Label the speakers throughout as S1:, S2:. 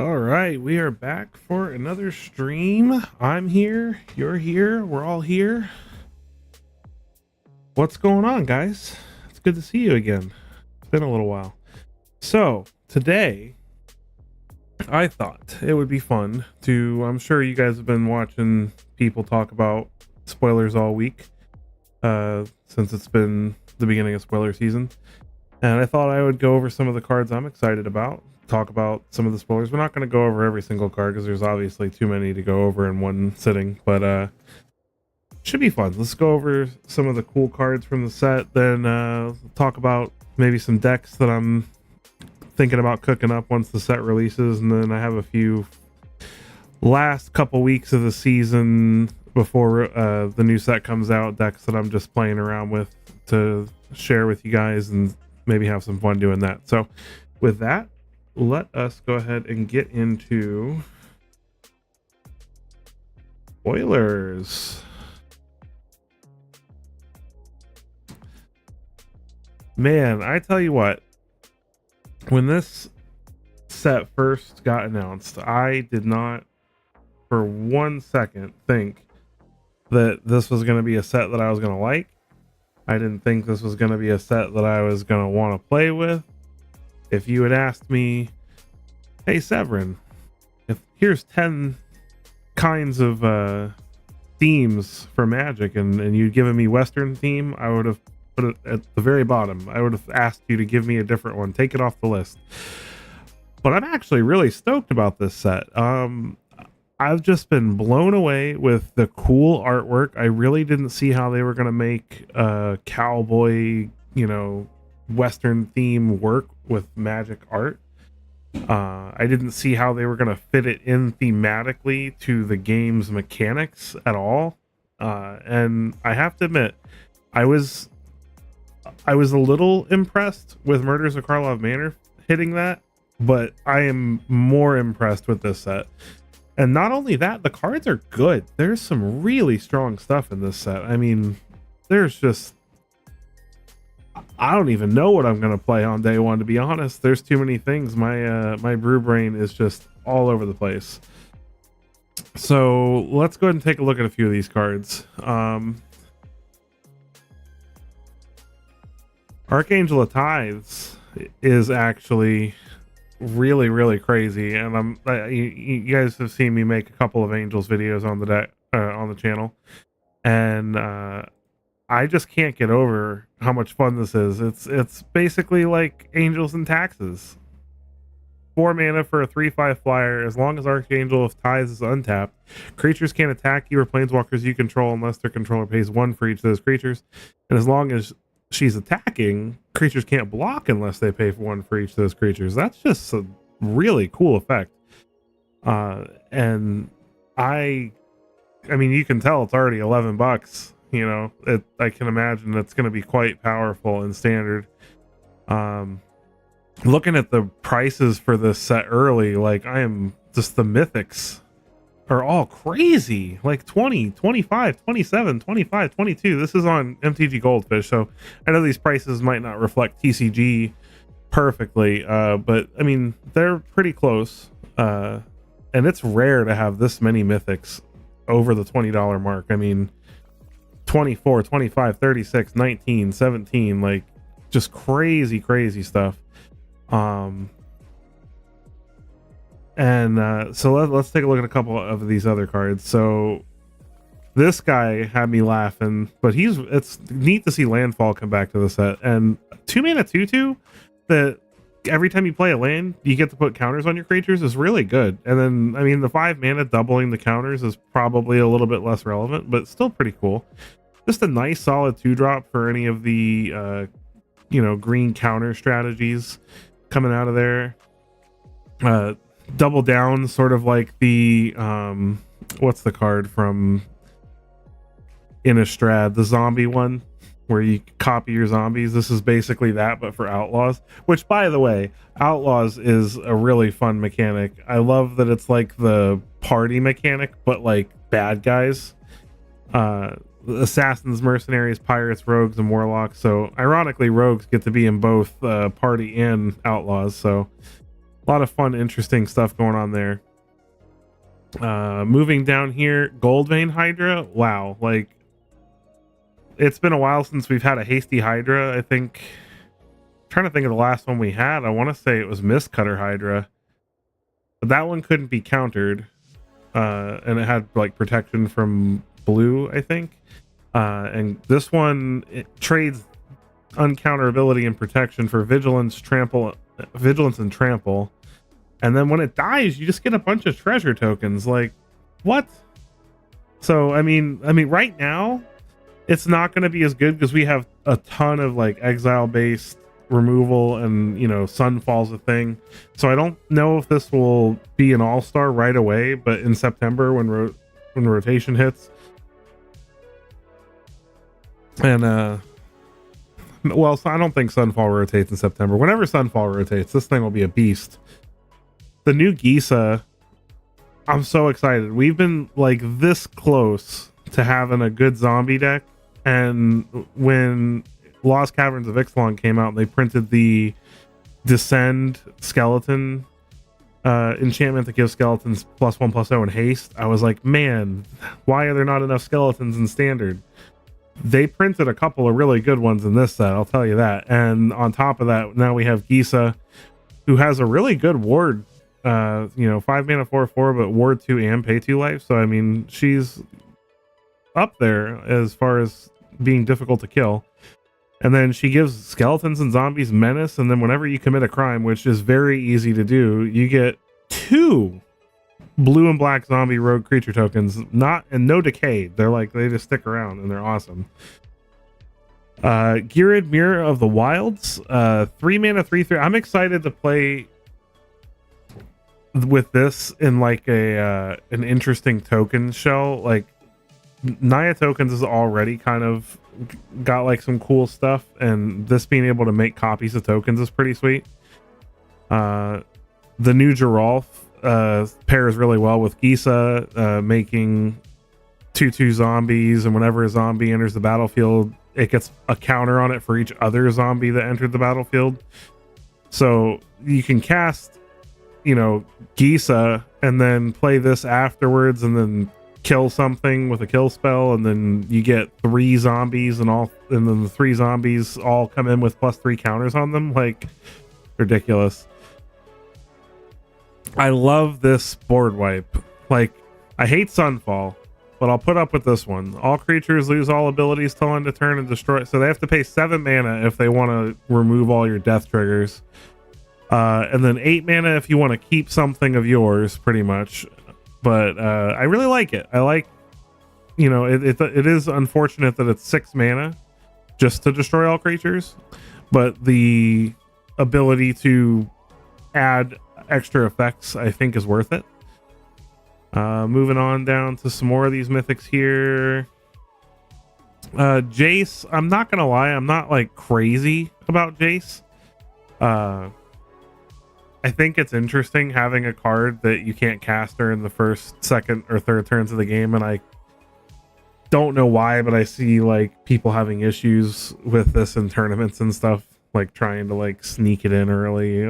S1: All right, we are back for another stream. I'm here, you're here, we're all here. What's going on, guys? It's good to see you again. It's been a little while. So, today, I thought it would be fun to, I'm sure you guys have been watching people talk about spoilers all week, since it's been the beginning of spoiler season. And I thought I would go over some of the cards I'm excited about, talk about some of the spoilers. We're not going to go over every single card because there's obviously too many to go over in one sitting, but should be fun. Let's go over some of the cool cards from the set, then talk about maybe some decks that I'm thinking about cooking up once the set releases, and then I have a few last couple weeks of the season before the new set comes out, decks that I'm just playing around with to share with you guys and maybe have some fun doing that. So with that, let us go ahead and get into spoilers. Man, I tell you what, when this set first got announced, I did not for 1 second think that this was going to be a set that I was going to like. I didn't think this was going to be a set that I was going to want to play with. If you had asked me, hey Severin, if here's 10 kinds of themes for Magic and you'd given me Western theme, I would have put it at the very bottom. I would have asked you to give me a different one, take it off the list. But I'm actually really stoked about this set. I've just been blown away with the cool artwork. I really didn't see how they were going to make cowboy, Western theme work with Magic art. I didn't see how they were going to fit it in thematically to the game's mechanics at all. And I have to admit, I was a little impressed with Murders of Karlov Manor hitting that, but I am more impressed with this set. And not only that, the cards are good. There's some really strong stuff in this set. I mean, there's just, I don't even know what I'm going to play on day one, to be honest. There's too many things. My brew brain is just all over the place. So let's go ahead and take a look at a few of these cards. Archangel of Tithes is actually really crazy, and you guys have seen me make a couple of Angels videos on the deck on the channel, and I just can't get over how much fun this is. It's basically like Angels and Taxes. 4 mana for a 3/5 flyer. As long as Archangel of Tithes is untapped, creatures can't attack you or planeswalkers you control unless their controller pays 1 for each of those creatures. And as long as she's attacking, creatures can't block unless they pay for 1 for each of those creatures. That's just a really cool effect. And I mean, you can tell it's already $11. I can imagine it's going to be quite powerful in standard. Looking at the prices for this set early, like the mythics are all crazy, like 20, 25, 27, 25, 22. This is on MTG Goldfish, so I know these prices might not reflect TCG perfectly, but I mean, they're pretty close. And it's rare to have this many mythics over the $20 mark. I mean, 24, 25, 36, 19, 17, like just crazy stuff. So let's take a look at a couple of these other cards. So this guy had me laughing, but it's neat to see Landfall come back to the set. And 2 mana 2/2 that every time you play a land, you get to put counters on your creatures is really good. And then, I mean, the 5 mana doubling the counters is probably a little bit less relevant, but still pretty cool. Just a nice solid 2-drop for any of the, green counter strategies coming out of there. Double down, sort of like the what's the card from Innistrad, the zombie one where you copy your zombies. This is basically that, but for Outlaws, which, by the way, Outlaws is a really fun mechanic. I love that it's like the party mechanic, but like bad guys, assassins, mercenaries, pirates, rogues, and warlocks. So ironically, rogues get to be in both party and Outlaws, so A lot of fun, interesting stuff going on there. Moving down here, Gold Vein Hydra. Wow, like it's been a while since we've had a hasty Hydra. I think, I'm trying to think of the last one we had. I want to say it was Mist Cutter Hydra, but that one couldn't be countered, and it had like protection from blue, I think. And this one, it trades uncounterability and protection for vigilance, and trample. And then when it dies, you just get a bunch of treasure tokens. Like, what? So I mean, right now, it's not going to be as good because we have a ton of like exile based removal, and Sunfall's a thing. So I don't know if this will be an all-star right away, but in September when rotation hits, and well, so I don't think Sunfall rotates in September. Whenever Sunfall rotates, this thing will be a beast. The new Gisa, I'm so excited. We've been like this close to having a good zombie deck, and when Lost Caverns of Ixalan came out and they printed the Descend skeleton enchantment that gives skeletons +1/+0 and haste, I was like, man, why are there not enough skeletons in standard? They printed a couple of really good ones in this set, I'll tell you that. And on top of that, now we have Gisa, who has a really good ward, 5 mana 4/4, but ward 2 and pay 2 life. So I mean, she's up there as far as being difficult to kill. And then she gives skeletons and zombies menace, and then whenever you commit a crime, which is very easy to do, you get 2 blue and black zombie rogue creature tokens, no decay. They just stick around and they're awesome. Geared Mirror of the Wilds, 3 mana 3/3. I'm excited to play with this in like an interesting token shell. Like Naya tokens is already kind of got like some cool stuff, and this being able to make copies of tokens is pretty sweet. The new Geralf pairs really well with Gisa, making 2/2 zombies, and whenever a zombie enters the battlefield, it gets a counter on it for each other zombie that entered the battlefield. So you can cast Gisa and then play this afterwards, and then kill something with a kill spell, and then you get 3 zombies, and then the 3 zombies all come in with +3 counters on them. Like, ridiculous. I love this board wipe. Like, I hate Sunfall, but I'll put up with this one. All creatures lose all abilities till end of turn and destroy. So they have to pay 7 mana if they want to remove all your death triggers. And then 8 mana if you want to keep something of yours, pretty much. But I really like it. I like, it is unfortunate that it's 6 mana just to destroy all creatures, but the ability to add extra effects, I think, is worth it. Moving on down to some more of these mythics here. Jace, I'm not gonna lie, I'm not like crazy about Jace. I think it's interesting having a card that you can't cast her in the first, second, or third turns of the game, and I don't know why, but I see like people having issues with this in tournaments and stuff, like trying to like sneak it in early.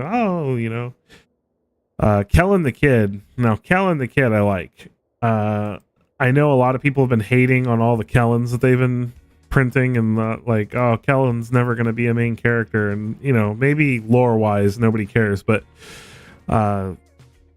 S1: Kellen the Kid. Now, Kellen the Kid I like. I know a lot of people have been hating on all the Kellens that they've been printing, and like, oh, Kellen's never going to be a main character, and maybe lore wise nobody cares, but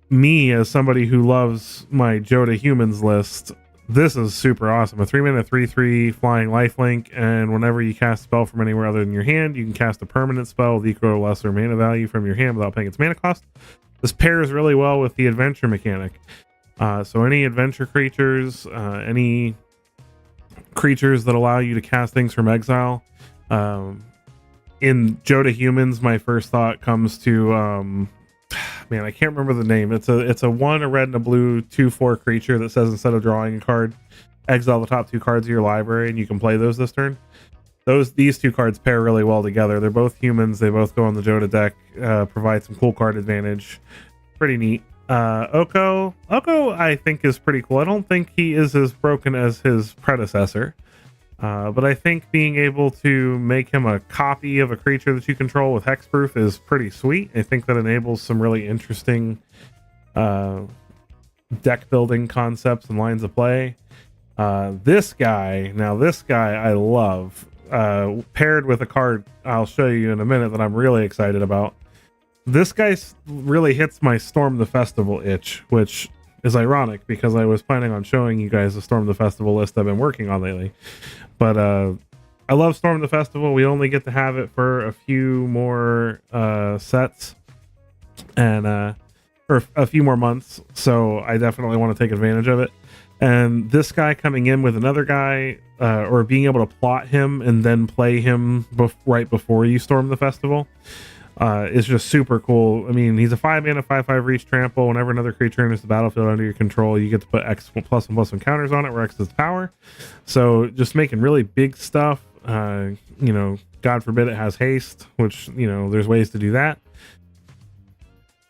S1: me as somebody who loves my Joda Humans list, this is super awesome. A 3 mana 3/3 flying lifelink, and whenever you cast a spell from anywhere other than your hand, you can cast a permanent spell with equal or lesser mana value from your hand without paying its mana cost. This pairs really well with the adventure mechanic. So any adventure creatures, any creatures that allow you to cast things from exile. In Joda Humans, my first thought comes to man, I can't remember the name. It's a 1, a red and a blue 2/4 creature that says instead of drawing a card, exile the top 2 cards of your library, and you can play those this turn. These 2 cards pair really well together. They're both humans. They both go on the Joda deck. Provide some cool card advantage. Pretty neat. Oko, I think, is pretty cool. I don't think he is as broken as his predecessor. But I think being able to make him a copy of a creature that you control with hexproof is pretty sweet. I think that enables some really interesting deck building concepts and lines of play. This guy I love, paired with a card I'll show you in a minute that I'm really excited about. This guy really hits my Storm the Festival itch, which is ironic because I was planning on showing you guys the Storm the Festival list I've been working on lately. But I love Storm the Festival. We only get to have it for a few more sets and or a few more months, so I definitely want to take advantage of it. And this guy coming in with another guy, or being able to plot him and then play him right before you storm the festival, is just super cool. I mean, he's a 5-mana 5/5 reach trample. Whenever another creature enters the battlefield under your control, you get to put X +1/+1 counters on it, where X is power. So just making really big stuff. God forbid it has haste, which, there's ways to do that.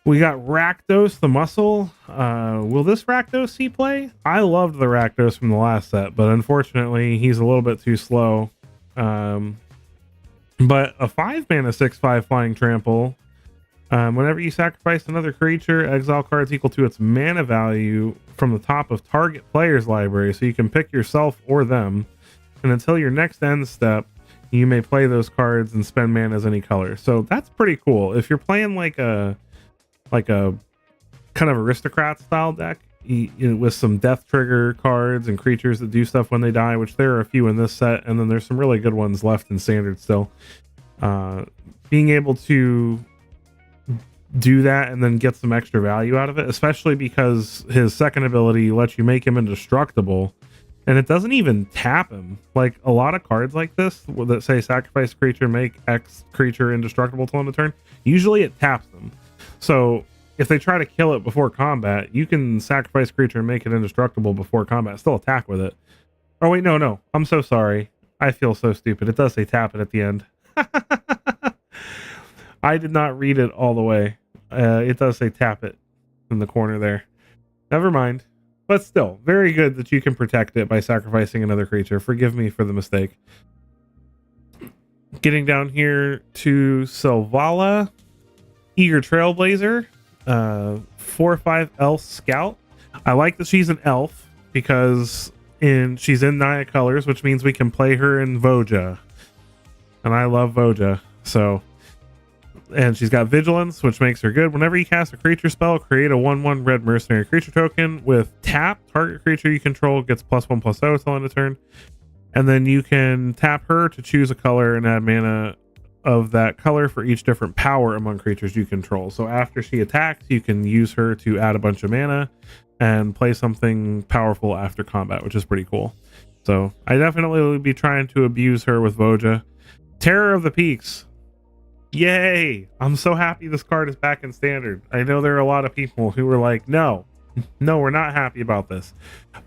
S1: We got Rakdos the Muscle. Will this Rakdos see play? I loved the Rakdos from the last set, but unfortunately he's a little bit too slow. But a 5-mana 6/5 flying trample. Whenever you sacrifice another creature, exile cards equal to its mana value from the top of target player's library, so you can pick yourself or them. And until your next end step, you may play those cards and spend mana as any color. So that's pretty cool. If you're playing like a kind of aristocrat style deck, with some death trigger cards and creatures that do stuff when they die, which there are a few in this set, and then there's some really good ones left in standard still. Being able to do that and then get some extra value out of it, especially because his second ability lets you make him indestructible, and it doesn't even tap him. Like a lot of cards like this that say sacrifice creature, make X creature indestructible till end of turn, usually it taps them. So if they try to kill it before combat, you can sacrifice creature and make it indestructible before combat, still attack with it. Oh wait, no, I'm so sorry. I feel so stupid. It does say tap it at the end. I did not read it all the way. It does say tap it in the corner there. Never mind. But still, very good that you can protect it by sacrificing another creature. Forgive me for the mistake. Getting down here to Selvala, Eager Trailblazer, 4/5 elf scout. I like that she's an elf because she's in Naya colors, which means we can play her in Voja, and I love Voja. So, and she's got vigilance, which makes her good. Whenever you cast a creature spell, create a 1/1 red mercenary creature token with tap. Target creature you control gets +1/+0 till end of turn, and then you can tap her to choose a color and add mana of that color for each different power among creatures you control. So after she attacks, you can use her to add a bunch of mana and play something powerful after combat, which is pretty cool. So I definitely will be trying to abuse her with Voja. Terror of the Peaks. Yay! I'm so happy this card is back in standard. I know there are a lot of people who were like, no, we're not happy about this.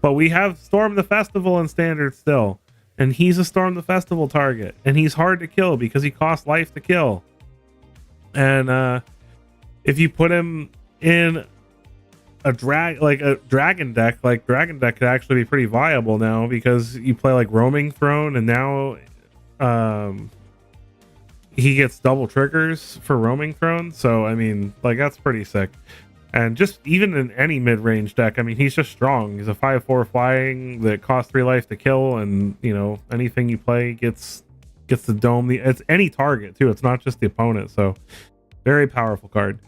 S1: But we have Storm the Festival in standard still. And he's a Storm the Festival target, and he's hard to kill because he costs life to kill. And if you put him in a dragon deck, could actually be pretty viable now because you play like Roaming Throne, and now he gets double triggers for Roaming Throne. So I mean, like, that's pretty sick. And just even in any mid-range deck, I mean, he's just strong. He's a 5/4 flying that costs 3 life to kill, and anything you play gets the dome. It's any target too. It's not just the opponent. So very powerful card.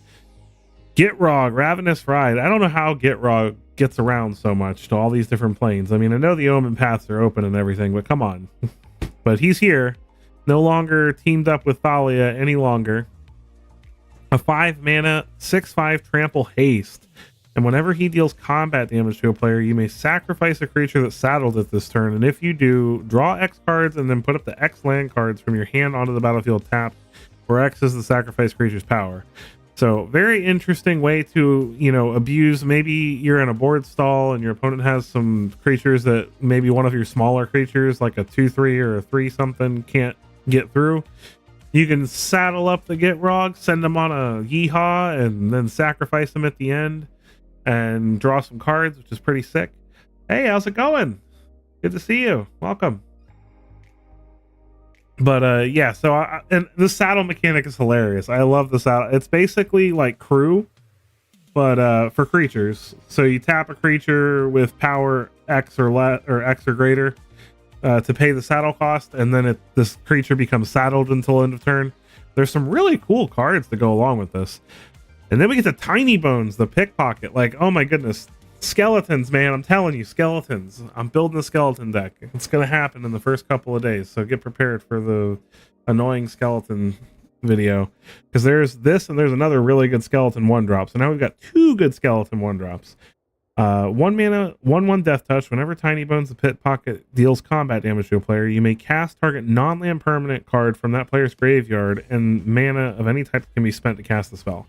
S1: Gitrog, Ravenous Ride. I don't know how Gitrog gets around so much to all these different planes. I mean, I know the Omen paths are open and everything, but come on. But he's here, no longer teamed up with Thalia any longer. A 5-mana 6/5 trample haste, and whenever he deals combat damage to a player, you may sacrifice a creature that's saddled at this turn, and if you do, draw X cards and then put up the X land cards from your hand onto the battlefield tapped, where X is the sacrifice creature's power. So very interesting way to abuse. Maybe you're in a board stall and your opponent has some creatures that maybe one of your smaller creatures, like a 2/3 or a 3 something, can't get through. You can saddle up the Gitrog, send them on a yeehaw, and then sacrifice them at the end and draw some cards, which is pretty sick. Hey, how's it going? Good to see you. Welcome. But yeah, so and the saddle mechanic is hilarious. I love the saddle. It's basically like crew, but for creatures. So you tap a creature with power X or X or greater to pay the saddle cost, and then this creature becomes saddled until end of turn. There's some really cool cards to go along with this. And then we get the Tiny Bones, the pickpocket. Like, oh my goodness. Skeletons, man. I'm telling you, skeletons. I'm building a skeleton deck. It's going to happen in the first couple of days. So get prepared for the annoying skeleton video. Because there's this and there's another really good skeleton 1-drop. So now we've got 2 good skeleton 1-drops. 1 mana, 1/1 Death Touch. Whenever Tiny Bones the Pickpocket deals combat damage to a player, you may cast target non-land permanent card from that player's graveyard, and mana of any type can be spent to cast the spell.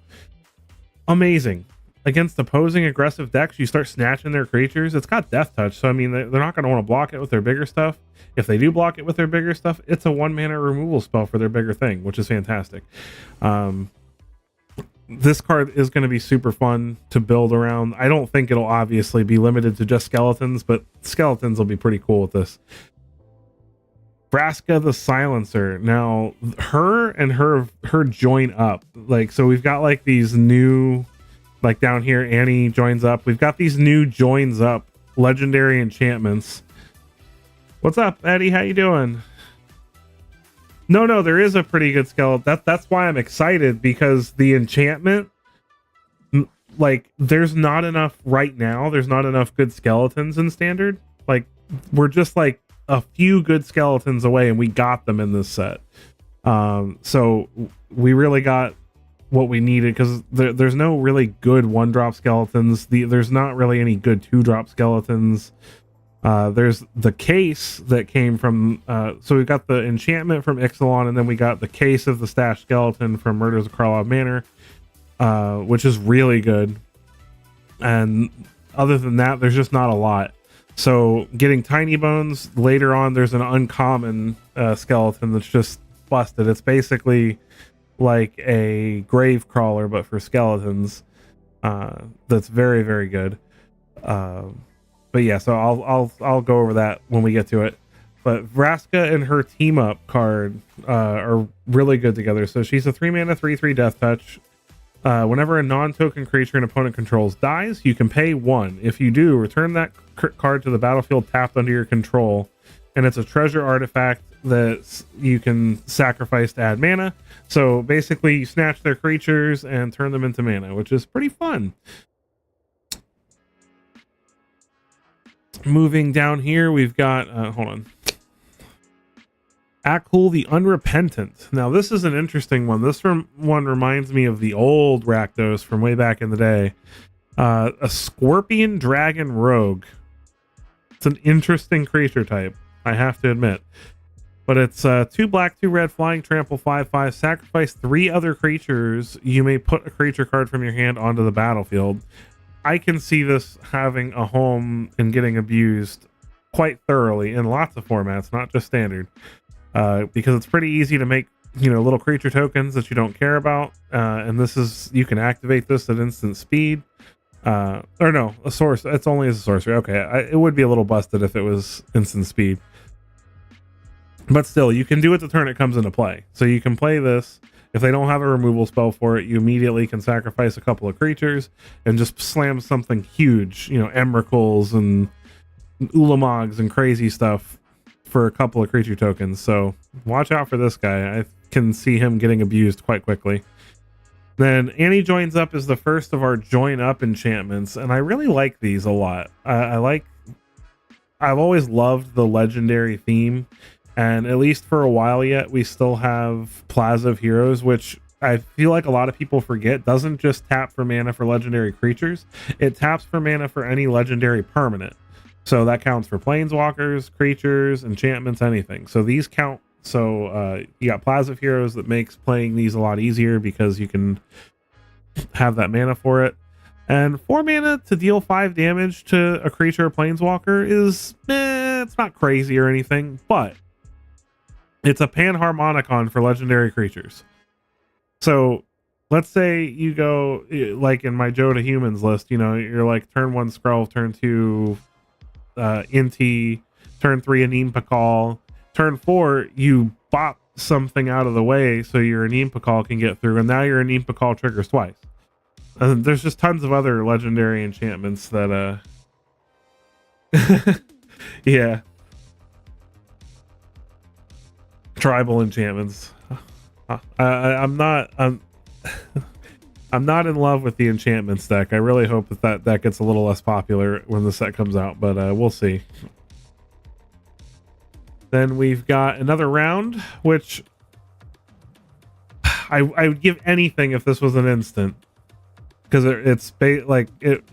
S1: Amazing. Against opposing aggressive decks, you start snatching their creatures. It's got Death Touch, so I mean, they're not going to want to block it with their bigger stuff. If they do block it with their bigger stuff, it's a 1 mana removal spell for their bigger thing, which is fantastic. This card is going to be super fun to build around. I don't think it'll obviously be limited to just skeletons, but skeletons will be pretty cool with this. Vraska the Silencer. Now, her and her join up. Like, so we've got like these new, like down here, Annie joins up. We've got these new joins up legendary enchantments. What's up, Eddie? How you doing? No, there is a pretty good skeleton. That's why I'm excited, because the enchantment, like, there's not enough right now. There's not enough good skeletons in standard. Like, we're just like a few good skeletons away, and we got them in this set. So we really got what we needed, because there's no really good 1-drop skeletons. There's not really any good 2-drop skeletons. There's the case that came from so we got the enchantment from Ixalan, and then we got the case of the Stash Skeleton from Murders of Karlov Manor, which is really good. And other than that, there's just not a lot. So getting Tiny Bones later on, there's an uncommon skeleton that's just busted. It's basically like a grave crawler, but for skeletons. That's very, very good. But yeah, so I'll go over that when we get to it. But Vraska and her team up card are really good together. So she's a 3 mana 3/3 Death Touch. Whenever a non-token creature an opponent controls dies, you can pay 1. If you do, return that card to the battlefield tapped under your control, and it's a treasure artifact that you can sacrifice to add mana. So basically, you snatch their creatures and turn them into mana, which is pretty fun. Moving down here, we've got hold on, Akul the Unrepentant. Now this is an interesting one. This one reminds me of the old Rakdos from way back in the day. A Scorpion Dragon Rogue. It's an interesting creature type, I have to admit. But it's 2 black, 2 red, flying, trample, 5/5. Sacrifice 3 other creatures. You may put a creature card from your hand onto the battlefield. I can see this having a home and getting abused quite thoroughly in lots of formats, not just standard, because it's pretty easy to make, little creature tokens that you don't care about, and you can activate this at instant speed. Or no, a source. It's only as a sorcery. Okay, it would be a little busted if it was instant speed, but still, you can do it the turn it comes into play. So you can play this. If they don't have a removal spell for it, you immediately can sacrifice a couple of creatures and just slam something huge, Emrakuls and Ulamogs and crazy stuff for a couple of creature tokens. So watch out for this guy. I can see him getting abused quite quickly. Then Annie joins up is the first of our join up enchantments, and I really like these a lot. I've always loved the legendary theme. And at least for a while yet, we still have Plaza of Heroes, which I feel like a lot of people forget doesn't just tap for mana for legendary creatures. It taps for mana for any legendary permanent. So that counts for planeswalkers, creatures, enchantments, anything. So these count. So you got Plaza of Heroes that makes playing these a lot easier because you can have that mana for it. And 4 mana to deal 5 damage to a creature or planeswalker is, it's not crazy or anything, but it's a Panharmonicon for legendary creatures. So let's say you go like in my Joe to Humans list, you're like turn 1 Skrull, turn 2 Inti, turn 3 Anim Pakal, turn 4, you bop something out of the way so your Anempa Call can get through, and now your Anempa Call triggers twice. There's just tons of other legendary enchantments that yeah, tribal enchantments. I'm not I'm not in love with the enchantments deck. I really hope that gets a little less popular when the set comes out, but we'll see. Then we've got another round, which I would give anything if this was an instant, because it's like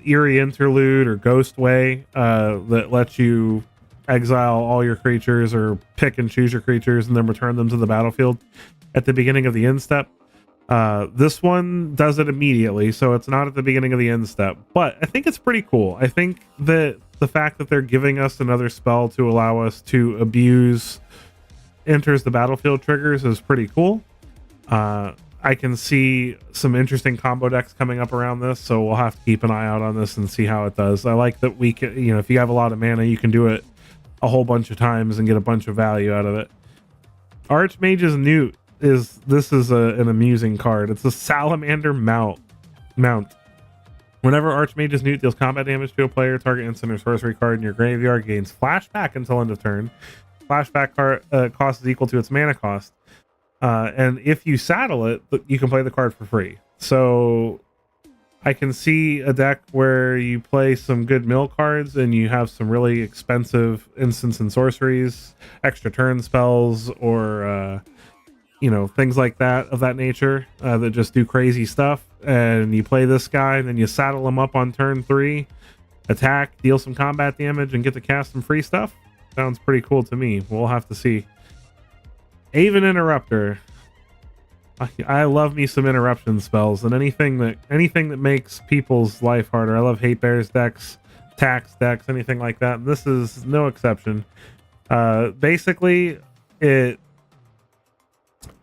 S1: Eerie Interlude or Ghost Way that lets you exile all your creatures or pick and choose your creatures and then return them to the battlefield at the beginning of the end step. This one does it immediately, so it's not at the beginning of the end step, but I think it's pretty cool. I think that the fact that they're giving us another spell to allow us to abuse enters the battlefield triggers is pretty cool. I can see some interesting combo decks coming up around this, so we'll have to keep an eye out on this and see how it does. I like that we can, if you have a lot of mana, you can do it a whole bunch of times and get a bunch of value out of it. Archmage's Newt is an amusing card. It's a Salamander Mount. Whenever Archmage's Newt deals combat damage to a player, target instant or sorcery card in your graveyard gains flashback until end of turn. Flashback card cost is equal to its mana cost. And if you saddle it, you can play the card for free. So I can see a deck where you play some good mill cards and you have some really expensive instants and sorceries, extra turn spells, or things like that of that nature that just do crazy stuff. And you play this guy, and then you saddle him up on turn 3, attack, deal some combat damage, and get to cast some free stuff. Sounds pretty cool to me. We'll have to see. Aven Interrupter. I love me some interruption spells, and anything that makes people's life harder. I love Hate Bears decks, tax decks, anything like that. And this is no exception. Basically, it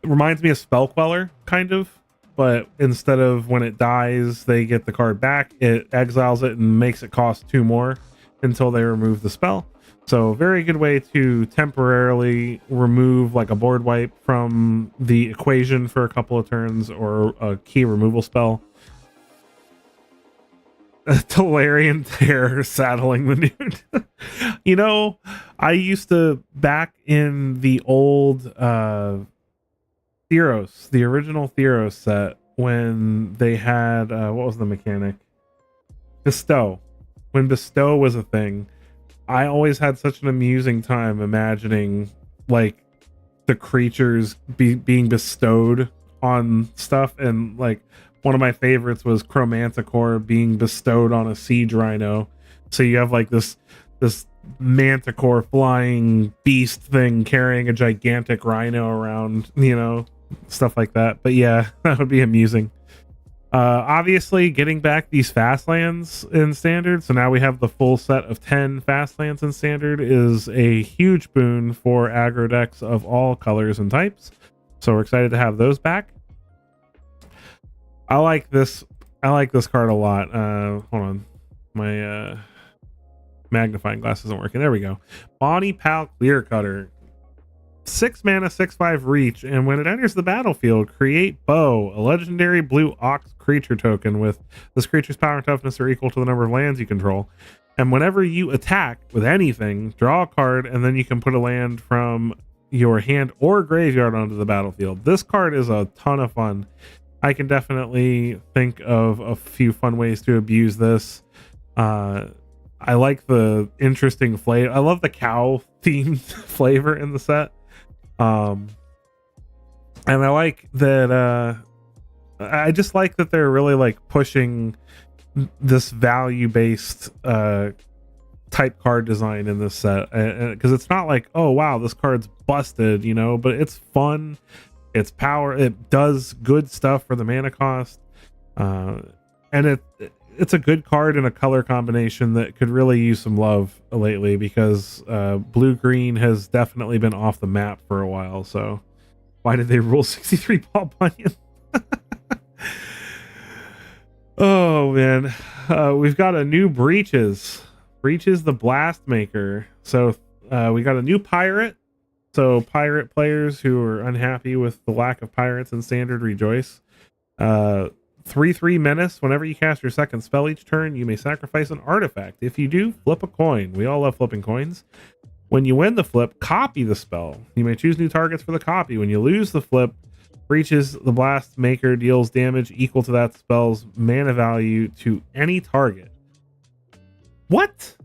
S1: reminds me of Spell Queller, kind of, but instead of when it dies, they get the card back, it exiles it and makes it cost 2 more until they remove the spell. So very good way to temporarily remove like a board wipe from the equation for a couple of turns, or a key removal spell. Tolarian Terror saddling the Newt. I used to, back in the old Theros, the original Theros set, when they had what was the mechanic? Bestow. When Bestow was a thing, I always had such an amusing time imagining like the creatures being bestowed on stuff, and like one of my favorites was Chromanticore being bestowed on a siege rhino. So you have like this manticore flying beast thing carrying a gigantic rhino around, stuff like that. But yeah, that would be amusing. Obviously getting back these fast lands in standard, so now we have the full set of 10 fast lands in standard, is a huge boon for aggro decks of all colors and types. So we're excited to have those back. I like this card a lot. Hold on, my magnifying glass isn't working. There we go. Bonnie Pal Clear Cutter. 6 mana, 6/5 reach, and when it enters the battlefield, create Bow, a legendary blue Ox creature token with this creature's power and toughness are equal to the number of lands you control. And whenever you attack with anything, draw a card, and then you can put a land from your hand or graveyard onto the battlefield. This card is a ton of fun. I can definitely think of a few fun ways to abuse this. I like the interesting flavor. I love the cow themed flavor in the set. And I like that I just like that they're really like pushing this value based type card design in this set, because it's not like, oh wow, this card's busted, but it's fun, it's power, it does good stuff for the mana cost, and it's a good card in a color combination that could really use some love lately, because blue-green has definitely been off the map for a while. So why did they rule 63 Paul Bunyan? Oh man, we've got a new Breaches the Blast Maker. So we got a new pirate, So pirate players who are unhappy with the lack of pirates in standard, rejoice. 3/3 menace. Whenever you cast your second spell each turn, you may sacrifice an artifact. If you do, flip a coin. We all love flipping coins. When you win the flip, copy the spell. You may choose new targets for the copy. When you lose the flip, breaches the blast maker, deals damage equal to that spell's mana value to any target. What?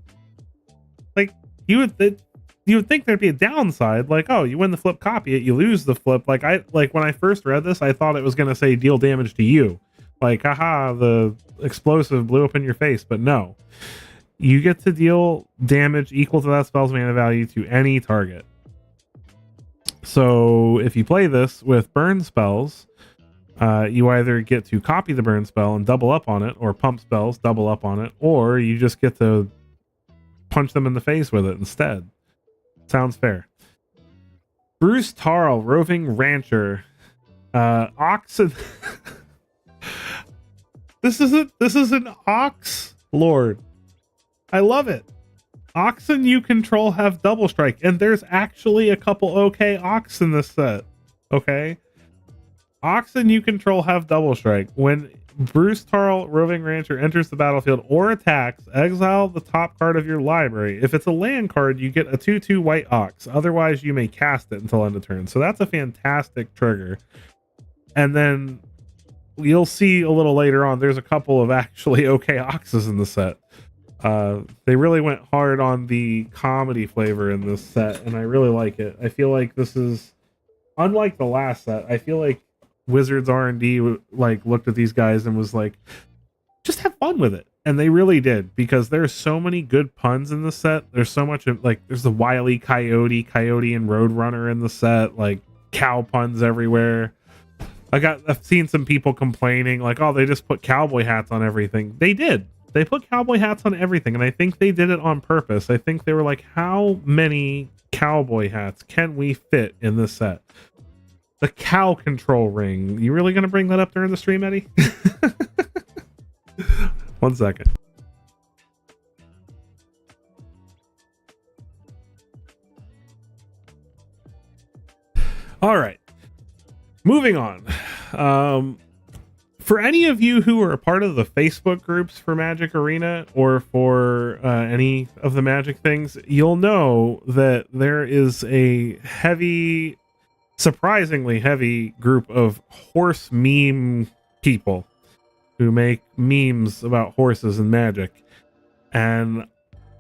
S1: Like, you would think there'd be a downside. Like, oh, you win the flip, copy it, you lose the flip. Like when I first read this, I thought it was going to say deal damage to you. Like, haha, the explosive blew up in your face. But no, you get to deal damage equal to that spell's mana value to any target. So if you play this with burn spells, you either get to copy the burn spell and double up on it, or pump spells, double up on it, or you just get to punch them in the face with it instead. Sounds fair. Bruce Tarl, roving rancher. Oxen. This is an ox lord. I love it. Oxen you control have double strike, and there's actually a couple okay ox in this set. Okay. Oxen you control have double strike. When Bruce Tarl, roving rancher, enters the battlefield or attacks, exile the top card of your library. If it's a land card, you get a 2/2 white ox. Otherwise, you may cast it until end of turn. So that's a fantastic trigger. And then you'll see a little later on, there's a couple of actually okay oxes in the set. They really went hard on the comedy flavor in this set, and I really like it. I feel like this is, unlike the last set, I feel like Wizards R&D like looked at these guys and was like, just have fun with it. And they really did, because there's so many good puns in the set. There's so much of, like, there's the Wile E. Coyote and Roadrunner in the set, like cow puns everywhere. I've seen some people complaining like, oh, they just put cowboy hats on everything. They did. They put cowboy hats on everything, and I think they did it on purpose. I think they were like, how many cowboy hats can we fit in this set? The cow control ring. You really going to bring that up during the stream, Eddie? 1 second. All right. Moving on. For any of you who are a part of the Facebook groups for Magic Arena, or for any of the Magic things, you'll know that there is a surprisingly heavy group of horse meme people who make memes about horses and Magic. And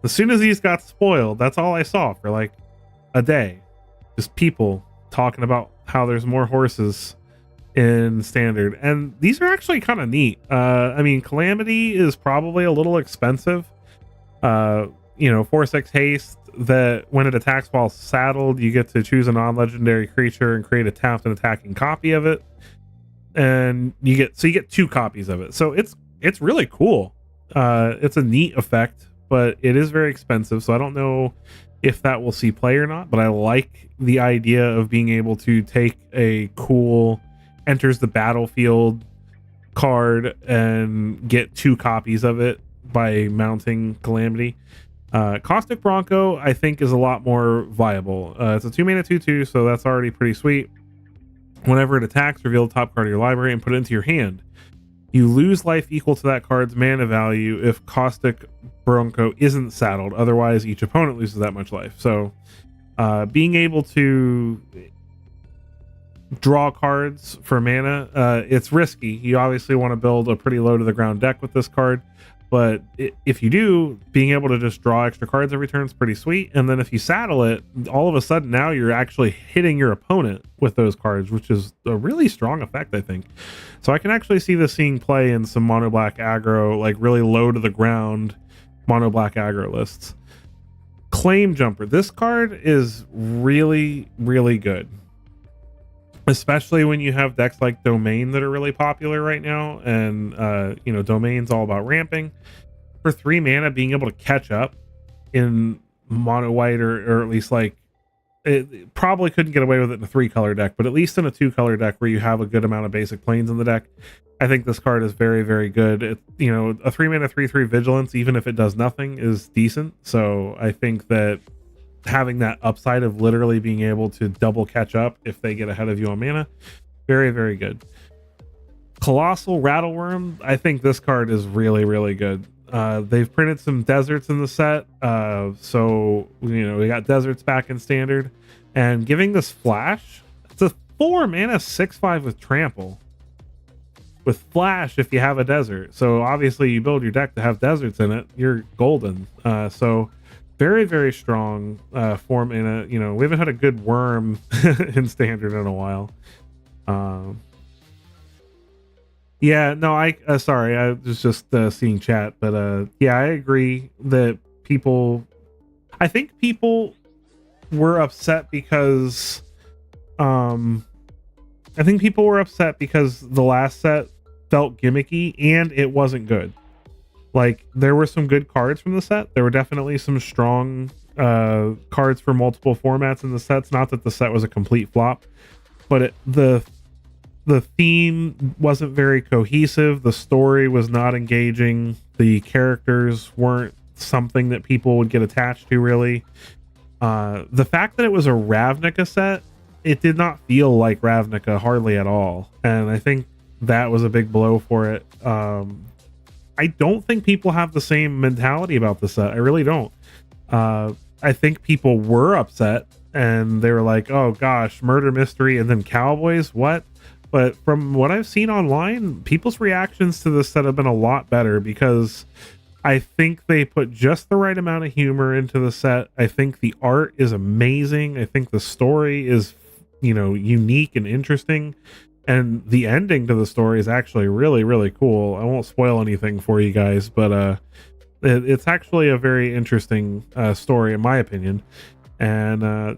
S1: as soon as these got spoiled, that's all I saw for like a day. Just people talking about how there's more horses in standard, and these are actually kind of neat. I mean, Calamity is probably a little expensive. 4/6 haste, that when it attacks while saddled, you get to choose a non-legendary creature and create a tapped and attacking copy of it, and you get 2 copies of it. So it's really cool. It's a neat effect, but it is very expensive, so I don't know if that will see play or not. But I like the idea of being able to take a cool enters the battlefield card and get 2 copies of it by mounting Calamity. Caustic Bronco, I think, is a lot more viable. It's a 2 mana 2/2, so that's already pretty sweet. Whenever it attacks, reveal the top card of your library and put it into your hand. You lose life equal to that card's mana value if Caustic Bronco isn't saddled. Otherwise, each opponent loses that much life. So being able to draw cards for mana, it's risky. You obviously want to build a pretty low to the ground deck with this card, but if you do, being able to just draw extra cards every turn is pretty sweet. And then if you saddle it, all of a sudden now you're actually hitting your opponent with those cards, which is a really strong effect, I think. So I can actually see this seeing play in some mono black aggro, like really low to the ground mono black aggro lists. Claim Jumper, this card is really, really good, especially when you have decks like Domain that are really popular right now. And Domain's all about ramping. For 3 mana, being able to catch up in mono white, or at least, like, it probably couldn't get away with it in a 3-color deck, but at least in a 2-color deck where you have a good amount of basic planes in the deck, I think this card is very, very good. A 3 mana 3/3 vigilance, even if it does nothing, is decent. So I think that having that upside of literally being able to double catch up if they get ahead of you on mana. Very, very good. Colossal Rattleworm, I think this card is really, really good. They've printed some deserts in the set, so we got deserts back in standard, and giving this flash. It's a 4 mana 6/5 with trample, with flash if you have a desert. So obviously you build your deck to have deserts in it, you're golden. So very, very strong form in a. We haven't had a good worm in standard in a while. Yeah, no, sorry, I was just seeing chat, but yeah, I agree that I think people were upset because the last set felt gimmicky and it wasn't good. Like, there were some good cards from the set. There were definitely some strong cards for multiple formats in the sets. Not that the set was a complete flop, but the theme wasn't very cohesive. The story was not engaging. The characters weren't something that people would get attached to, really. The fact that it was a Ravnica set, it did not feel like Ravnica hardly at all. And I think that was a big blow for it. I don't think people have the same mentality about the set. I really don't. I think people were upset and they were like, oh gosh, murder mystery and then cowboys, what? But from what I've seen online, people's reactions to this set have been a lot better because I think they put just the right amount of humor into the set. I think the art is amazing. I think the story is, unique and interesting. And the ending to the story is actually really, really cool. I won't spoil anything for you guys, but it's actually a very interesting story, in my opinion. And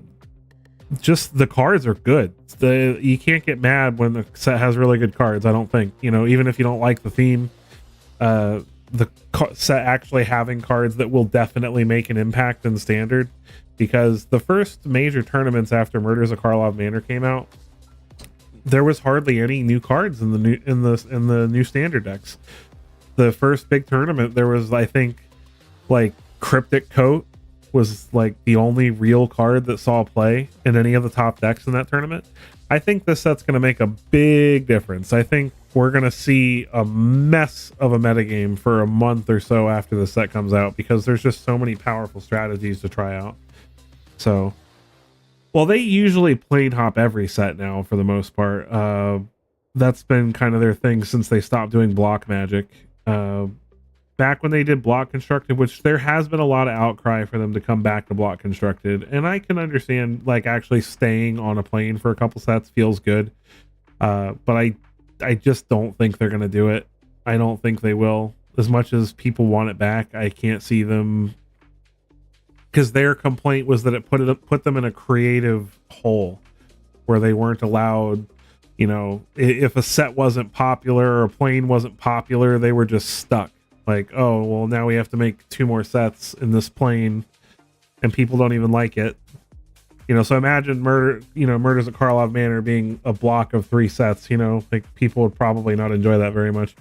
S1: just the cards are good. You can't get mad when the set has really good cards, I don't think. Even if you don't like the theme, the set actually having cards that will definitely make an impact in standard, because the first major tournaments after Murders of Karlov Manor came out, there was hardly any new cards in the new standard decks. The first big tournament, there was, I think, like Cryptic Coat was like the only real card that saw play in any of the top decks in that tournament. I think this set's going to make a big difference. I think we're going to see a mess of a metagame for a month or so after the set comes out, because there's just so many powerful strategies to try out. So, well, they usually plane hop every set now for the most part. That's been kind of their thing since they stopped doing block magic. Back when they did block constructed, which there has been a lot of outcry for them to come back to block constructed, and I can understand, like, actually staying on a plane for a couple sets feels good, but I just don't think they're gonna do it. I don't think they will. As much as people want it back, I can't see them, because their complaint was that it put them in a creative hole where they weren't allowed. If a set wasn't popular or a plane wasn't popular, they were just stuck. Like, oh, well, now we have to make 2 more sets in this plane and people don't even like it. So imagine Murders at Karlov Manor being a block of 3 sets, like, people would probably not enjoy that very much.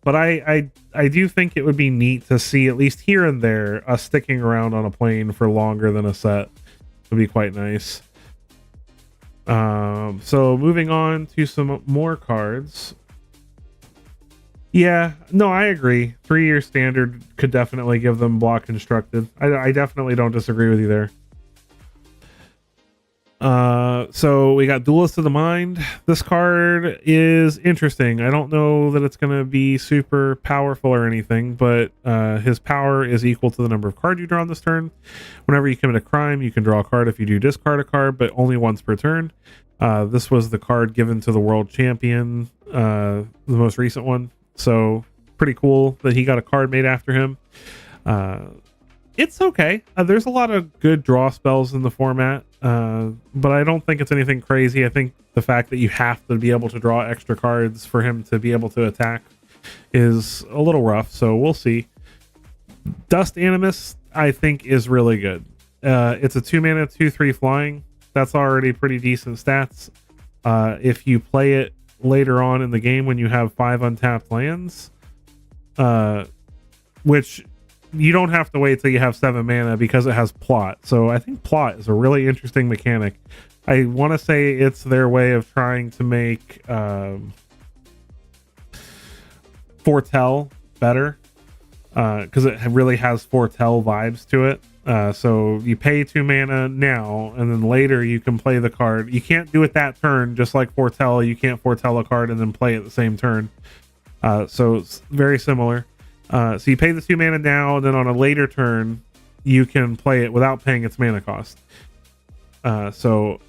S1: But I do think it would be neat to see, at least here and there, us sticking around on a plane for longer than a set. Would be quite nice. So moving on to some more cards. Yeah, no, I agree. 3-year standard could definitely give them block constructed. I definitely don't disagree with you there. So we got Duelist of the Mind. This card is interesting. I don't know that it's going to be super powerful or anything, but his power is equal to the number of cards you draw on this turn. Whenever you commit a crime, you can draw a card. If you do, discard a card, but only once per turn. This was the card given to the world champion, the most recent one. So pretty cool that he got a card made after him. It's okay. There's a lot of good draw spells in the format, but I don't think it's anything crazy. I think the fact that you have to be able to draw extra cards for him to be able to attack is a little rough, so we'll see. Dust Animus, I think, is really good. It's a 2-mana 2/3 flying. That's already pretty decent stats. If you play it later on in the game when you have 5 untapped lands, which you don't have to wait till you have 7 mana because it has plot. So I think plot is a really interesting mechanic. I want to say it's their way of trying to make foretell better, because it really has foretell vibes to it. So you pay 2 mana now, and then later you can play the card. You can't do it that turn, just like foretell. You can't foretell a card and then play it the same turn. So it's very similar. So you pay the 2 mana now, and then on a later turn, you can play it without paying its mana cost. So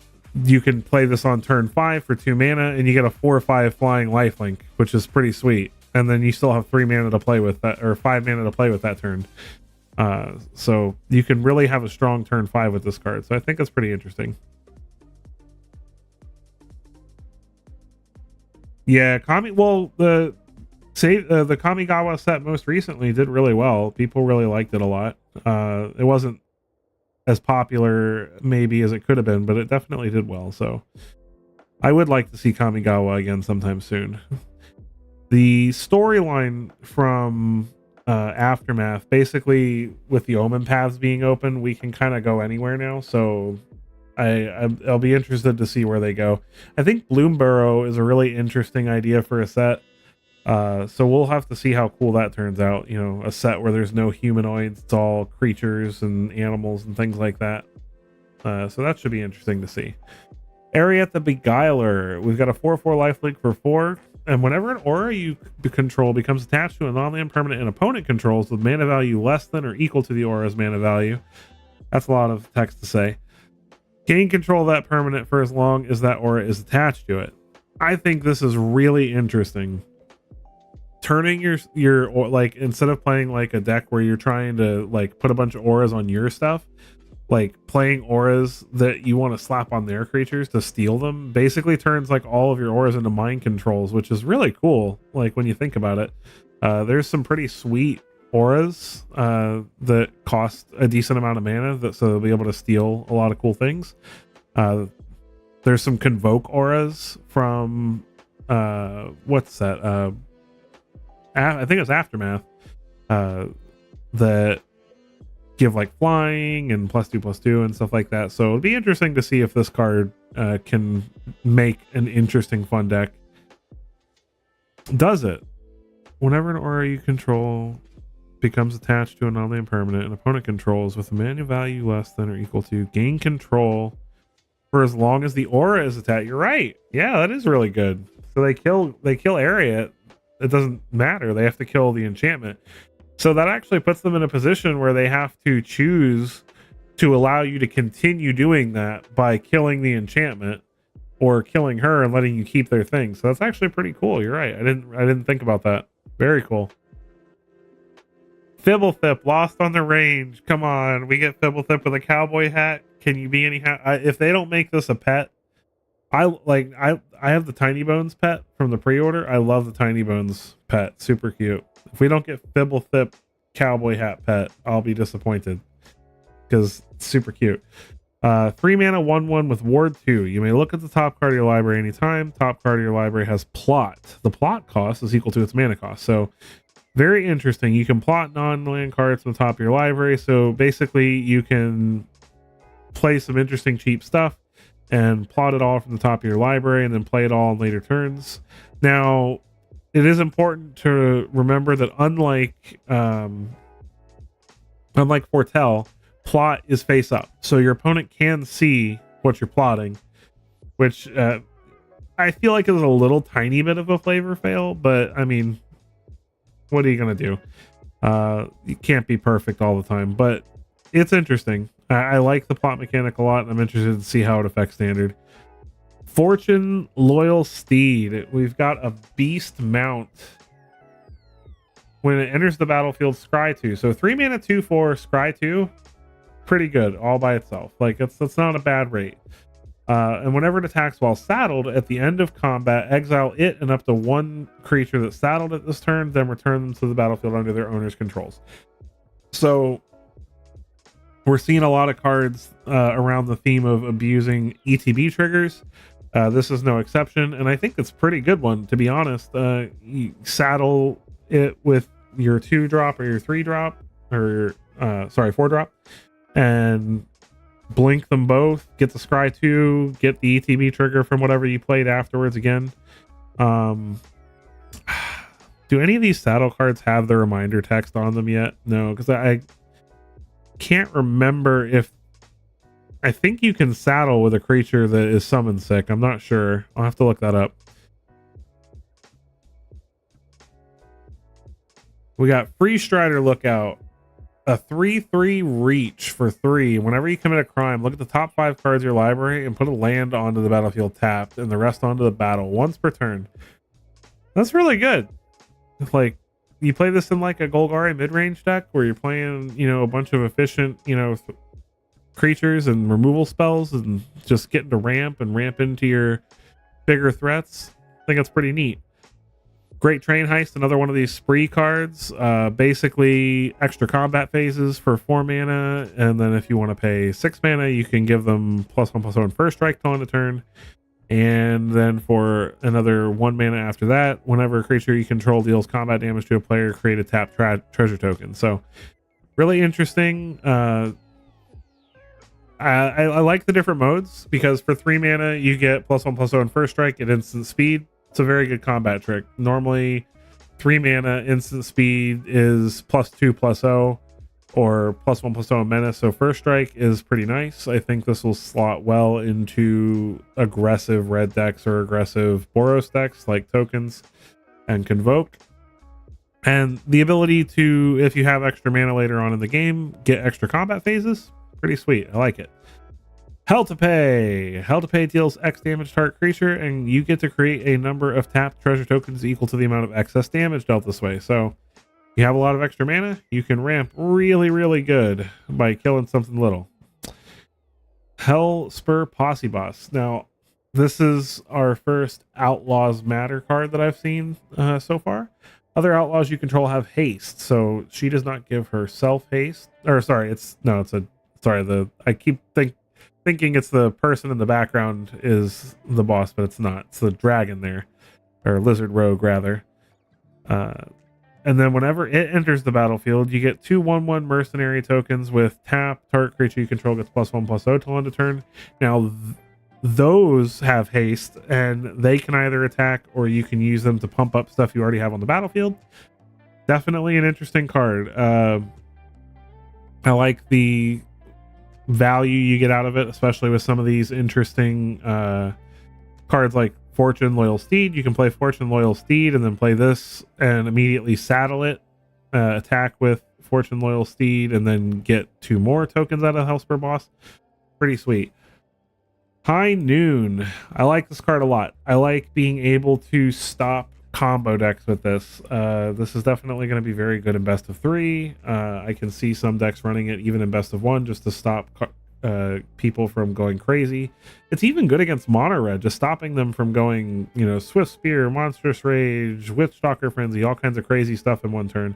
S1: you can play this on turn 5 for 2 mana, and you get a 4/5 flying lifelink, which is pretty sweet. And then you still have 3 mana to play with that, or 5 mana to play with that turn. So you can really have a strong turn 5 with this card. So I think it's pretty interesting. Yeah, the Kamigawa set most recently did really well. People really liked it a lot. It wasn't as popular maybe as it could have been, but it definitely did well. So I would like to see Kamigawa again sometime soon. The storyline from Aftermath, basically with the Omen paths being open, we can kind of go anywhere now. So I'll be interested to see where they go. I think Bloomburrow is a really interesting idea for a set. So we'll have to see how cool that turns out. You know, a set where there's no humanoids, it's all creatures and animals and things like that. So that should be interesting to see. Ariette the Beguiler. We've got a 4/4 lifelink for 4. And whenever an aura you control becomes attached to a non-land permanent an opponent controls with mana value less than or equal to the aura's mana value. That's a lot of text to say. Gain control of that permanent for as long as that aura is attached to it. I think this is really interesting. Turning your like, instead of playing like a deck where you're trying to like put a bunch of auras on your stuff, like playing auras that you want to slap on their creatures to steal them, basically turns like all of your auras into mind controls, which is really cool. Like when you think about it, there's some pretty sweet auras that cost a decent amount of mana, so they'll be able to steal a lot of cool things. There's some convoke auras from what's that? I think it's Aftermath, that give like flying and +2/+2 and stuff like that. So it'll be interesting to see if this card can make an interesting fun deck. Does it? Whenever an aura you control becomes attached to a non-land permanent an opponent controls with a mana value less than or equal to, gain control for as long as the aura is attached. You're right. Yeah, that is really good. So they kill Ariette. It doesn't matter. They have to kill the enchantment. So that actually puts them in a position where they have to choose to allow you to continue doing that by killing the enchantment or killing her and letting you keep their thing. So that's actually pretty cool. You're right. I didn't think about that. Very cool. Fibblethip, Lost on the Range. Come on, we get Fibblethip with a cowboy hat. Can you be any if they don't make this a pet? I have the Tiny Bones pet from the pre-order. I love the Tiny Bones pet. Super cute. If we don't get Fibblethip cowboy hat pet, I'll be disappointed because it's super cute. 3 mana 1/1 with Ward 2. You may look at the top card of your library anytime. Top card of your library has plot. The plot cost is equal to its mana cost. So very interesting. You can plot non-land cards from the top of your library. So basically you can play some interesting cheap stuff and plot it all from the top of your library and then play it all on later turns. Now, it is important to remember that unlike Foretell, plot is face up. So your opponent can see what you're plotting, which I feel like is a little tiny bit of a flavor fail, but I mean, what are you going to do? You can't be perfect all the time, but it's interesting. I like the plot mechanic a lot, and I'm interested to see how it affects standard. Fortune Loyal Steed. We've got a beast mount. When it enters the battlefield, scry 2. So 3 mana 2/4, scry 2. Pretty good all by itself. Like that's not a bad rate. And whenever it attacks while saddled, at the end of combat, exile it and up to 1 creature that's saddled at this turn, then return them to the battlefield under their owner's controls. So we're seeing a lot of cards around the theme of abusing ETB triggers. This is no exception, and I think it's a pretty good one, to be honest. You saddle it with your 2-drop or your 3-drop, or 4-drop, and blink them both, get the scry 2, get the ETB trigger from whatever you played afterwards again. Do any of these saddle cards have the reminder text on them yet? No, because I can't remember if... I think you can saddle with a creature that is summon sick. I'm not sure. I'll have to look that up. We got Free Strider Lookout. A 3/3 reach for 3. Whenever you commit a crime, look at the top 5 cards of your library and put a land onto the battlefield tapped and the rest onto the battle once per turn. That's really good. Like, you play this in like a Golgari mid-range deck where you're playing, a bunch of efficient, creatures and removal spells and just getting to ramp into your bigger threats. I think that's pretty neat. Great Train Heist, another one of these spree cards. Basically extra combat phases for 4 mana, and then if you want to pay 6 mana, you can give them +1/+1 first strike till end of turn. And then for another 1 mana after that, whenever a creature you control deals combat damage to a player, create a tap treasure token. So really interesting. I like the different modes because for 3 mana you get +1/+1 first strike at instant speed. It's a very good combat trick. Normally 3 mana instant speed is +2/+0 or +1/+0 menace, so first strike is pretty nice. I think this will slot well into aggressive red decks or aggressive Boros decks like tokens and Convoke. And the ability to, if you have extra mana later on in the game, get extra combat phases, pretty sweet. I like it. Hell to Pay. Hell to Pay deals X damage to target creature, and you get to create a number of tapped treasure tokens equal to the amount of excess damage dealt this way. So you have a lot of extra mana, you can ramp really, really good by killing something little. Hell Spur Posse Boss. Now, this is our first Outlaws Matter card that I've seen so far. Other Outlaws you control have haste, so she does not give herself haste. Or sorry, I keep thinking it's the person in the background is the boss, but it's not. It's the dragon there, or lizard rogue rather. And then whenever it enters the battlefield, you get 2 1/1 mercenary tokens with tap. Target creature you control gets +1/+0 till end of turn. Now those have haste, and they can either attack or you can use them to pump up stuff you already have on the battlefield. Definitely an interesting card. I like the value you get out of it, especially with some of these interesting cards like Fortune Loyal Steed. You can play Fortune Loyal Steed and then play this and immediately saddle it, attack with Fortune Loyal Steed, and then get 2 more tokens out of Hellspur Boss. Pretty sweet. High Noon. I like this card a lot. I like being able to stop combo decks with this. This is definitely going to be very good in best of 3. I can see some decks running it even in best of 1 just to stop people from going crazy. It's even good against mono red, just stopping them from going, Swift Spear, Monstrous Rage, Witchstalker Frenzy, all kinds of crazy stuff in one turn.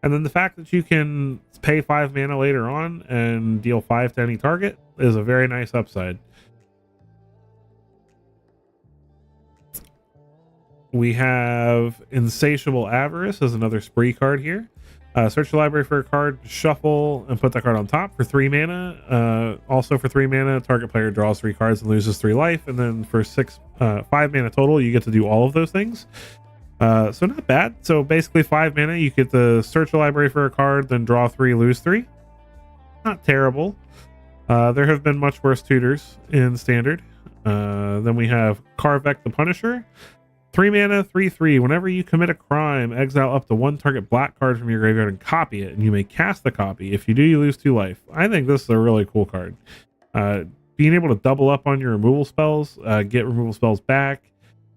S1: And then the fact that you can pay 5 mana later on and deal 5 to any target is a very nice upside. We have Insatiable Avarice as another spree card here. Search the library for a card, shuffle, and put that card on top for 3 mana. Also for 3 mana, target player draws 3 cards and loses 3 life. And then for 5 mana total, you get to do all of those things. So not bad. So basically 5 mana, you get to search the library for a card, then draw 3, lose 3. Not terrible. There have been much worse tutors in Standard. Then we have Karvek the Punisher. 3 mana, 3/3. Whenever you commit a crime, exile up to 1 target black card from your graveyard and copy it, and you may cast the copy. If you do, you lose 2 life. I think this is a really cool card. Being able to double up on your removal spells, get removal spells back,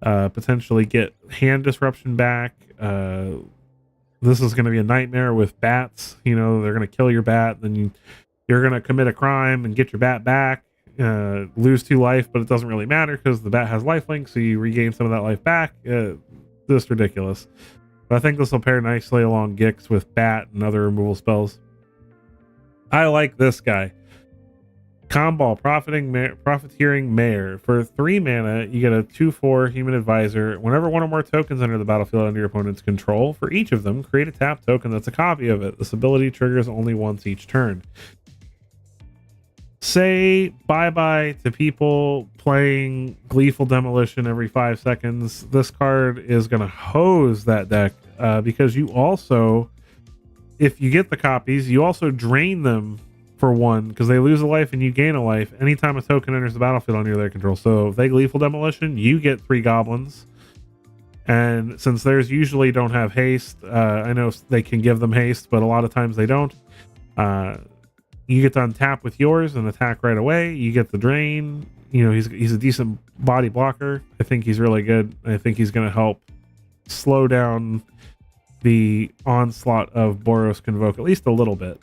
S1: potentially get hand disruption back. This is going to be a nightmare with bats. They're going to kill your bat, then you're going to commit a crime and get your bat back. Lose 2 life, but it doesn't really matter because the bat has lifelink, so you regain some of that life back. Just ridiculous. But I think this will pair nicely along Gix with bat and other removal spells. I like this guy. Comball, Profiteering Mayor. For 3 mana, you get a 2/4 Human Advisor. Whenever one or more tokens enter the battlefield under your opponent's control, for each of them, create a tap token that's a copy of it. This ability triggers only once each turn. Say bye-bye to people playing Gleeful Demolition every 5 seconds. This card is going to hose that deck because you also, if you get the copies, you also drain them for 1 because they lose a life and you gain a life anytime a token enters the battlefield under their control. So if they Gleeful Demolition, you get 3 goblins. And since theirs usually don't have haste, I know they can give them haste, but a lot of times they don't. You get to untap with yours and attack right away. You get the drain. You know, he's a decent body blocker. I think he's really good. I think he's going to help slow down the onslaught of Boros Convoke at least a little bit.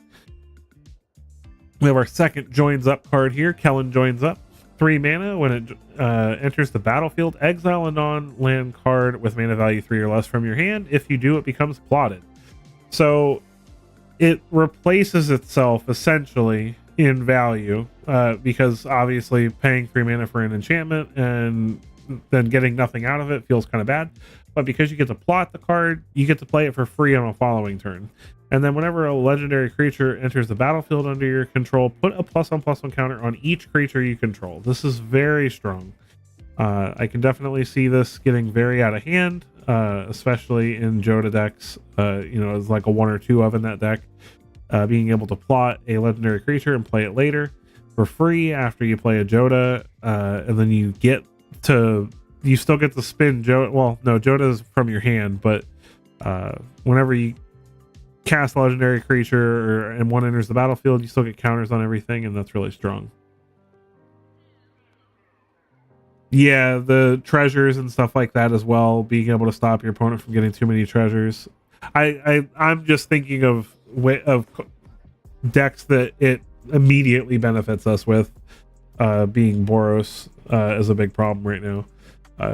S1: We have our second Joins Up card here. Kellen Joins Up. 3 mana. When it enters the battlefield, exile a non-land card with mana value 3 or less from your hand. If you do, it becomes plotted. So it replaces itself essentially in value because obviously paying 3 mana for an enchantment and then getting nothing out of it feels kind of bad. But because you get to plot the card, you get to play it for free on a following turn. And then whenever a legendary creature enters the battlefield under your control, put a +1/+1 counter on each creature you control. This is very strong. I can definitely see this getting very out of hand, especially in Joda decks. It's like a 1 or 2 of in that deck. Being able to plot a legendary creature and play it later for free after you play a Joda, and then you still get to spin Joda. Well, no, Joda is from your hand, but whenever you cast a legendary creature and one enters the battlefield, you still get counters on everything, and that's really strong. Yeah, the treasures and stuff like that as well, being able to stop your opponent from getting too many treasures. I'm just thinking of decks that it immediately benefits us with, being Boros is a big problem right now.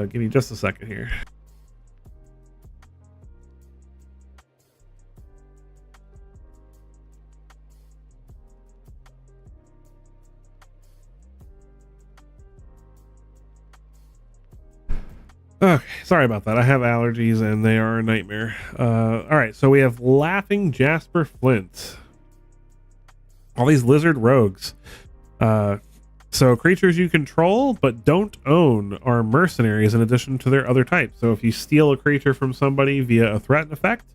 S1: Give me just a second here. Okay, sorry about that. I have allergies and they are a nightmare. All right, so we have Laughing Jasper Flint. All these lizard rogues. So creatures you control but don't own are mercenaries in addition to their other types. So if you steal a creature from somebody via a threat effect,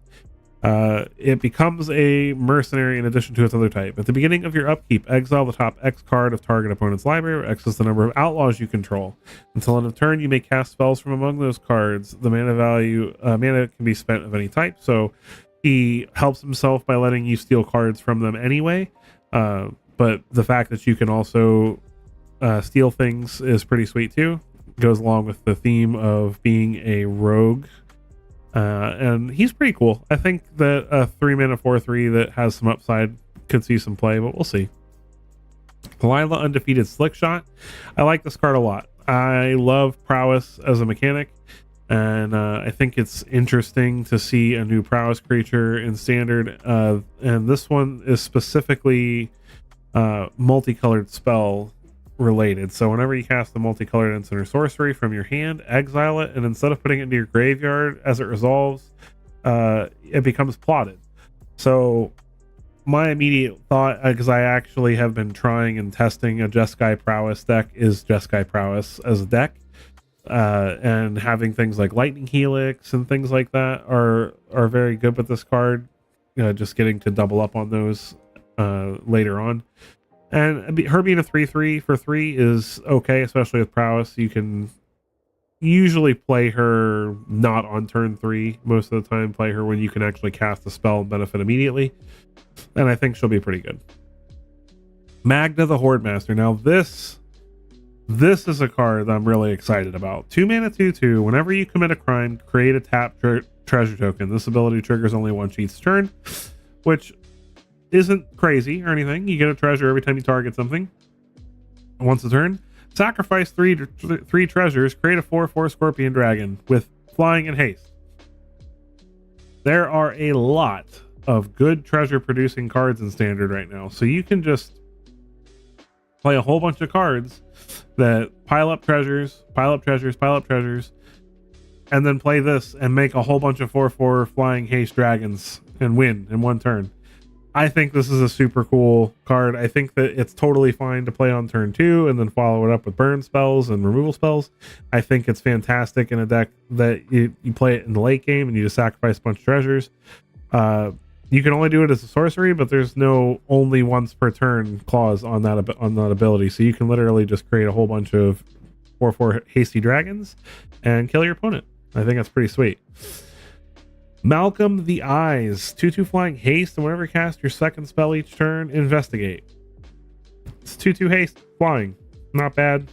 S1: it becomes a mercenary in addition to its other type. At the beginning of your upkeep, exile the top X card of target opponent's library, where X is the number of outlaws you control. Until end of turn, you may cast spells from among those cards. The mana can be spent of any type, so he helps himself by letting you steal cards from them anyway. But the fact that you can also steal things is pretty sweet too. Goes along with the theme of being a rogue. And he's pretty cool. I think that a 3 mana 4/3 that has some upside could see some play, but we'll see. Lila Undefeated Slickshot. I like this card a lot. I love prowess as a mechanic, and I think it's interesting to see a new prowess creature in standard. And this one is specifically multicolored spell related. So whenever you cast a multicolored instant or sorcery from your hand, exile it, and instead of putting it into your graveyard as it resolves, it becomes plotted. So my immediate thought, because I actually have been trying and testing a Jeskai Prowess deck, is Jeskai Prowess as a deck. And having things like Lightning Helix and things like that are very good with this card. Just getting to double up on those later on. And her being a 3/3 for 3 is okay, especially with prowess. You can usually play her not on turn 3 most of the time. Play her when you can actually cast a spell and benefit immediately. And I think she'll be pretty good. Magna the Horde Master. Now this is a card that I'm really excited about. 2 mana 2/2. Whenever you commit a crime, create a tap treasure token. This ability triggers only once each turn, which isn't crazy or anything. You get a treasure every time you target something. Once a turn, sacrifice three treasures, create a 4/4 Scorpion Dragon with flying and haste. There are a lot of good treasure producing cards in standard right now, so you can just play a whole bunch of cards that pile up treasures, pile up treasures, pile up treasures, and then play this and make a whole bunch of 4/4 flying haste dragons and win in one turn. I think this is a super cool card. I think that it's totally fine to play on turn 2 and then follow it up with burn spells and removal spells. I think it's fantastic in a deck that you play it in the late game and you just sacrifice a bunch of treasures. You can only do it as a sorcery, but there's no only once per turn clause on that ability. So you can literally just create a whole bunch of 4/4 hasty dragons and kill your opponent. I think that's pretty sweet. Malcolm the Eyes, 2/2 flying haste, and whenever you cast your second spell each turn, investigate. It's 2/2 haste flying, not bad.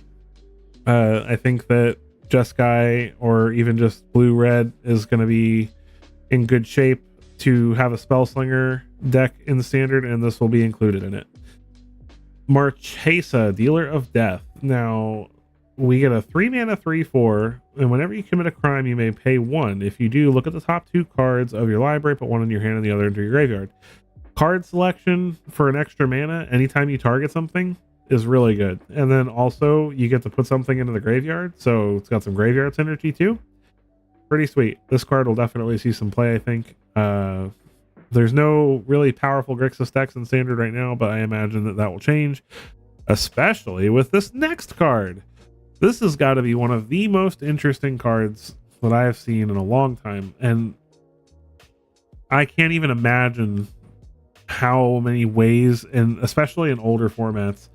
S1: I think that Jeskai or even just blue red is going to be in good shape to have a spell slinger deck in the standard, and this will be included in it. Marchesa, Dealer of Death. Now we get a 3-mana 3/4, and whenever you commit a crime, you may pay 1. If you do, look at the top 2 cards of your library, put one in your hand and the other into your graveyard. Card selection for an extra mana anytime you target something is really good. And then also you get to put something into the graveyard, so it's got some graveyard synergy too. Pretty sweet. This card will definitely see some play, I think. There's no really powerful Grixis decks in standard right now, but I imagine that will change, especially with this next card. This has got to be one of the most interesting cards that I have seen in a long time, and I can't even imagine how many ways, and especially in older formats,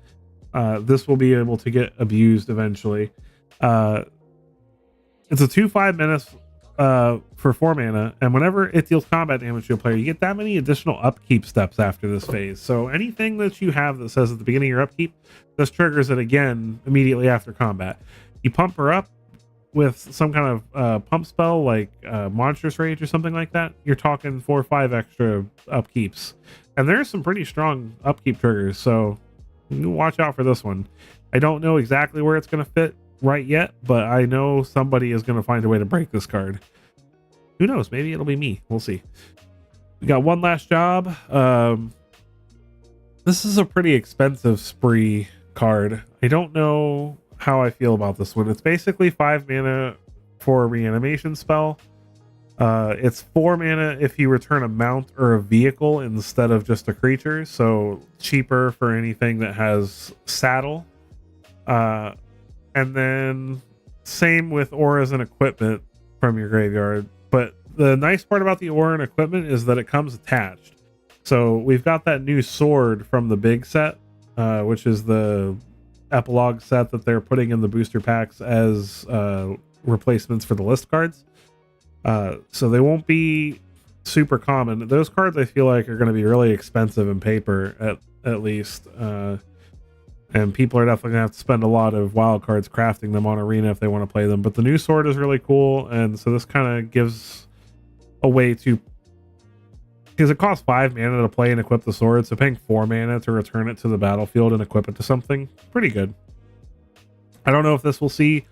S1: this will be able to get abused eventually. It's a 2/5 menace for 4 mana, and whenever it deals combat damage to a player, you get that many additional upkeep steps after this phase. So anything that you have that says at the beginning of your upkeep, this triggers it again immediately after combat. You pump her up with some kind of pump spell like Monstrous Rage or something like that, you're talking 4 or 5 extra upkeeps. And there's some pretty strong upkeep triggers, so you watch out for this one. I don't know exactly where it's going to fit right yet, but I know somebody is going to find a way to break this card. Who knows? Maybe it'll be me. We'll see. We got one last job. This is a pretty expensive spree card. I don't know how I feel about this one. It's basically 5 mana for a reanimation spell. It's 4 mana if you return a mount or a vehicle instead of just a creature, so cheaper for anything that has saddle. And then same with auras and equipment from your graveyard. But the nice part about the aura and equipment is that it comes attached. So we've got that new sword from the big set, which is the epilogue set that they're putting in the booster packs as replacements for the list cards. So they won't be super common. Those cards I feel like are going to be really expensive in paper at least. And people are definitely gonna have to spend a lot of wild cards crafting them on Arena if they want to play them. But the new sword is really cool, and so this kind of gives a way to, because it costs 5 mana to play and equip the sword, so paying 4 mana to return it to the battlefield and equip it to something, pretty good. I don't know if this will see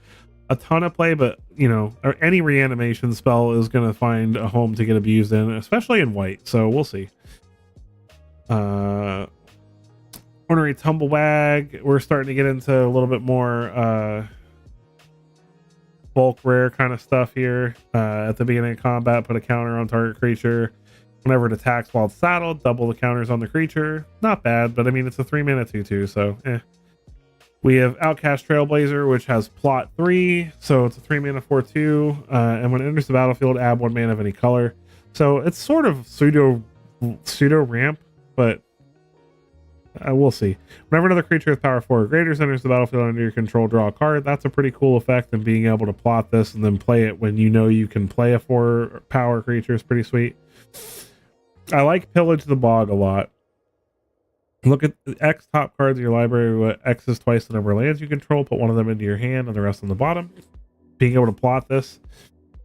S1: a ton of play, but you know, or any reanimation spell is going to find a home to get abused in, especially in white. So we'll see. Ornery Tumblewag, we're starting to get into a little bit more bulk rare kind of stuff here. At the beginning of combat, put a counter on target creature. Whenever it attacks while it's saddled, double the counters on the creature. Not bad, but I mean, it's a 3 mana 2/2, so eh. We have Outcast Trailblazer, which has plot 3, so it's a 3 mana 4/2, and when it enters the battlefield, add 1 mana of any color. So it's sort of pseudo ramp, but we'll see. Whenever another creature with power 4 or greater enters the battlefield under your control, draw a card. That's a pretty cool effect, and being able to plot this and then play it when you know you can play a 4 power creature is pretty sweet. I like Pillage the Bog a lot. Look at the X top cards in your library. X is twice the number of lands you control. Put one of them into your hand and the rest on the bottom. Being able to plot this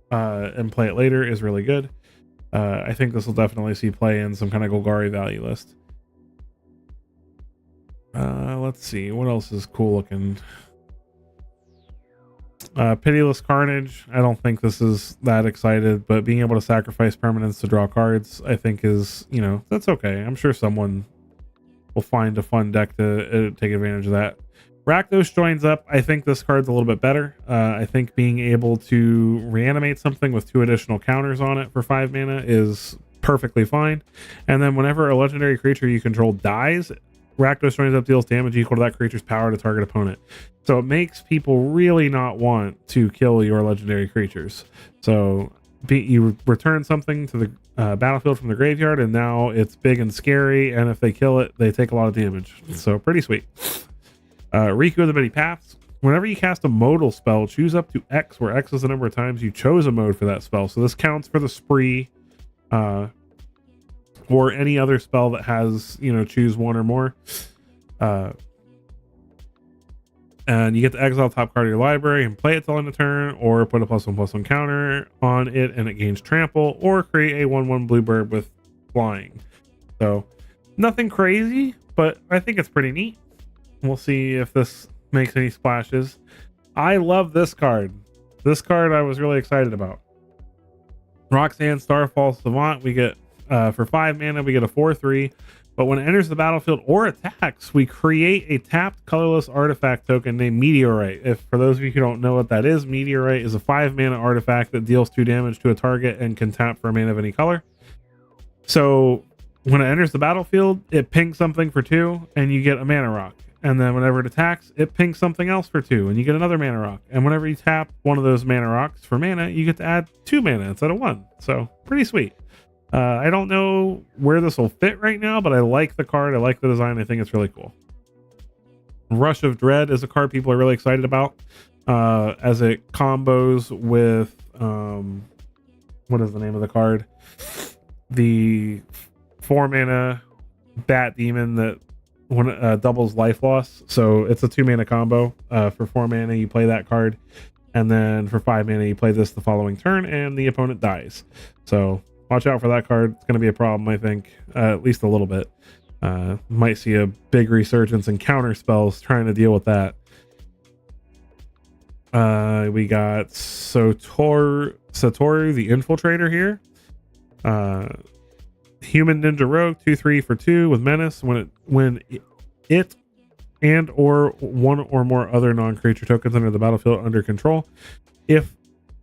S1: and play it later is really good. I think this will definitely see play in some kind of Golgari value list. Let's see. What else is cool looking? Pitiless Carnage. I don't think this is that excited, but being able to sacrifice permanents to draw cards, I think is, you know, that's okay. I'm sure someone we'll find a fun deck to take advantage of that. Rakdos joins up. I think this card's a little bit better. I think being able to reanimate something with 2 additional counters on it for 5 mana is perfectly fine. And then whenever a legendary creature you control dies, Rakdos joins up, deals damage equal to that creature's power to target opponent. So it makes people really not want to kill your legendary creatures. So you return something to the battlefield from the graveyard, and now it's big and scary, and if they kill it, they take a lot of damage. So pretty sweet. Riku of the Many Paths. Whenever you cast a modal spell, choose up to X, where X is the number of times you chose a mode for that spell. So this counts for the spree, or any other spell that has, choose one or more. And you get to exile top card of your library and play it till end of turn, or put a +1/+1 counter on it and it gains trample, or create a 1/1 bluebird with flying. So nothing crazy, but I think it's pretty neat. We'll see if this makes any splashes. I love this card. This card I was really excited about. Roxanne Starfall Savant. We get for 5 mana, we get a 4/3. But when it enters the battlefield or attacks, we create a tapped colorless artifact token named Meteorite. If for those of you who don't know what that is, Meteorite is a 5 mana artifact that deals 2 damage to a target and can tap for a mana of any color. So when it enters the battlefield, it pings something for 2 and you get a mana rock. And then whenever it attacks, it pings something else for 2 and you get another mana rock. And whenever you tap one of those mana rocks for mana, you get to add 2 mana instead of 1. So pretty sweet. I don't know where this will fit right now, but I like the card. I like the design. I think it's really cool. Rush of Dread is a card people are really excited about, as it combos with what is the name of the card? The 4 mana Bat Demon that doubles life loss. So it's a 2 mana combo. For 4 mana, you play that card, and then for 5 mana, you play this the following turn, and the opponent dies. So watch out for that card. It's going to be a problem, I think, at least a little bit. Might see a big resurgence in counter spells trying to deal with that. We got Satoru the Infiltrator here. Human Ninja Rogue, 2/3 for 2 with Menace. When it and or one or more other non-creature tokens enter the battlefield under control, if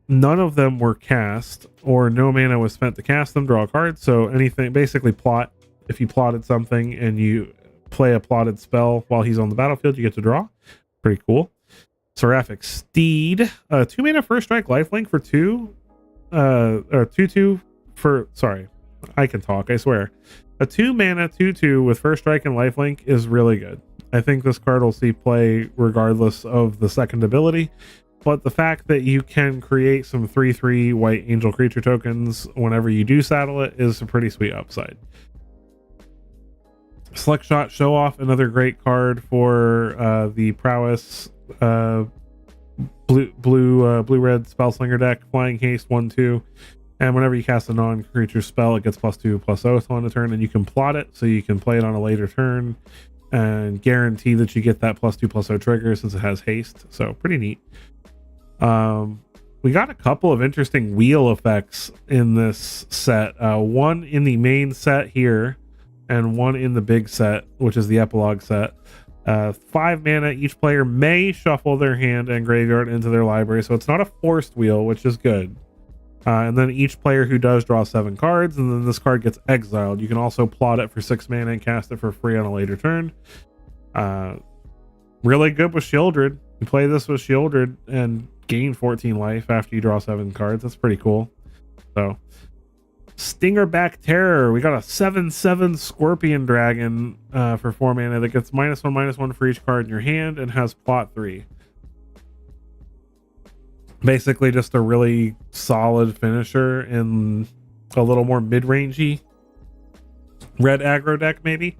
S1: none of them were cast or no mana was spent to cast them, draw a card. So anything, basically plot. If you plotted something and you play a plotted spell while he's on the battlefield, you get to draw. Pretty cool. Seraphic Steed, 2 mana first strike lifelink for 2, or 2/2 for, sorry, I can talk, I swear. A 2 mana 2/2 with first strike and lifelink is really good. I think this card will see play regardless of the second ability. But the fact that you can create some 3/3 white angel creature tokens whenever you do saddle it is a pretty sweet upside. Select Shot Show Off, another great card for the prowess blue red Spellslinger deck. Flying Haste 1/2, and whenever you cast a non-creature spell, it gets +2/+0 on the turn, and you can plot it so you can play it on a later turn and guarantee that you get that +2/+0 trigger since it has haste. So pretty neat. We got a couple of interesting wheel effects in this set. One in the main set here, and one in the big set, which is the epilogue set. 5 mana, each player may shuffle their hand and graveyard into their library, so it's not a forced wheel, which is good. And then each player who does draw 7 cards, and then this card gets exiled. You can also plot it for 6 mana and cast it for free on a later turn. Really good with Shieldred. You play this with Shieldred and gain 14 life after you draw 7 cards. That's pretty cool. So, Stingerback Terror. We got a 7/7 Scorpion Dragon for 4 mana that gets -1/-1 for each card in your hand and has plot 3. Basically just a really solid finisher in a little more mid-rangey red aggro deck, maybe.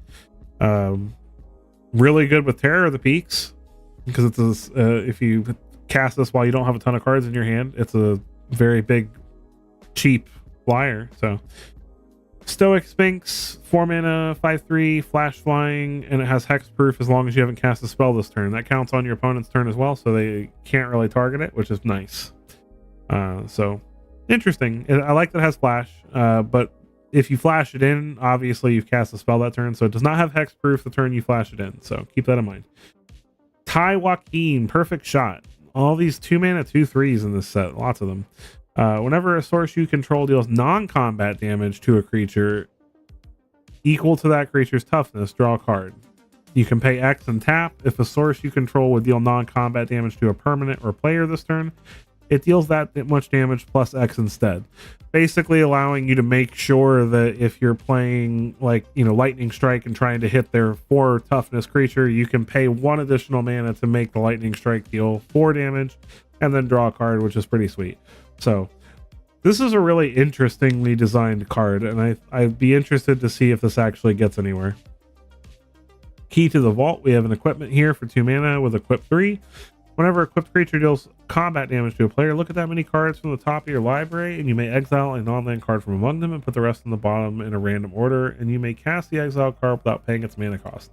S1: Really good with Terror of the Peaks, because it's if you cast this while you don't have a ton of cards in your hand, it's a very big, cheap flyer. So Stoic Sphinx, 4 mana, 5/3, flash flying, and it has hexproof as long as you haven't cast a spell this turn. That counts on your opponent's turn as well, so they can't really target it, which is nice. So interesting. I like that it has flash, but if you flash it in, obviously you've cast a spell that turn, so it does not have hexproof the turn you flash it in. So keep that in mind. Tai Joaquin, perfect shot. All these 2-mana 2/3s in this set, lots of them. Whenever a source you control deals non-combat damage to a creature equal to that creature's toughness, draw a card. You can pay X and tap. If a source you control would deal non-combat damage to a permanent or player this turn, it deals that much damage plus X instead. Basically allowing you to make sure that if you're playing like, Lightning Strike and trying to hit their 4 toughness creature, you can pay 1 additional mana to make the Lightning Strike deal 4 damage and then draw a card, which is pretty sweet. So this is a really interestingly designed card, and I'd be interested to see if this actually gets anywhere. Key to the Vault, we have an equipment here for 2 mana with equip 3. Whenever equipped creature deals combat damage to a player, look at that many cards from the top of your library, and you may exile a non-land card from among them and put the rest on the bottom in a random order, and you may cast the exile card without paying its mana cost.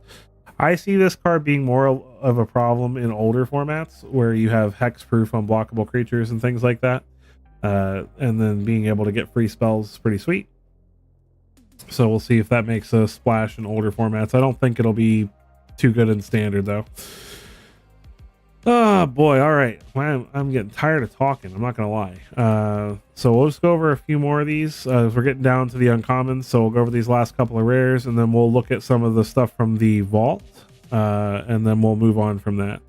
S1: I see this card being more of a problem in older formats where you have hexproof unblockable creatures and things like that, and then being able to get free spells is pretty sweet. So we'll see if that makes a splash in older formats. I don't think it'll be too good in standard though. Oh boy, all right. I'm getting tired of talking, I'm not gonna lie. So we'll just go over a few more of these. We're getting down to the uncommons, so we'll go over these last couple of rares, and then we'll look at some of the stuff from the vault, and then we'll move on from that.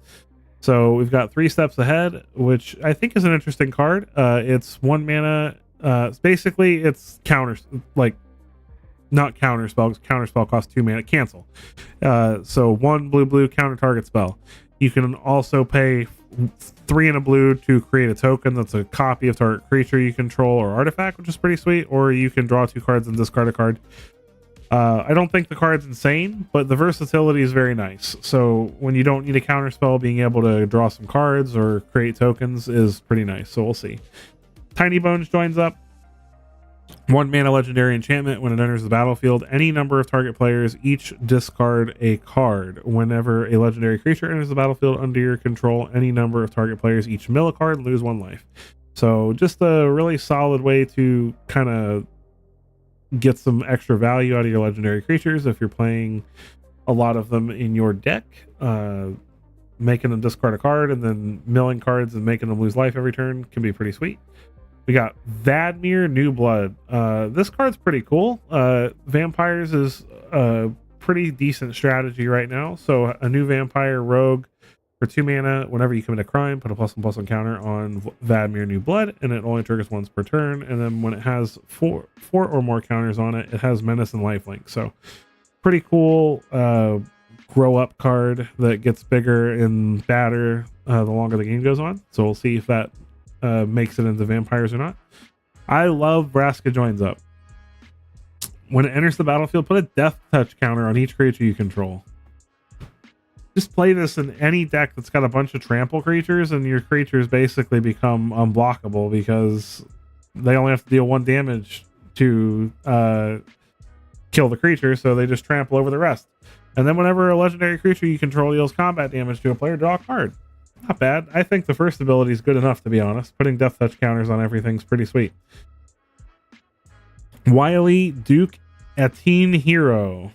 S1: So we've got 3 Steps Ahead, which I think is an interesting card. It's 1 mana. Basically it's counters, like not counter spell, because counter spell costs 2 mana. Cancel. So 1 blue counter target spell. You can also pay 3 and a blue to create a token that's a copy of target creature you control or artifact, which is pretty sweet. Or you can draw 2 cards and discard a card. I don't think the card's insane, but the versatility is very nice. So when you don't need a counter spell, being able to draw some cards or create tokens is pretty nice. So we'll see. Tiny Bones joins up. 1 mana legendary enchantment. When it enters the battlefield, any number of target players each discard a card. Whenever a legendary creature enters the battlefield under your control, any number of target players each mill a card and lose 1 life. So just a really solid way to kind of get some extra value out of your legendary creatures if you're playing a lot of them in your deck. Making them discard a card and then milling cards and making them lose life every turn can be pretty sweet. We got Vadmir New Blood. This card's pretty cool. Vampires is a pretty decent strategy right now. So a new vampire rogue for 2 mana. Whenever you commit a crime, put a +1/+1 counter on Vadmir New Blood, and it only triggers once per turn. And then when it has 4 or more counters on it, it has Menace and Lifelink. So pretty cool grow up card that gets bigger and badder the longer the game goes on. So we'll see if that makes it into vampires or not. I love Vraska Joins Up. When it enters the battlefield, put a death touch counter on each creature you control. Just play this in any deck that's got a bunch of trample creatures, and your creatures basically become unblockable because they only have to deal 1 damage to kill the creature, so they just trample over the rest. And then whenever a legendary creature you control deals combat damage to a player, draw a card. Not bad. I think the first ability is good enough, to be honest. Putting death touch counters on everything's pretty sweet. Wily Duke Atene Hero.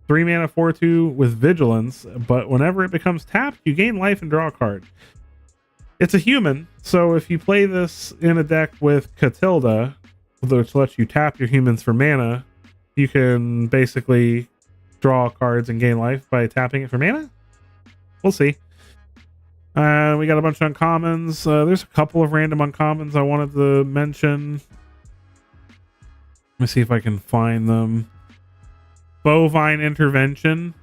S1: 3 mana 4/2 with vigilance, but whenever it becomes tapped, you gain life and draw a card. It's a human, so if you play this in a deck with Catilda, which lets you tap your humans for mana, you can basically draw cards and gain life by tapping it for mana? We'll see. We got a bunch of uncommons. There's a couple of random uncommons I wanted to mention. Let me see if I can find them. Bovine Intervention.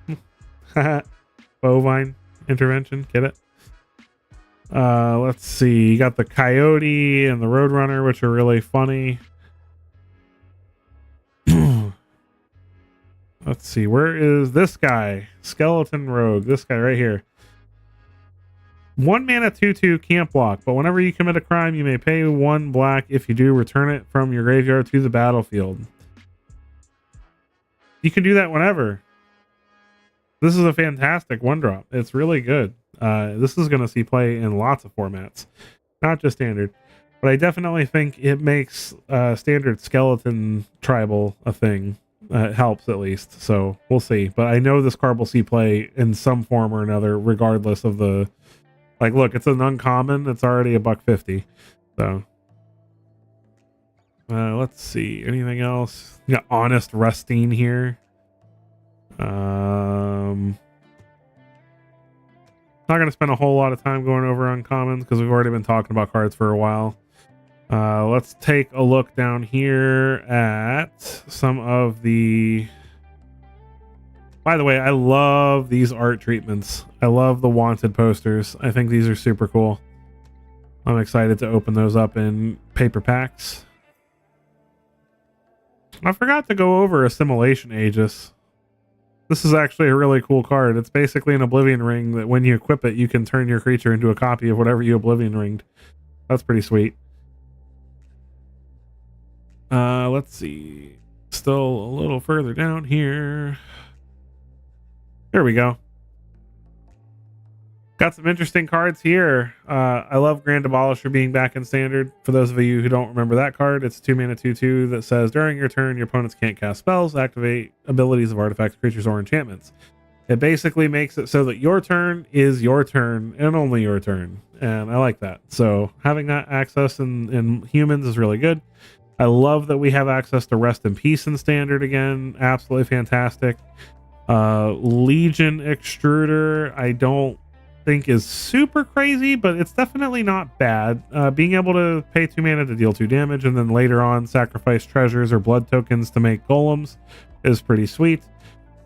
S1: Bovine Intervention, get it? Let's see. You got the Coyote and the Roadrunner, which are really funny. Let's see. Where is this guy? Skeleton Rogue. This guy right here. 1 mana 2/2 can't block, but whenever you commit a crime, you may pay 1 black. If you do, return it from your graveyard to the battlefield. You can do that whenever. This is a fantastic 1-drop. It's really good. This is going to see play in lots of formats, not just standard. but I definitely think it makes standard skeleton tribal a thing. It helps at least, so we'll see. But I know this card will see play in some form or another, regardless of the like. Look, it's an uncommon. It's already $150. So let's see. Anything else? Yeah, Honest Rusting here. Not going to spend a whole lot of time going over uncommons because we've already been talking about cards for a while. Let's take a look down here at some of the... By the way, I love these art treatments. I love the wanted posters. I think these are super cool. I'm excited to open those up in paper packs. I forgot to go over Assimilation Aegis. This is actually a really cool card. It's basically an Oblivion Ring that when you equip it, you can turn your creature into a copy of whatever you Oblivion Ringed. That's pretty sweet. Let's see. Still a little further down here. There we go. Got some interesting cards here. I love Grand Abolisher being back in standard. For those of you who don't remember that card, it's 2-mana 2/2 that says during your turn, your opponents can't cast spells, activate abilities of artifacts, creatures, or enchantments. It basically makes it so that your turn is your turn and only your turn. And I like that. So having that access in humans is really good. I love that we have access to Rest in Peace in standard again. Absolutely fantastic. Legion Extruder, I don't think is super crazy, but it's definitely not bad. Being able to pay 2 mana to deal 2 damage and then later on sacrifice treasures or blood tokens to make golems is pretty sweet.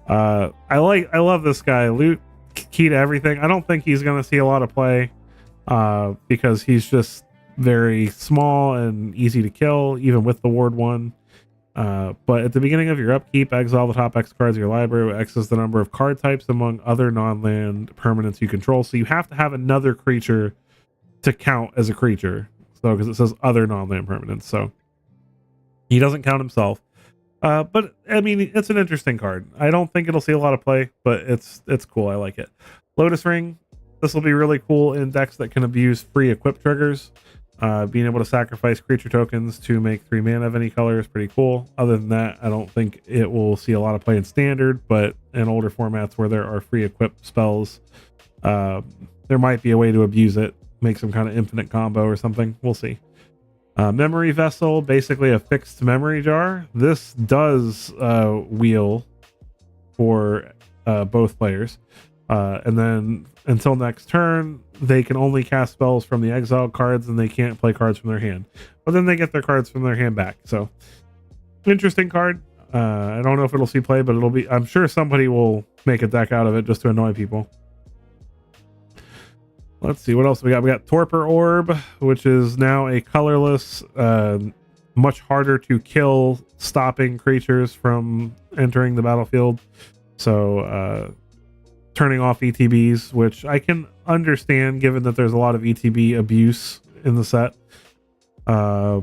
S1: I love this guy. Loot, key to everything. I don't think he's going to see a lot of play because he's just very small and easy to kill, even with the Ward 1. But at the beginning of your upkeep, exile the top X cards of your library, which X is the number of card types among other non-land permanents you control. So you have to have another creature to count as a creature. So because it says other non-land permanents, so he doesn't count himself. But I mean, it's an interesting card. I don't think it'll see a lot of play, but it's cool. I like it. Lotus Ring. This will be really cool in decks that can abuse free equip triggers. Being able to sacrifice creature tokens to make 3 mana of any color is pretty cool. Other than that, I don't think it will see a lot of play in standard, but in older formats where there are free equip spells, there might be a way to abuse it, make some kind of infinite combo or something. We'll see. Memory Vessel, basically a fixed memory jar. This does wheel for both players. And then until next turn, they can only cast spells from the exiled cards and they can't play cards from their hand. But then they get their cards from their hand back. So, interesting card. I don't know if it'll see play, but it'll be... I'm sure somebody will make a deck out of it just to annoy people. Let's see, what else we got? We got Torpor Orb, which is now a colorless, much harder to kill, stopping creatures from entering the battlefield. So, turning off ETBs, which I can understand given that there's a lot of ETB abuse in the set. I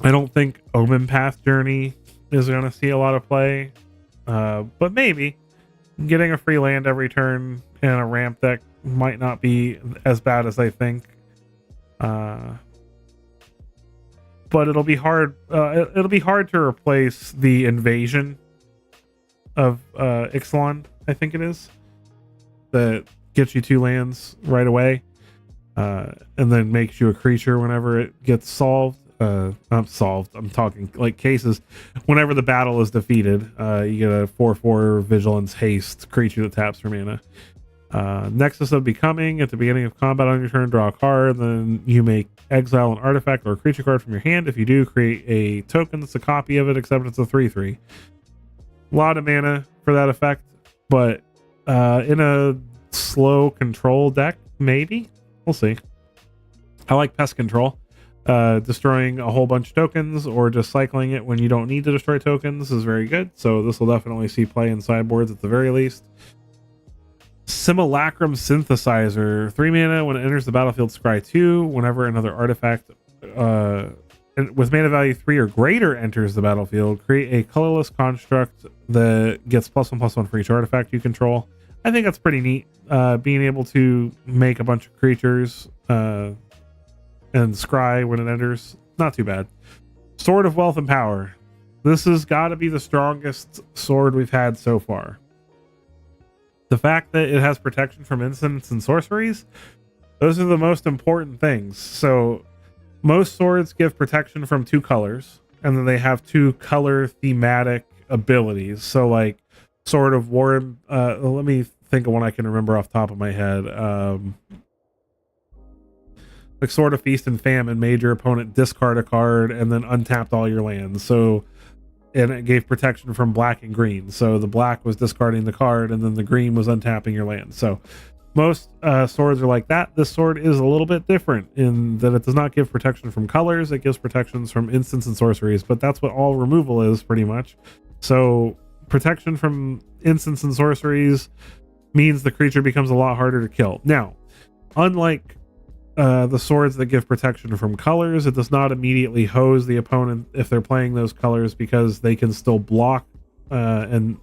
S1: don't think Omen Path Journey is going to see a lot of play, but maybe getting a free land every turn and a ramp deck might not be as bad as I think. But it'll be hard. It'll be hard to replace the invasion of Ixalan, I think it is, that gets you 2 lands right away, and then makes you a creature whenever it gets solved. Not solved, I'm talking like cases. Whenever the battle is defeated, you get a 4/4 Vigilance Haste creature that taps for mana. Nexus of Becoming, at the beginning of combat on your turn, draw a card, then you may exile an artifact or a creature card from your hand. If you do, create a token that's a copy of it, except it's a 3/3. A lot of mana for that effect, but in a slow control deck, maybe. We'll see. I like Pest Control. Destroying a whole bunch of tokens or just cycling it when you don't need to destroy tokens is very good. So this will definitely see play in sideboards at the very least. Simulacrum Synthesizer. 3 mana when it enters the battlefield, scry 2. Whenever another artifact with mana value 3 or greater enters the battlefield, create a colorless construct that gets +1/+1 for each artifact you control. I think that's pretty neat. Being able to make a bunch of creatures and and scry when it enters. Not too bad. Sword of Wealth and Power. This has got to be the strongest sword we've had so far. The fact that it has protection from instants and sorceries, those are the most important things. So most swords give protection from 2 colors, and then they have 2 color thematic abilities. So like Sword of War, let me think of one I can remember off the top of my head. Like Sword of Feast and Famine made your opponent discard a card and then untapped all your lands. So, and it gave protection from black and green. So the black was discarding the card, and then the green was untapping your land. So most swords are like that. This sword is a little bit different in that it does not give protection from colors. It gives protections from instants and sorceries, but that's what all removal is pretty much. So protection from instants and sorceries means the creature becomes a lot harder to kill. Now, unlike the swords that give protection from colors, it does not immediately hose the opponent if they're playing those colors, because they can still block and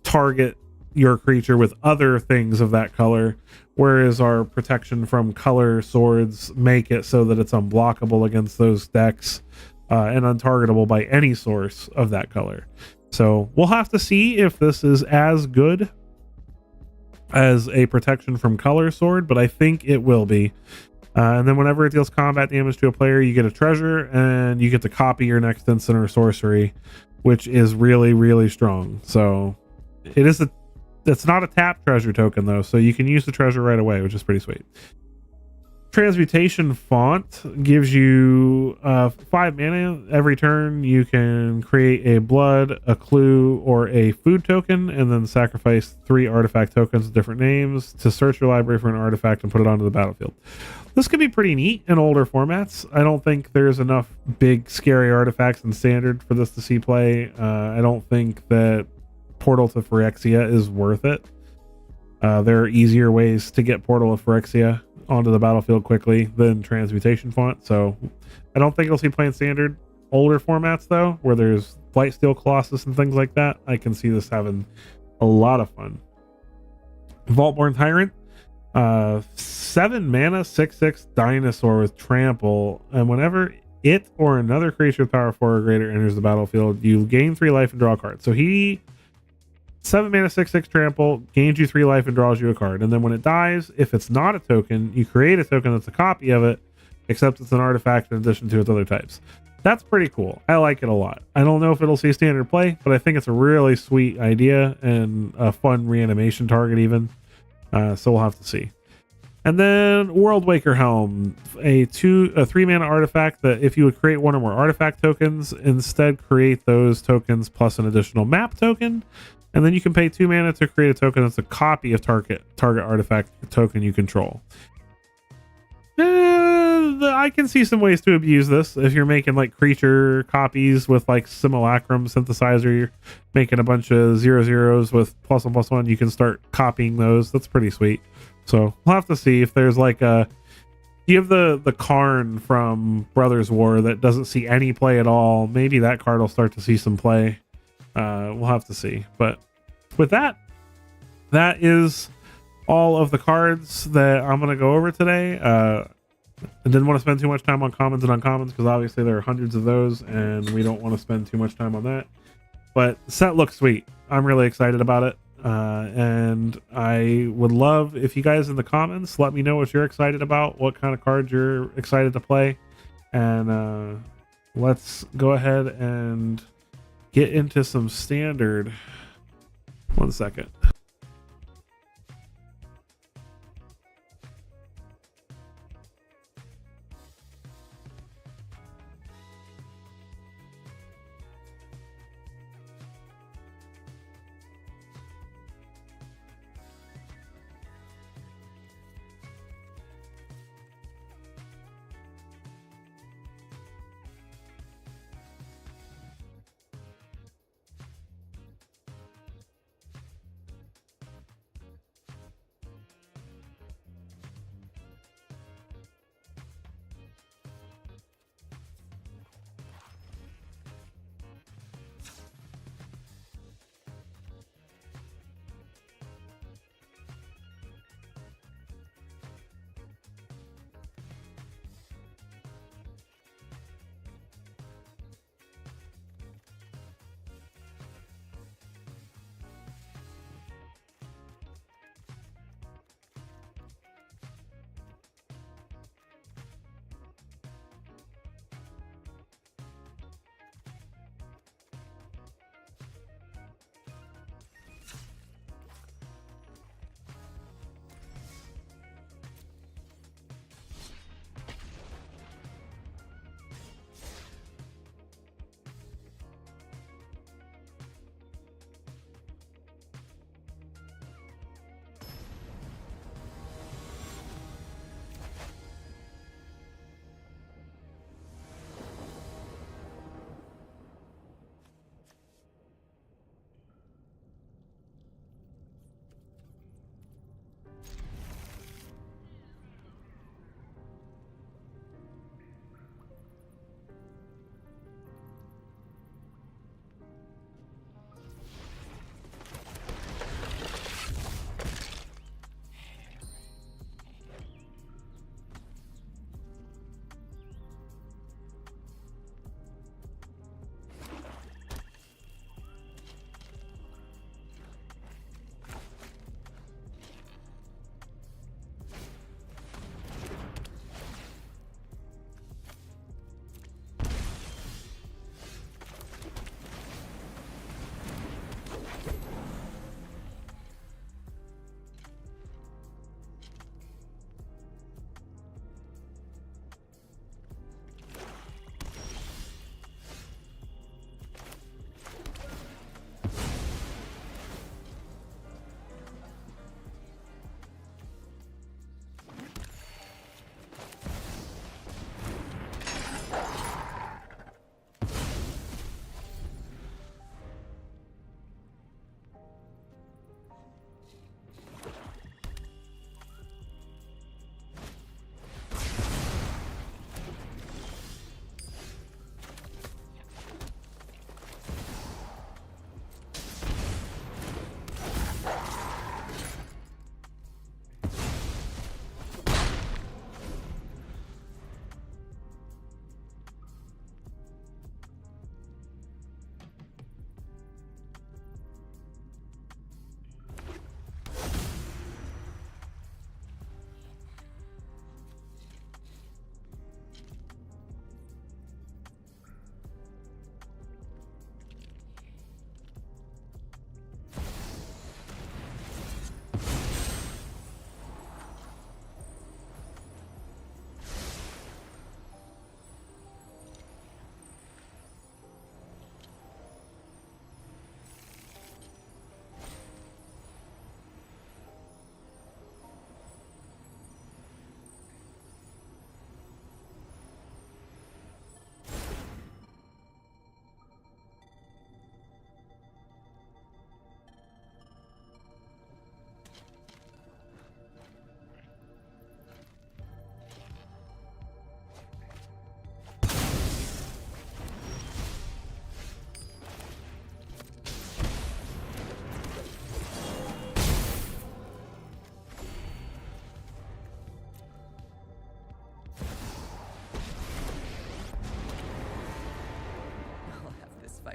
S1: target your creature with other things of that color, whereas our protection from color swords make it so that it's unblockable against those decks and untargetable by any source of that color. So we'll have to see if this is as good as a protection from color sword, but I think it will be. And then whenever it deals combat damage to a player, you get a treasure, and you get to copy your next instant or sorcery, which is really, really strong. So it's not a tap treasure token though, so you can use the treasure right away, which is pretty sweet. Transmutation Font gives you 5 mana. Every turn you can create a blood, a clue, or a food token, and then sacrifice 3 artifact tokens with different names to search your library for an artifact and put it onto the battlefield. This could be pretty neat in older formats. I don't think there's enough big scary artifacts in standard for this to see play. I don't think that Portal to Phyrexia is worth it. There are easier ways to get Portal of Phyrexia onto the battlefield quickly than Transmutation Font, so I don't think it'll see play in standard. Older formats though, where there's Blightsteel Colossus and things like that, I can see this having a lot of fun. Vaultborn Tyrant, 7 mana, 6/6 dinosaur with trample, and whenever it or another creature with power 4 or greater enters the battlefield, you gain 3 life and draw a card. So he 7 mana, 6/6 trample, gains you 3 life and draws you a card. And then when it dies, if it's not a token, you create a token that's a copy of it, except it's an artifact in addition to its other types. That's pretty cool. I like it a lot. I don't know if it'll see standard play, but I think it's a really sweet idea and a fun reanimation target even. So we'll have to see. And then Worldwaker Helm, a 3 mana artifact that if you would create 1 or more artifact tokens, instead create those tokens plus an additional map token. And then you can pay 2 mana to create a token that's a copy of target artifact token you control. I can see some ways to abuse this. If you're making like creature copies with like Simulacrum Synthesizer, you're making a bunch of 0/0s with +1/+1, you can start copying those. That's pretty sweet. So we'll have to see if there's like you have the Karn from Brothers War that doesn't see any play at all. Maybe that card will start to see some play. We'll have to see. But with that is all of the cards that I'm going to go over today. I didn't want to spend too much time on commons and uncommons because obviously there are hundreds of those and we don't want to spend too much time on that. But the set looks sweet. I'm really excited about it. And I would love if you guys in the comments let me know what you're excited about, what kind of cards you're excited to play. And let's go ahead and get into some standard. 1 second.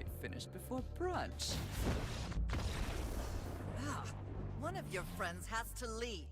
S2: might finish before brunch.
S3: Ah, one of your friends has to leave.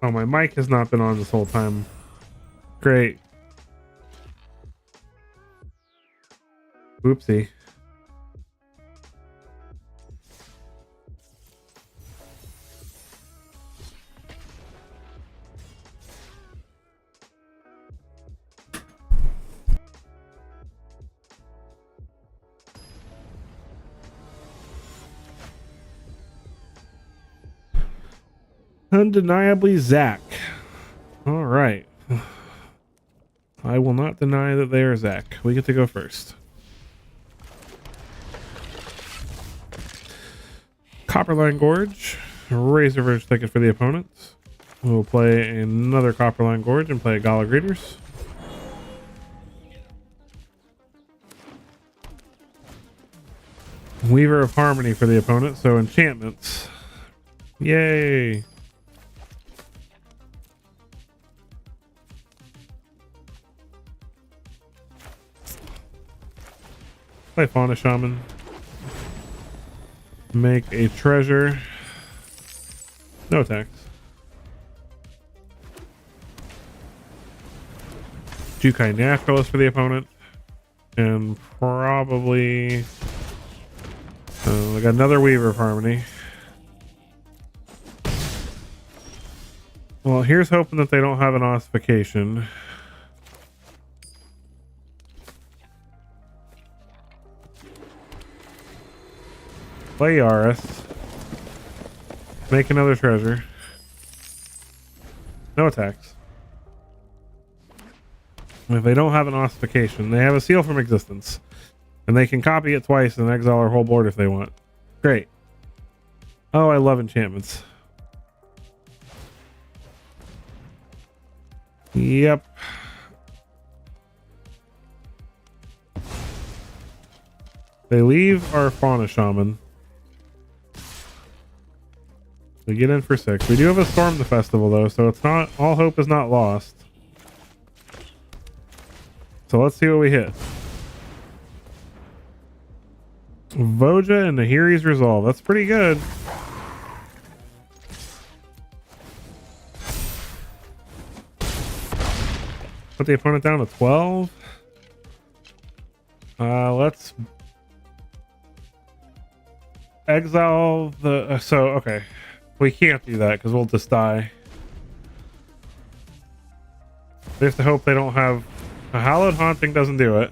S1: Oh, my mic has not been on this whole time. Great. Oopsie. Undeniably Zach. All right. I will not deny that they are Zach. We get to go first. Copperline Gorge. Razorverge ticket for the opponents. We'll play another Copperline Gorge and play a Gala Greeters. Weaver of Harmony for the opponent, so enchantments. Yay! Play Fauna Shaman. Make a treasure. No attacks. Jukai Naturalist for the opponent. And probably... I got another Weaver of Harmony. Well, here's hoping that they don't have an ossification. Play Yaris. Make another treasure. No attacks. If they don't have an ossification, they have a seal from existence. And they can copy it twice and exile our whole board if they want. Great. Oh, I love enchantments. Yep. They leave our Fauna Shaman. We get in for 6. We do have a Storm the Festival though, so it's not, all hope is not lost. So let's see what we hit. Voja and Nahiri's Resolve. That's pretty good. Put the opponent down to 12. Let's exile the... so, okay. We can't do that because we'll just die. We have to hope they don't have... A Hallowed Haunting doesn't do it.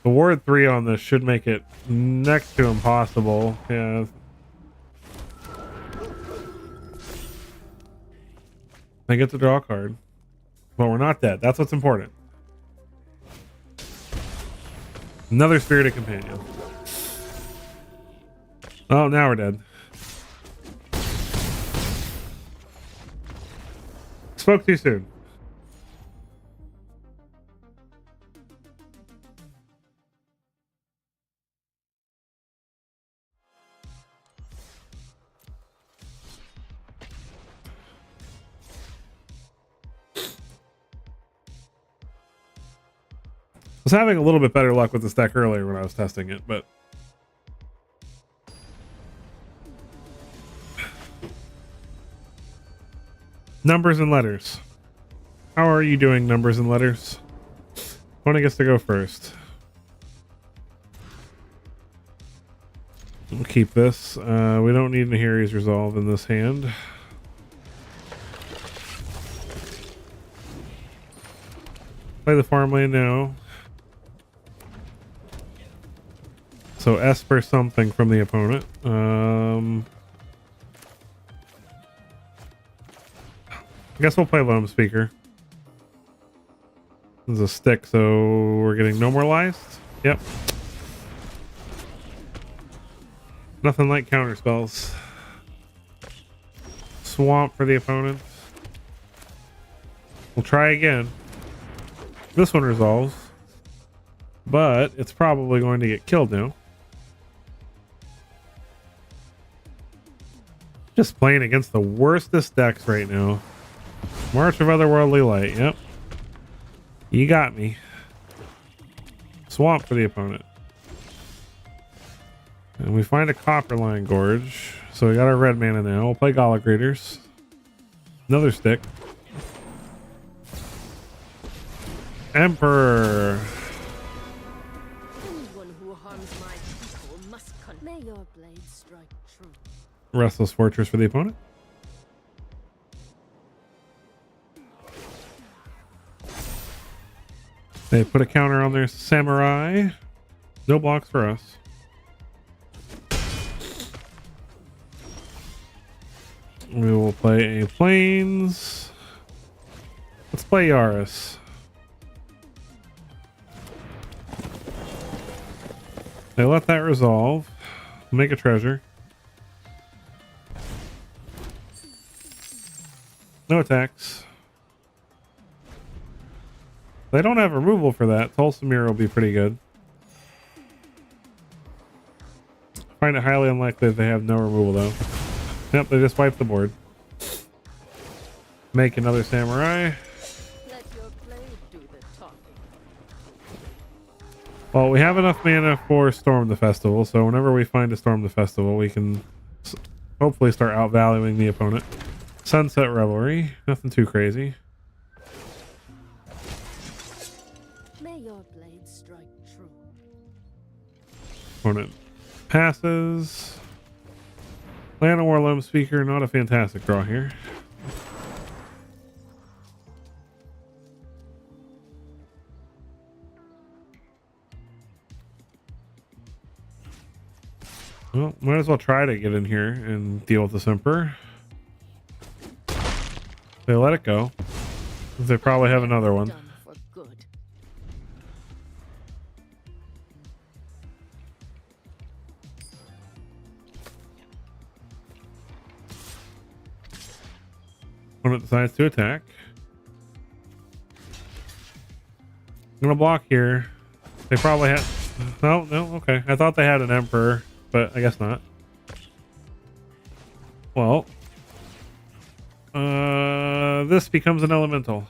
S1: The Ward 3 on this should make it next to impossible. Yeah. They get to draw a card. But we're not dead. That's what's important. Another Spirited Companion. Oh, now we're dead. Spoke too soon. I was having a little bit better luck with this deck earlier when I was testing it, but numbers and letters. How are you doing, numbers and letters? Opponent gets to go first. We'll keep this. We don't need Nahiri's Resolve in this hand. Play the farmland now. So Esper something from the opponent. I guess we'll play Loam Speaker. This is a stick, so we're getting no more lives. Yep. Nothing like counter spells. Swamp for the opponent. We'll try again. This one resolves, but it's probably going to get killed now. Just playing against the worstest decks right now. March of Otherworldly Light. Yep. You got me. Swamp for the opponent. And we find a copper line gorge. So we got our red mana now. We'll play Gala Graders. Another stick. Emperor.
S4: Anyone who harms my people must may your blade strike true.
S1: Restless Fortress for the opponent. They put a counter on their samurai. No blocks for us. We will play a plains. Let's play Yaris. They let that resolve. Make a treasure. No attacks. They don't have removal for that. Tulsamir will be pretty good. Find it highly unlikely that they have no removal though. Yep, they just wiped the board. Make another samurai.
S4: Let your blade do the talking.
S1: Well, we have enough mana for Storm the Festival, so whenever we find a Storm the Festival, we can hopefully start outvaluing the opponent. Sunset Revelry, nothing too crazy.
S4: May your blade strike true.
S1: Opponent passes. Lana Warloam Speaker, not a fantastic draw here. Well, might as well try to get in here and deal with this Emperor. They let it go. They probably have another one.
S4: Done for good.
S1: Opponent decides to attack. I'm gonna block here. They probably had no, okay. I thought they had an Emperor, but I guess not. Well, this becomes an elemental.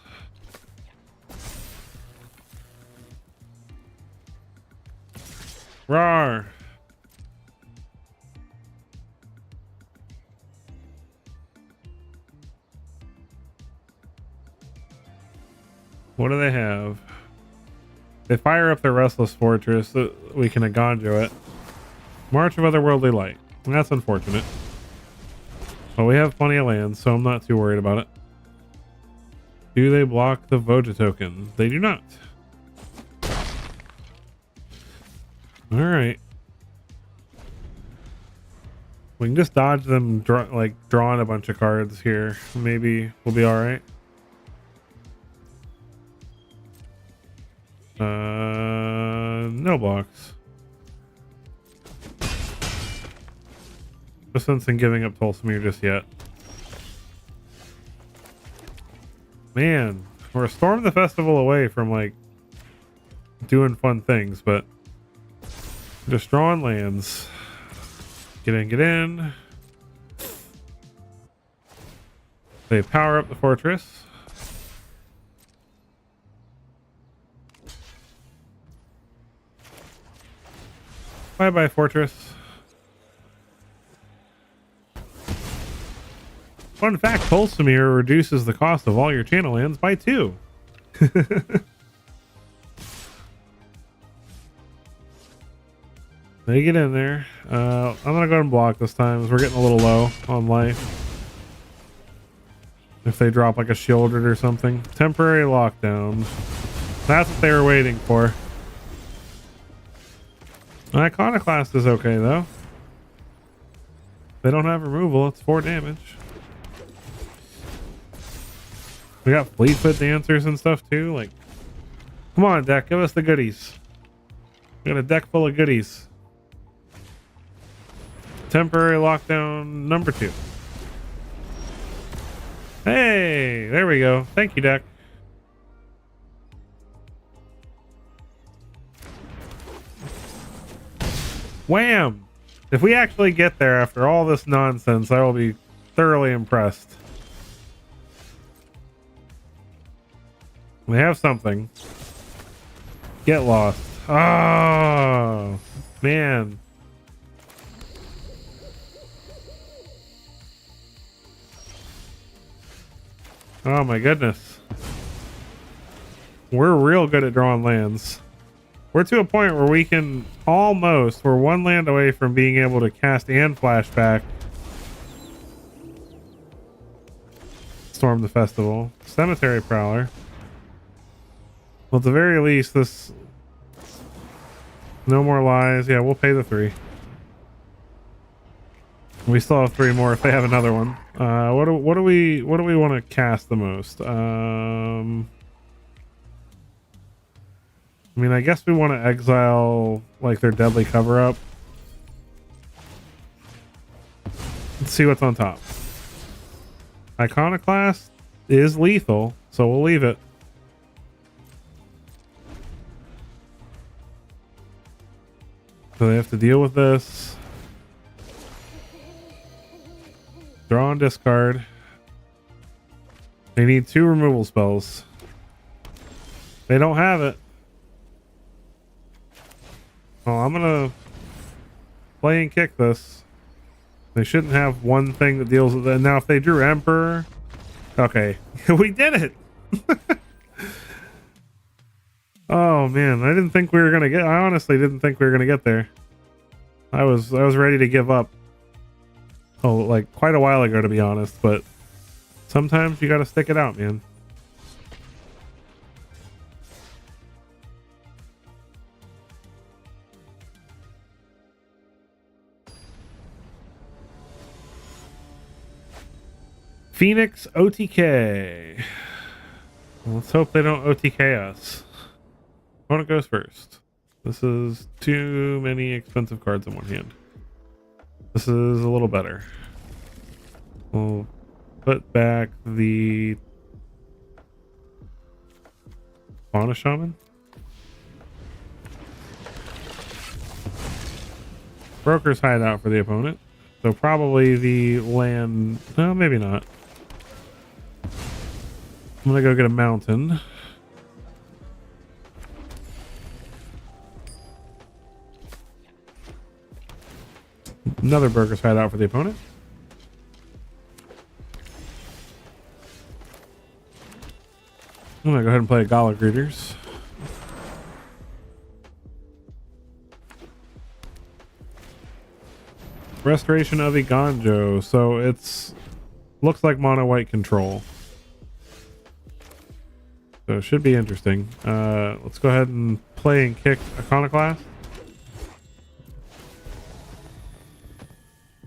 S1: Rawr. What do they have? They fire up their Restless Fortress so we can Aganjo it. March of Otherworldly Light. That's unfortunate. But we have plenty of lands, so I'm not too worried about it. Do they block the Voja token? They do not. Alright. We can just dodge them drawing a bunch of cards here. Maybe we'll be alright. No blocks. No sense in giving up Tulsamir just yet. Man, we're a Storm the Festival away from like doing fun things, but just drawing lands. Get in, get in. They power up the fortress. Bye-bye, fortress. Fun fact, Tulsamir reduces the cost of all your channel lands by 2. They get in there. I'm gonna go and block this time as we're getting a little low on life. If they drop like a shielded or something. Temporary lockdown. That's what they were waiting for. Iconoclast is okay though. They don't have removal, it's 4 damage. We got Fleetfoot Dancers and stuff too. Like, come on, deck, give us the goodies. We got a deck full of goodies. Temporary lockdown number 2. Hey, there we go. Thank you, deck. Wham! If we actually get there after all this nonsense, I will be thoroughly impressed. We have something. Get lost. Oh, man. Oh my goodness. We're real good at drawing lands. We're to a point where we can almost, we're one land away from being able to cast and flashback Storm the Festival. Cemetery Prowler. Well, at the very least, this... No more lies. Yeah, we'll pay the 3. We still have 3 more if they have another one. What do we want to cast the most? I mean, I guess we want to exile like their Deadly Cover Up. Let's see what's on top. Iconoclast is lethal, so we'll leave it. So they have to deal with this. Draw and discard. They need 2 removal spells. They don't have it. Oh, I'm gonna play and kick this. They shouldn't have one thing that deals with it. Now, if they drew Emperor, okay, we did it. Oh man, I didn't think we were gonna get. I honestly didn't think we were gonna get there. I was ready to give up. Oh, like quite a while ago, to be honest. But sometimes you gotta stick it out, man. Phoenix OTK. Well, let's hope they don't OTK us. Opponent goes first. This is too many expensive cards in one hand. This is a little better. We'll put back the Fauna Shaman. Broker's Hideout for the opponent. So probably the land... No, maybe not. I'm gonna go get a mountain. Another Broker's Hideout for the opponent. I'm gonna go ahead and play a Gala Greeters. Restoration of Iganjo. So it's looks like mono white control. So it should be interesting. Let's go ahead and play and kick Iconoclast.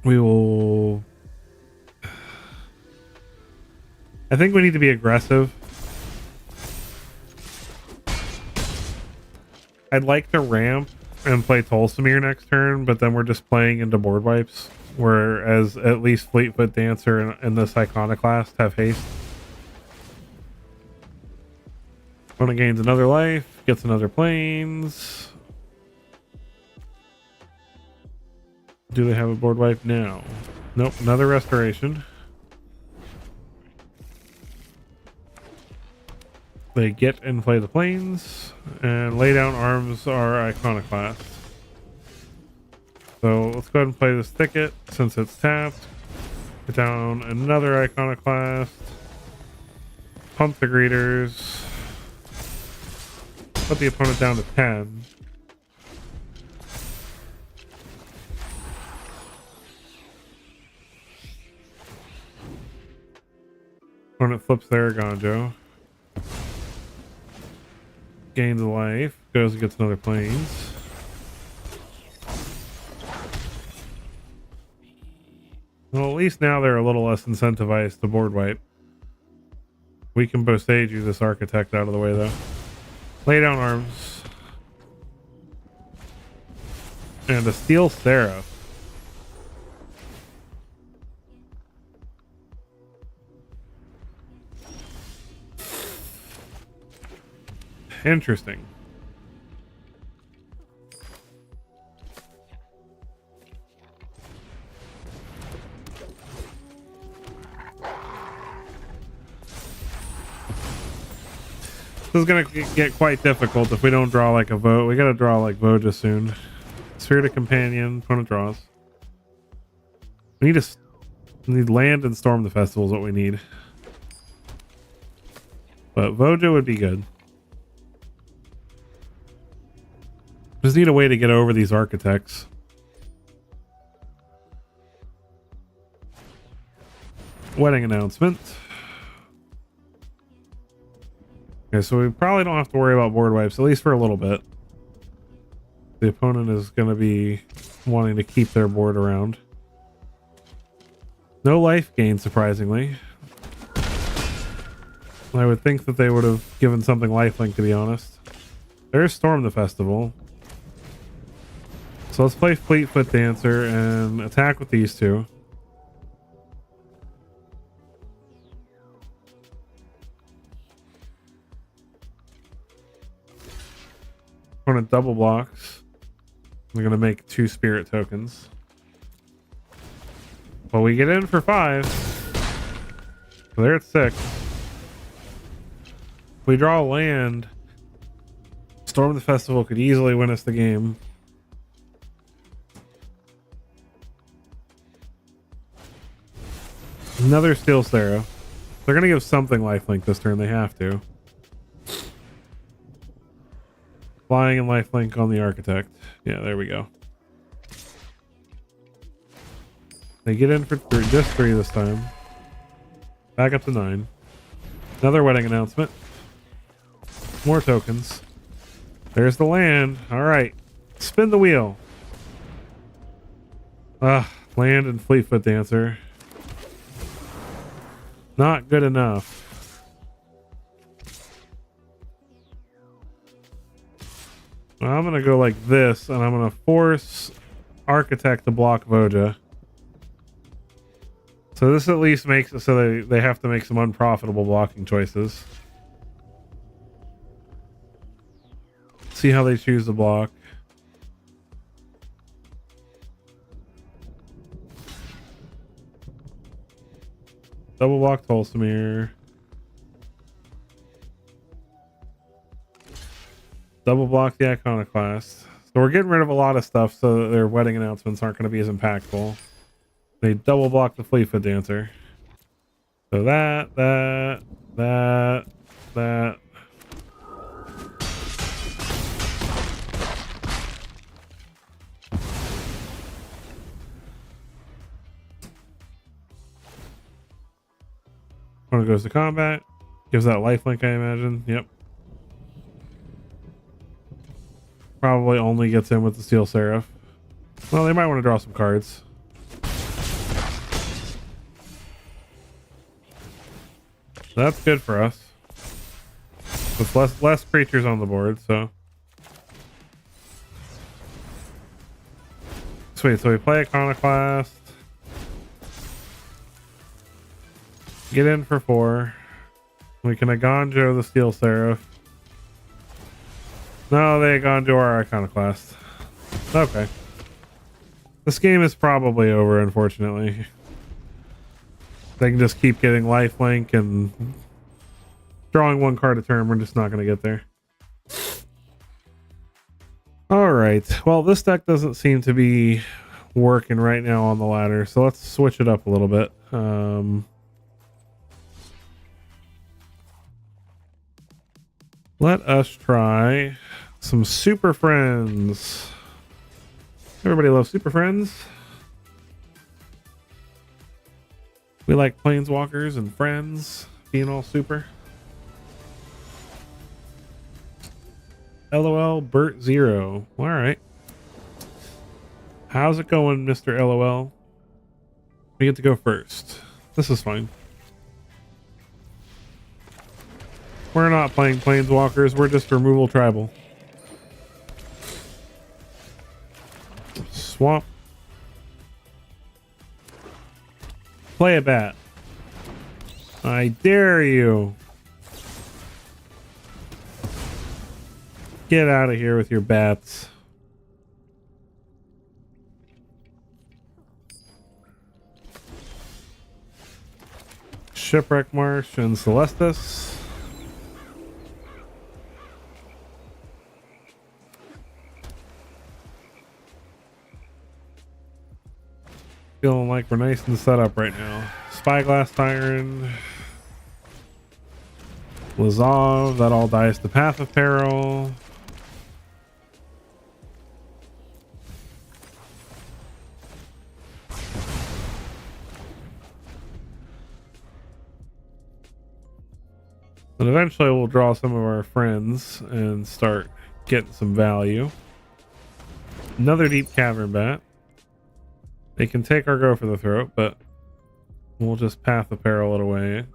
S1: We will... I think we need to be aggressive. I'd like to ramp and play Tolsimir next turn, but then we're just playing into board wipes. Whereas at least Fleetfoot Dancer and this Iconoclast have haste. Opponent gains another life, gets another planes. Do they have a board wipe now? Nope, another restoration. They get and play the planes, and lay down arms are Iconoclast. So let's go ahead and play this thicket since it's tapped. Put down another Iconoclast. Pump the Greeters. Put the opponent down to 10. Opponent flips their Gonjo. Gains a life. Goes and gets another planes. Well, at least now they're a little less incentivized to board wipe. We can Boseiju this Architect out of the way, though. Lay down arms. And a Steel Seraph. Interesting. This is gonna get quite difficult if we don't draw like a vote. We gotta draw like Voja soon. Spirited Companion, opponent draws. We need land and Storm the Festival is what we need. But Vojo would be good. Just need a way to get over these architects. Wedding announcement. Okay, so we probably don't have to worry about board wipes, at least for a little bit. The opponent is going to be wanting to keep their board around. No life gain, surprisingly. I would think that they would have given something lifelink, to be honest. There's Storm the Festival. So let's play Fleetfoot Dancer and attack with these two. Opponent double blocks. We're going to make 2 spirit tokens. Well, we get in for 5. So they're at 6. If we draw a land, Storm the Festival could easily win us the game. Another Steel Seraph. They're going to give something lifelink this turn. They have to. Flying and lifelink on the Architect. Yeah, there we go. They get in for 3, just 3 this time. Back up to 9. Another wedding announcement. More tokens. There's the land. All right. Spin the wheel. Land and Fleetfoot Dancer. Not good enough. I'm going to go like this, and I'm going to force Architect to block Voja. So this at least makes it so they have to make some unprofitable blocking choices. See how they choose to block. Double block Tolsimir. Double block the Iconoclast. So we're getting rid of a lot of stuff so that their wedding announcements aren't going to be as impactful. They double block the Fleetfoot Dancer. So that. Opponent goes to combat. Gives that lifelink, I imagine. Yep. Probably only gets in with the Steel Seraph. Well, they might want to draw some cards. That's good for us. With less creatures on the board, so. Sweet, so we play Iconoclast. Get in for 4. We can Agonjo the Steel Seraph. No, they Agonjo our Iconoclast. Okay. This game is probably over, unfortunately. They can just keep getting lifelink and drawing 1 card a turn. We're just not going to get there. Alright. Well, this deck doesn't seem to be working right now on the ladder, so let's switch it up a little bit. Let us try some Super Friends. Everybody loves Super Friends. We like Planeswalkers and Friends being all super. LOL Bert Zero. All right. How's it going, Mr. LOL? We get to go first. This is fine. We're not playing Planeswalkers. We're just removal tribal. Swamp. Play a bat. I dare you. Get out of here with your bats. Shipwreck Marsh and Celestis. Feeling like we're nice and set up right now. Spyglass Tyrant. Lazov, that all dies to Path of Peril. And eventually we'll draw some of our friends and start getting some value. Another Deep Cavern Bat. They can take our Go for the Throat, but we'll just Path of Peril it away.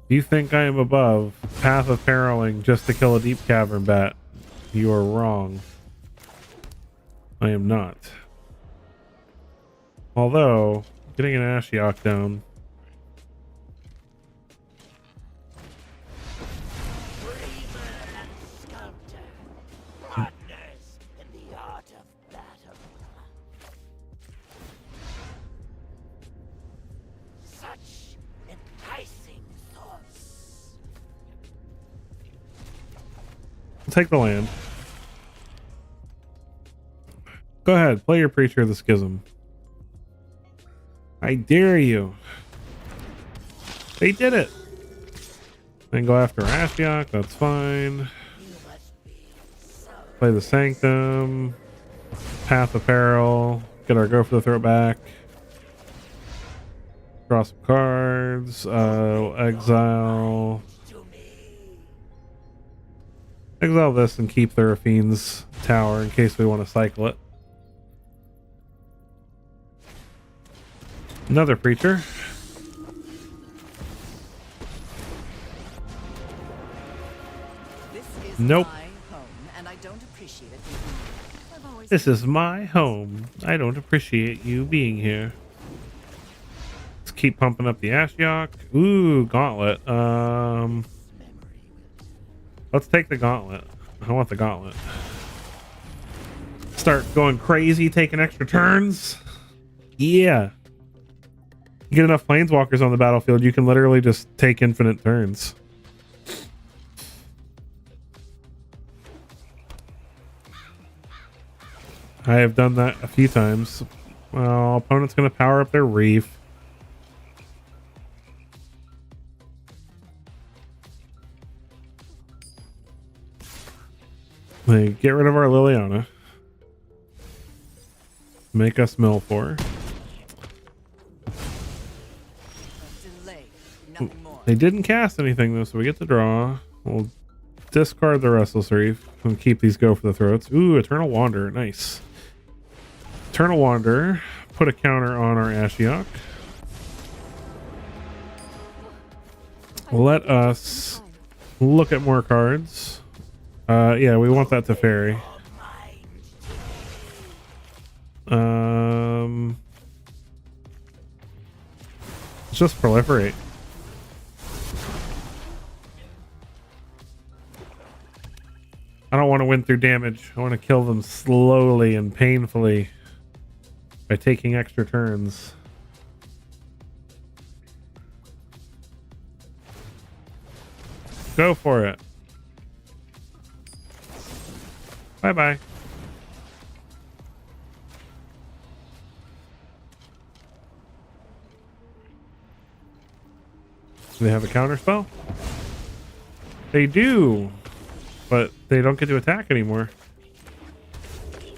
S1: You think I am above Path of Periling just to kill a Deep Cavern Bat? You are wrong. I am not. Although, getting an Ashiok down. Take the land. Go ahead, play your Preacher of the Schism. I dare you. They did it. Then go after Ashiok, that's fine. Play the Sanctum. Path of Peril. Get our Go for the Throat back. Draw some cards. Exile. Exile this and keep the Rafine's tower in case we want to cycle it. Another Preacher.
S3: This is
S1: Nope.
S3: my home, and I don't appreciate it. I've always
S1: This is my home. I don't appreciate you being here. Let's keep pumping up the Ashiok. Ooh, Gauntlet. Let's take the Gauntlet. I want the Gauntlet. Start going crazy, taking extra turns. Yeah. You get enough Planeswalkers on the battlefield, you can literally just take infinite turns. I have done that a few times. Well, opponent's going to power up their Reef. They get rid of our Liliana. Make us mill for.
S3: delay, nothing more.
S1: They didn't cast anything though, so we get to draw. We'll discard the Restless Reef and keep these Go for the Throats. Ooh, Eternal Wanderer, nice. Eternal Wanderer, put a counter on our Ashiok. Let us look at more cards. Yeah, we want that to Fairy. Let's just proliferate. I don't want to win through damage. I want to kill them slowly and painfully by taking extra turns. Go for it. Bye-bye. Do they have a counter spell? They do, but they don't get to attack anymore.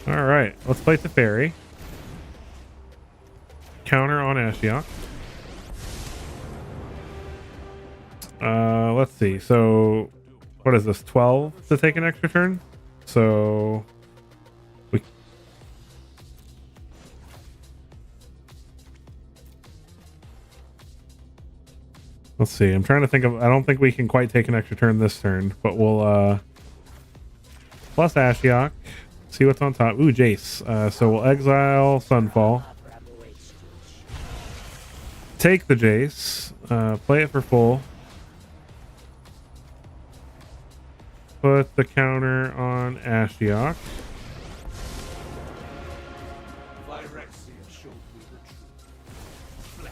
S1: All right, let's play Teferi. Counter on Ashiok. Let's see. So, what is this? 12 to take an extra turn? So, we. Let's see. I'm trying to think of. I don't think we can quite take an extra turn this turn, but we'll plus Ashiok. See what's on top. Ooh, Jace. So we'll exile Sunfall. Take the Jace. Play it for full. Put the counter on Ashiok.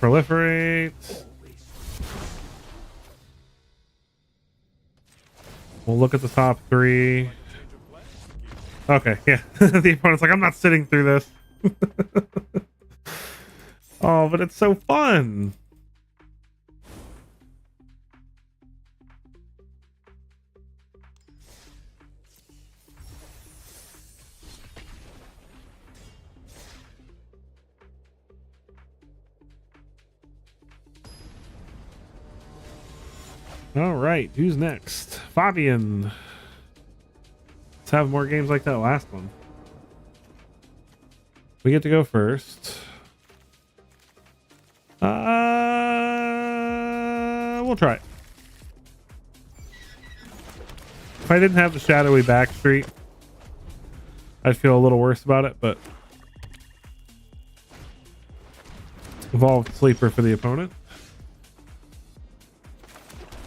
S1: Proliferate. We'll look at the top three. Okay, yeah. The opponent's like, I'm not sitting through this. Oh, but it's so fun. All right, who's next? Fabian. Let's have more games like that last one. We get to go first. We'll try it. If I didn't have the shadowy backstreet, I'd feel a little worse about it, but evolved sleeper for the opponent.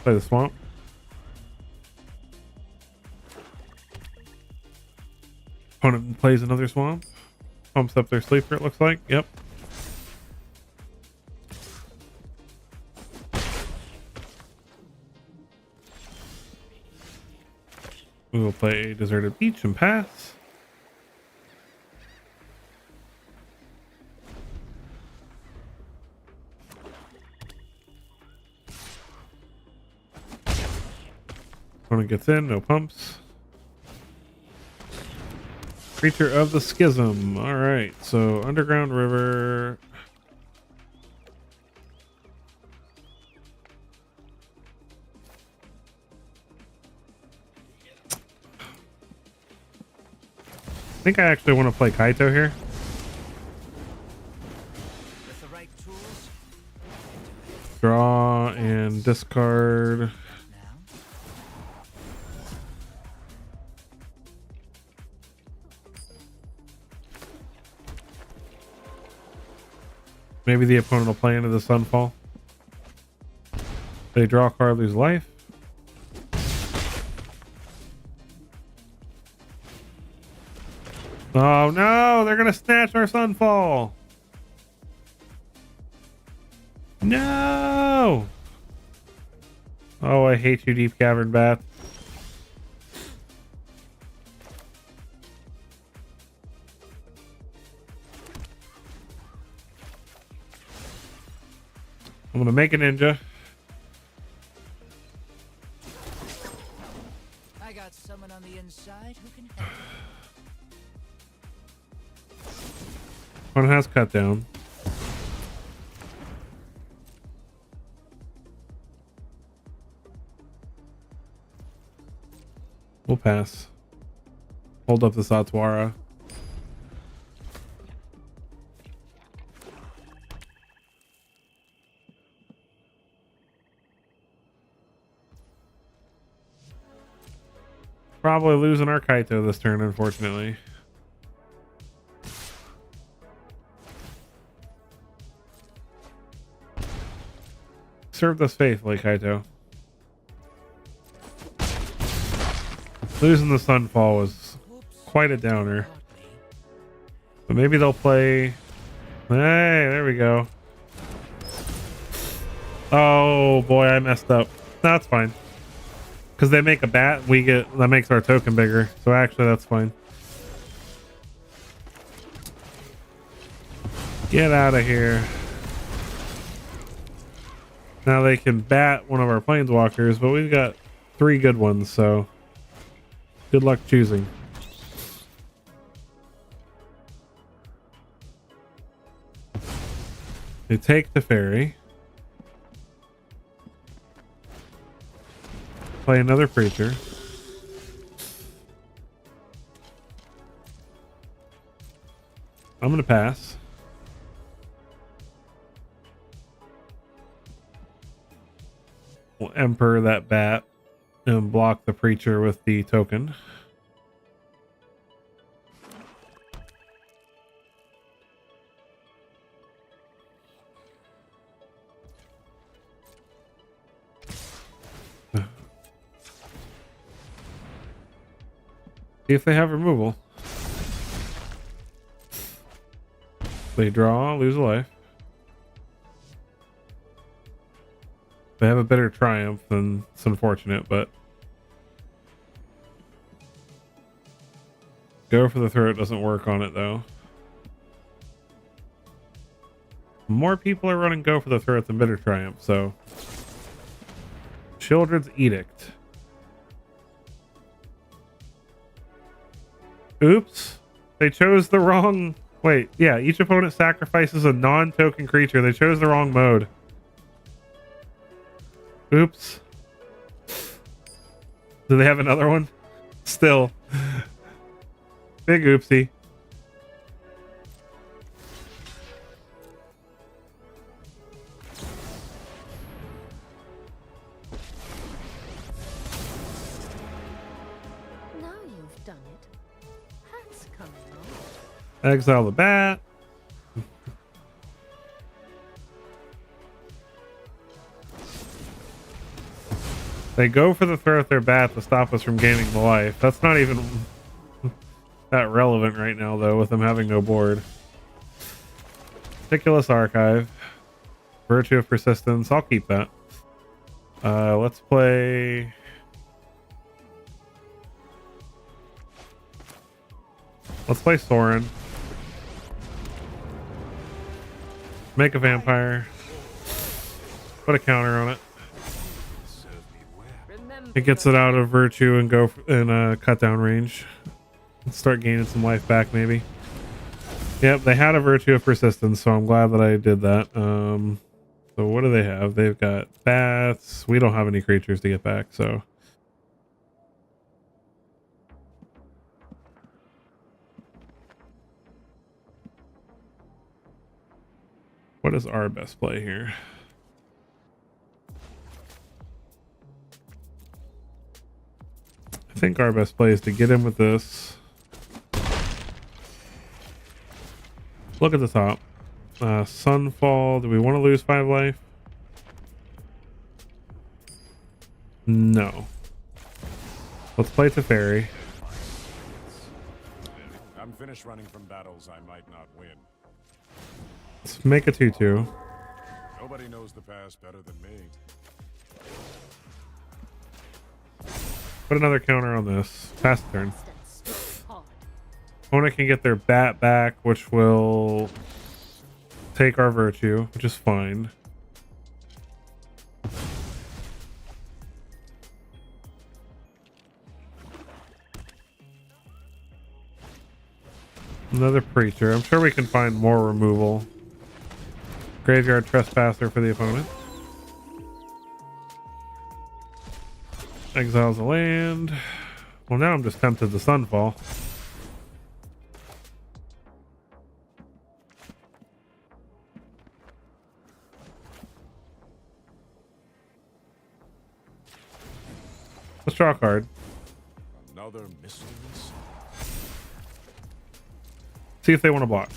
S1: Play the swamp. Opponent plays another swamp. Pumps up their sleeper, it looks like. Yep. We will play Deserted Beach and pass. Opponent gets in, no pumps. Creature of the Schism. All right, so Underground River. I think I actually want to play Kaito here.
S2: With the right tools,
S1: Draw and discard.
S2: now
S1: Maybe the opponent will play into the Sunfall. They draw a card, lose life. Oh no, they're gonna snatch our Sunfall. No. Oh, I hate you, Deep Cavern Bat. I'm gonna make a ninja.
S2: I got someone on the inside who can help.
S1: One has cut down. We'll pass. Hold up the Satswara. Probably losing our Kaito this turn, unfortunately. Served us faithfully, Kaito. Losing the Sunfall was quite a downer. But maybe they'll play... Hey, there we go. Oh boy, I messed up. That's fine. Because they make a bat, we get... That makes our token bigger. So actually, that's fine. Get out of here. Now they can bat one of our planeswalkers, but we've got 3 good ones, so... Good luck choosing. They take the fairy. Play another creature. I'm gonna pass. We'll Emperor that bat and block the preacher with the token. See if they have removal. They draw, lose a life. They have a better triumph, than it's unfortunate, but go for the throat doesn't work on it though. more people are running Go for the Throat than Bitter Triumph, so. Children's Edict. Oops. They chose the wrong... Wait, yeah, each opponent sacrifices a non-token creature. They chose the wrong mode. Oops. Do they have another one? Still. Big oopsie.
S4: Now you've done it. Hat's coming off.
S1: Exile the bat. They go for the throw with their bat to stop us from gaining the life. That's not even that relevant right now, though, with them having no board. Ridiculous Archive. Virtue of Persistence. I'll keep that. Let's play... Let's play Sorin. Make a vampire. Put a counter on it. It gets it out of Virtue and go in cut down range. Start gaining some life back, maybe. Yep, they had a Virtue of Persistence, so I'm glad that I did that. So what do they have? They've got bats. We don't have any creatures to get back, so. What is our best play here? I think our best play is to get in with this. Look at the top. Sunfall. Do we want to lose 5 life? No. Let's play Teferi.
S5: I'm finished running from battles I might not win.
S1: Let's make a 2/2.
S5: Nobody knows the past better than me.
S1: Put another counter on this. Pass the turn. Opponent can get their bat back, which will take our Virtue, which is fine. Another Preacher. I'm sure we can find more removal. Graveyard Trespasser for the opponent. Exiles a land. Well, now I'm just tempted to Sunfall. Let's draw a card.
S5: Another mysteries.
S1: See if they want to block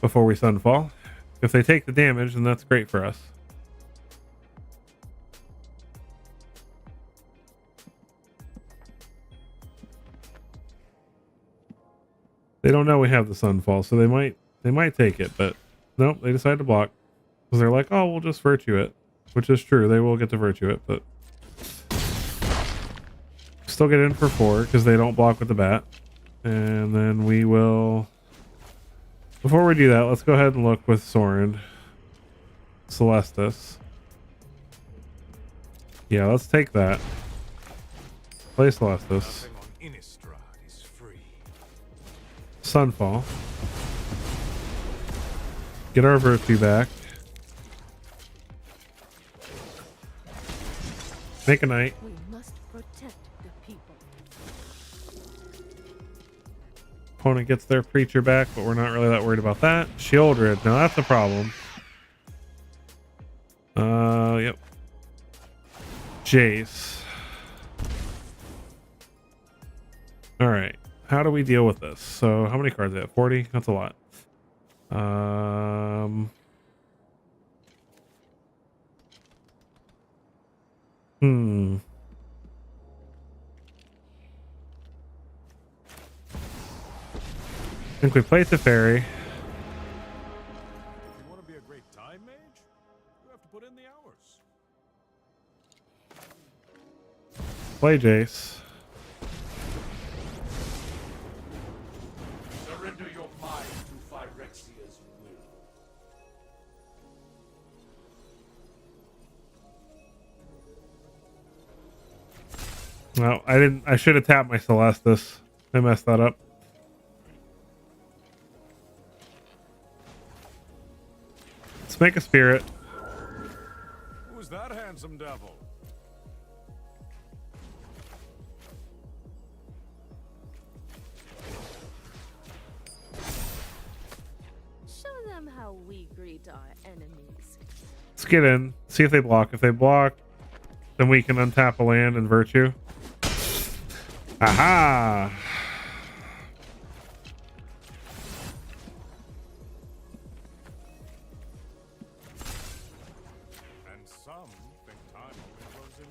S1: before we Sunfall. If they take the damage, then that's great for us. They don't know we have the Sunfall, so they might take it, but nope, they decide to block because they're like, oh, we'll just Virtue it, which is true. They will get to Virtue it, but still get in for 4 because they don't block with the bat. And then we will, before we do that, let's go ahead and look with Sorin. Celestis. Yeah, let's take that. Play Celestis. Sunfall. Get our Virtue back. Make a knight.
S4: We must protect the people.
S1: Opponent gets their Preacher back, but we're not really that worried about that. Shieldred. Now that's a problem. Yep. Jace. All right. How do we deal with this? So how many cards do they have? 40? That's a lot. I think we play Teferi.
S5: If you want to be a great time mage, you have to put in the hours.
S1: Play Jace.
S6: Surrender your mind to Phyrexia's
S1: Well, I didn't. I should have tapped my Celestis. I messed that up. Let's make a spirit.
S5: Who's that handsome devil?
S4: Show them how we greet our enemies.
S1: Let's get in. See if they block. If they block, then we can untap a land and virtue. Aha!
S5: And some think time only flows in.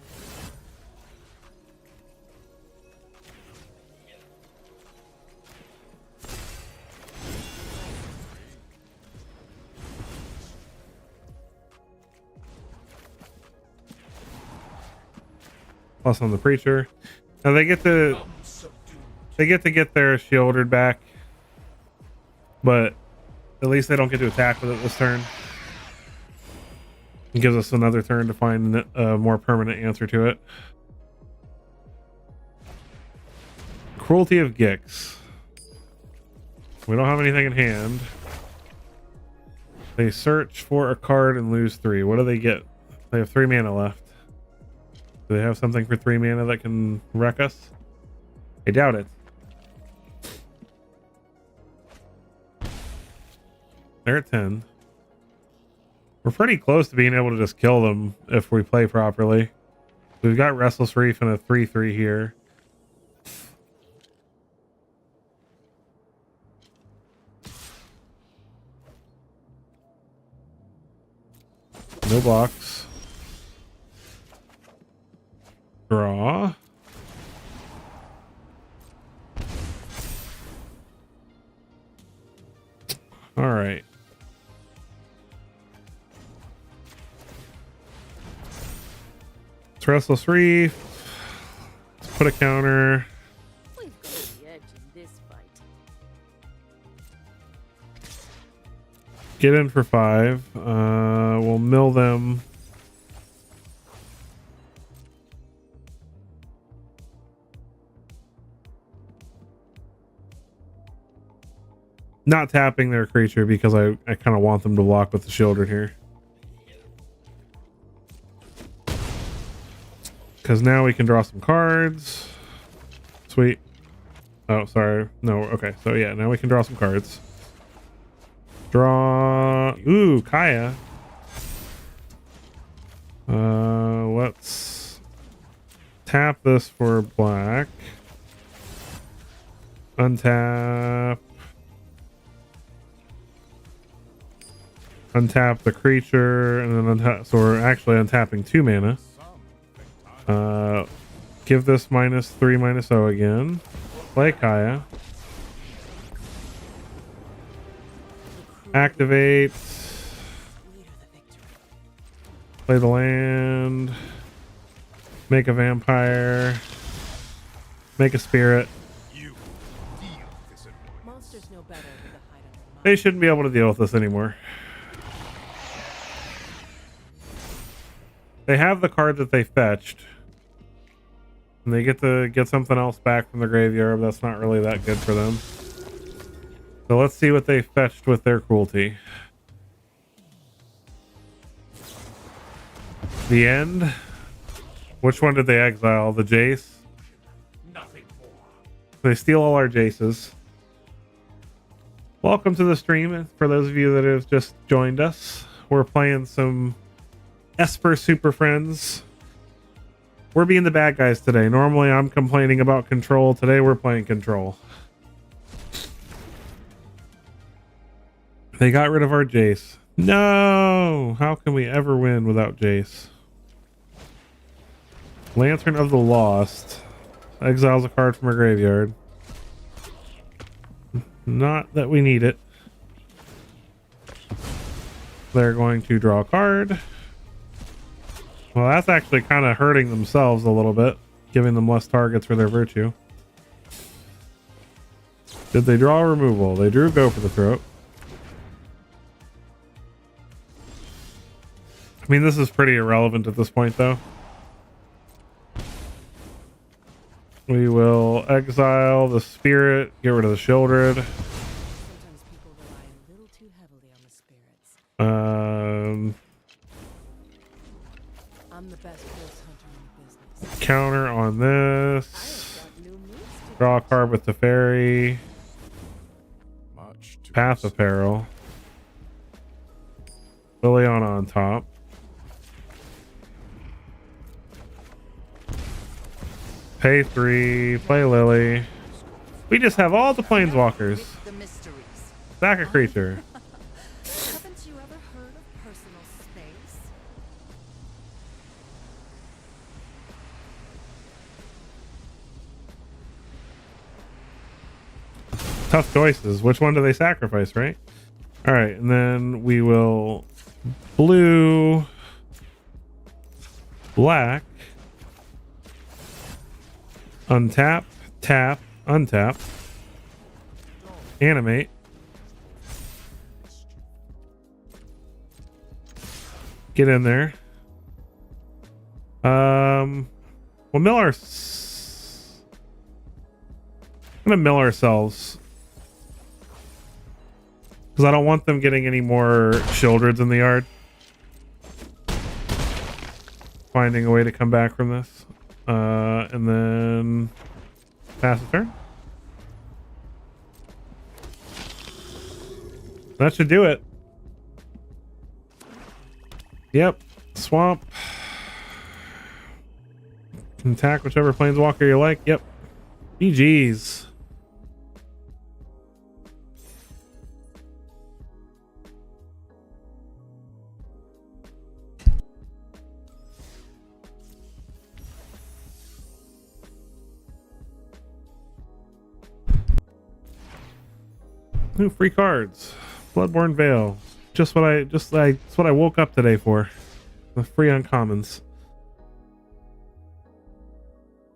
S1: Plus on the preacher. Now they get to get their shielded back, but at least they don't get to attack with it this turn. It gives us another turn to find a more permanent answer to it. Cruelty of Gix. We don't have anything in hand. They search for a card and lose 3. What do they get? They have 3 mana left. Do they have something for 3 mana that can wreck us? I doubt it. They're at 10. We're pretty close to being able to just kill them if we play properly. We've got Restless Reef and a 3/3 here. No blocks. Draw. All right. It's Restless Reef. Let's put a counter.
S4: We've got the edge in this fight.
S1: Get in for 5. We'll mill them. Not tapping their creature because I kind of want them to block with the Shieldred here. Because now we can draw some cards. Sweet. Oh, sorry. No, okay. So yeah, now we can draw some cards. Draw. Ooh, Kaya. Let's tap this for black. Untap. Untap the creature, and then untap. So we're actually untapping 2 mana. Give this -3/-0 again. Play Kaya. Activate. Play the land. Make a vampire. Make a spirit.
S3: Monsters know better than to hide under the
S1: They shouldn't be able to deal with this anymore. They have the card that they fetched. And they get to get something else back from the graveyard. That's not really that good for them. So let's see what they fetched with their cruelty. The end. Which one did they exile? The Jace?
S5: Nothing more.
S1: They steal all our Jaces. Welcome to the stream. For those of you that have just joined us, we're playing some Esper Super Friends. We're being the bad guys today. Normally I'm complaining about control. Today we're playing control. They got rid of our Jace. No! How can we ever win without Jace? Lantern of the Lost. Exiles a card from our graveyard. Not that we need it. They're going to draw a card. Well, that's actually kind of hurting themselves a little bit, giving them less targets for their virtue. Did they draw removal? They drew Go for the Throat. I mean, this is pretty irrelevant at this point, though. We will exile the spirit, get rid of the Shieldred.
S3: Sometimes people rely a little too heavily on the spirits. I'm the best ghost hunter in the business.
S1: Counter on
S3: I
S1: this.
S3: have got new moves to
S1: Draw a card with the fairy.
S5: Much too
S1: Path of Peril. Liliana on top. Pay 3, play Lily. We just have all the planeswalkers.
S3: with the mysteries.
S1: Sack a creature.
S3: Haven't you ever heard of personal space?
S1: Tough choices. Which one do they sacrifice, right? All right, and then we will blue, black, untap, tap, untap, animate, get in there. We'll mill our. I'm gonna mill ourselves because I don't want them getting any more Shieldreds in the yard. Finding a way to come back from this. And then pass the turn. That should do it. Yep. Swamp. Attack whichever planeswalker you like. Yep. GG's. Ooh, free cards. Bloodborne Veil. That's what I woke up today for. The free uncommons.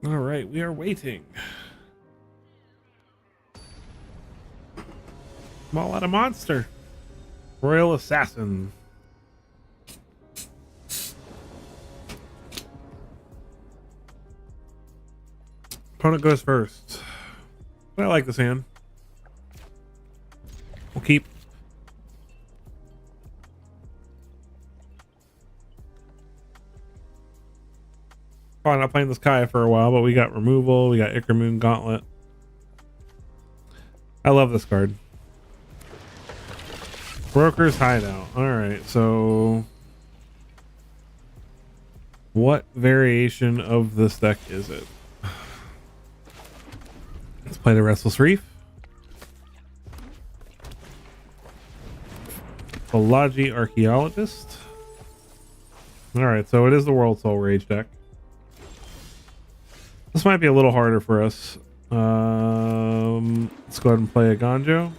S1: All right, we are waiting. Maul out a monster. Royal Assassin. Opponent goes first. I like this hand. We'll keep. Probably not playing this Kaya for a while, but we got removal. We got Ichor-Moon Gauntlet. I love this card. Broker's Hideout. Alright, so what variation of this deck is it? Let's play the Restless Reef. Philology Archaeologist. Alright, so it is the World Soul Rage deck. This might be a little harder for us. Let's go ahead and play a Ganjo.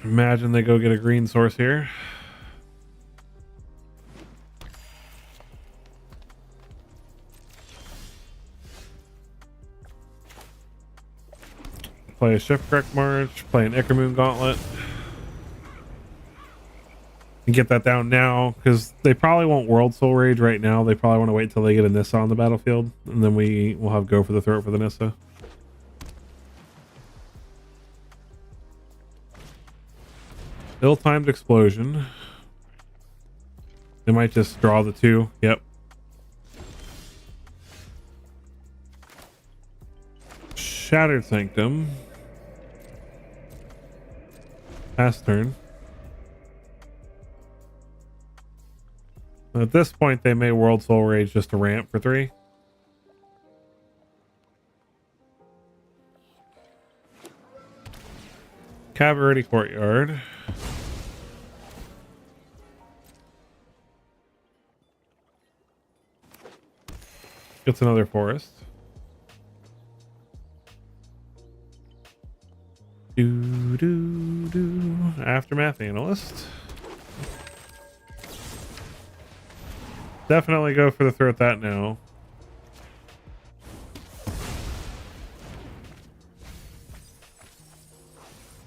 S1: Imagine they go get a green source here. Play a Shipwreck March, play an Ichor-Moon Gauntlet. And get that down now, because they probably won't World Soul Rage right now. They probably want to wait till they get a Nissa on the battlefield, and then we will have Go for the Throat for the Nissa. Ill-timed Explosion. They might just draw the two. Yep. Shattered Sanctum. Pass turn. At this point, they may World Soul Rage just to ramp for 3. Cavalry Courtyard. Gets another forest. Aftermath Analyst. Definitely go for the throat that now.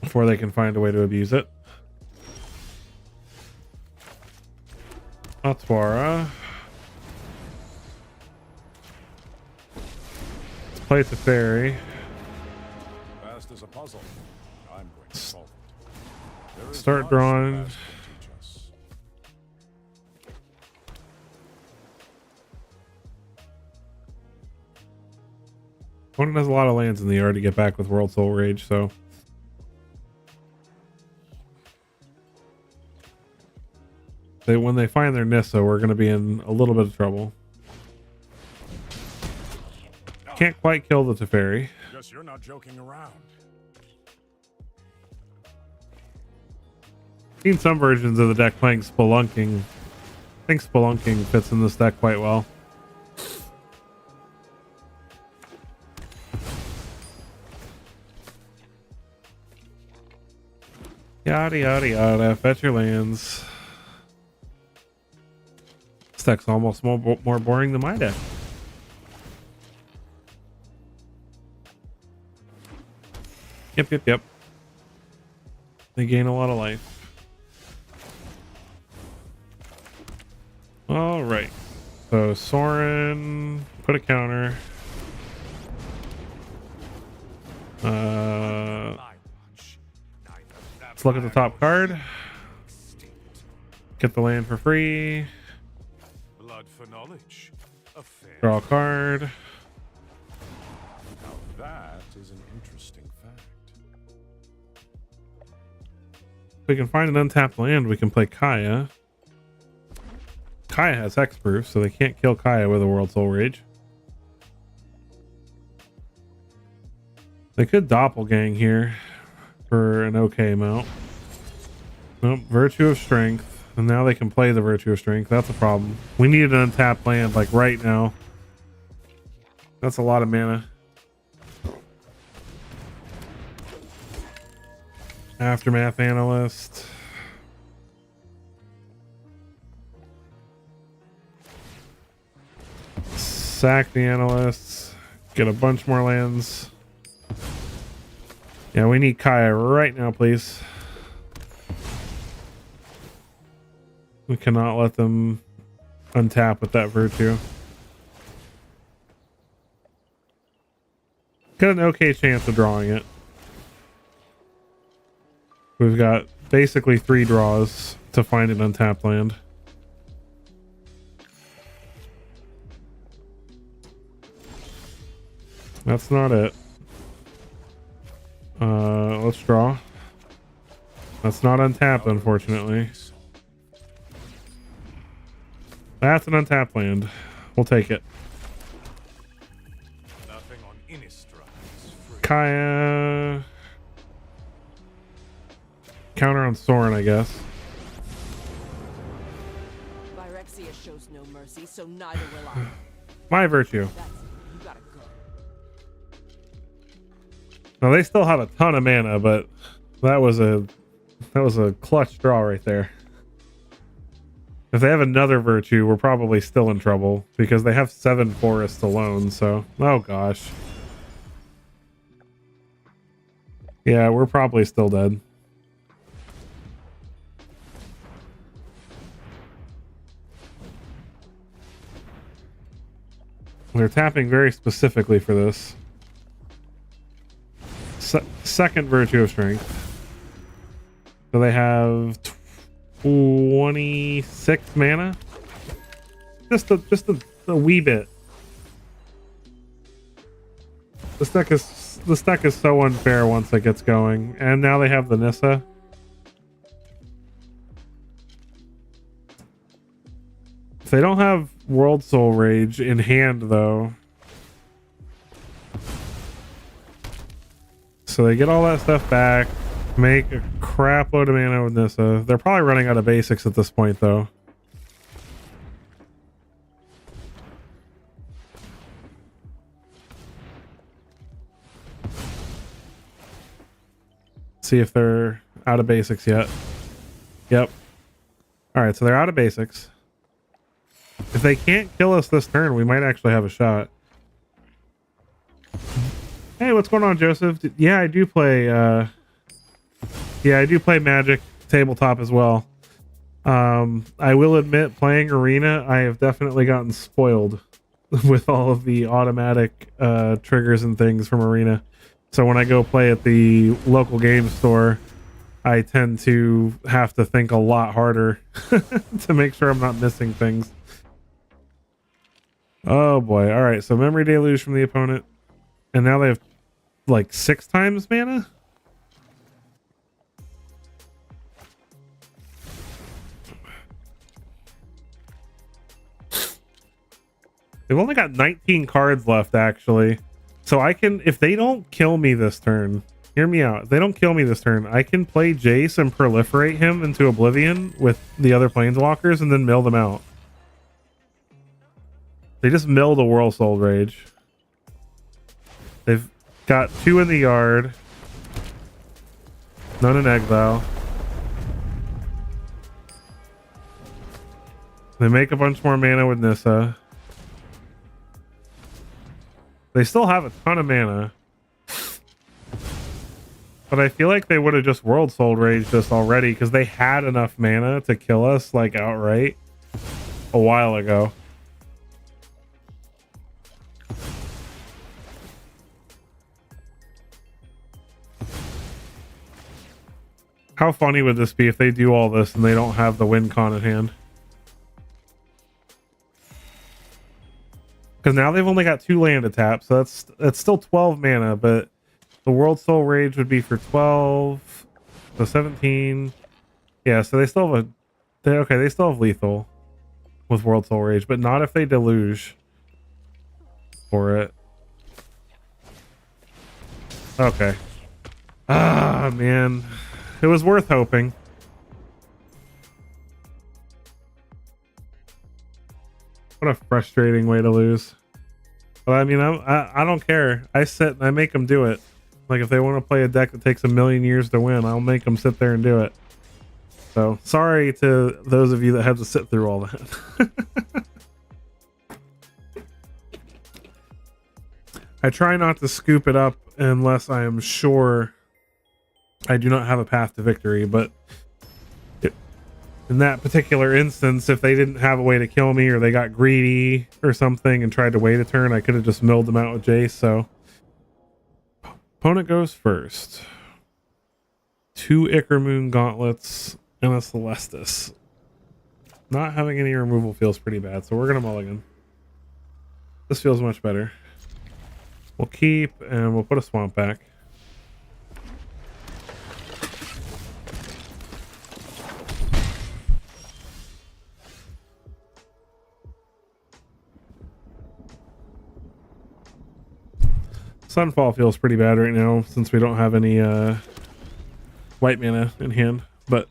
S1: Before they can find a way to abuse it. Atwara. Let's play Teferi.
S5: Fast as a puzzle. I'm going to solve it. There is
S1: Start
S5: much
S1: drawing.
S5: fast can teach us.
S1: Opponent has a lot of lands in the yard to get back with World Soul Rage, so when they find their Nissa, we're going to be in a little bit of trouble. Can't quite kill the Teferi.
S5: Guess you're not joking around.
S1: Seen some versions of the deck playing Spelunking. I think Spelunking fits in this deck quite well. Yada yada yada. Fetch your lands. This deck's almost more boring than my deck. Yep. They gain a lot of life. All right. So Sorin, put a counter. Let's look at the top card. Get the land for free.
S5: Blood for knowledge. A fair.
S1: Draw a card.
S5: Now that is an interesting fact.
S1: If we can find an untapped land, we can play Kaya. Kaya has hexproof, so they can't kill Kaya with a World Soul Rage. They could doppelgang here for an okay amount. Nope, Virtue of Strength. And now they can play the Virtue of Strength. That's a problem. We need an untapped land like right now. That's a lot of mana. Aftermath Analyst. Sack the Analysts. Get a bunch more lands. Yeah, we need Kaya right now, please. We cannot let them untap with that Virtue. Got an okay chance of drawing it. We've got basically 3 draws to find an untapped land. That's not it. Let's draw. That's not untapped, unfortunately. That's an untapped land. We'll take it.
S5: Nothing on Innistrad is free.
S1: Kaya. Counter on Sorin, I guess.
S3: Phyrexia shows no mercy, so neither will I.
S1: My Virtue.
S3: That's it. You gotta go.
S1: Now they still have a ton of mana, but that was a clutch draw right there. If they have another Virtue, we're probably still in trouble because they have 7 forests alone. So, oh gosh. Yeah, we're probably still dead. They're tapping very specifically for this. Second Virtue of Strength. So they have 26 mana. Just a wee bit. This deck is so unfair once it gets going. And now they have the Nissa. If they don't have World Soul Rage in hand though. So they get all that stuff back. Make a crap load of mana with Nissa. They're probably running out of basics at this point though. See if they're out of basics yet. Yep. Alright, so they're out of basics. If they can't kill us this turn, we might actually have a shot. Hey, what's going on, Joseph? Yeah, I do play Magic tabletop as well. I will admit, playing Arena, I have definitely gotten spoiled with all of the automatic triggers and things from Arena. So when I go play at the local game store, I tend to have to think a lot harder to make sure I'm not missing things. Oh boy. All right. So memory deluge from the opponent. And now they have like 6 times mana. They've only got 19 cards left, actually. So I can, if they don't kill me this turn, hear me out. If they don't kill me this turn, I can play Jace and proliferate him into Oblivion with the other Planeswalkers and then mill them out. They just milled a World Soul Rage. They've got 2 in the yard. None in exile. They make a bunch more mana with Nissa. They still have a ton of mana. But I feel like they would have just World Soul Raged us already because they had enough mana to kill us like outright a while ago. How funny would this be if they do all this and they don't have the win con in hand? Because now they've only got 2 land to tap, so that's still 12 mana, but the World Soul Rage would be for 12, so 17. Yeah, so they still have they still have lethal with World Soul Rage, but not if they deluge for it. Okay. Ah, man. It was worth hoping. What a frustrating way to lose. But I mean, I don't care. I sit and I make them do it. Like if they want to play a deck that takes 1,000,000 years to win, I'll make them sit there and do it. So sorry to those of you that have to sit through all that. I try not to scoop it up unless I am sure I do not have a path to victory, but in that particular instance, if they didn't have a way to kill me or they got greedy or something and tried to wait a turn, I could have just milled them out with Jace. So opponent goes first. 2 Ichor Moon Gauntlets and a Celestis. Not having any removal feels pretty bad, so we're gonna mulligan. This feels much better. We'll keep and we'll put a swamp back. Sunfall feels pretty bad right now since we don't have any white mana in hand, but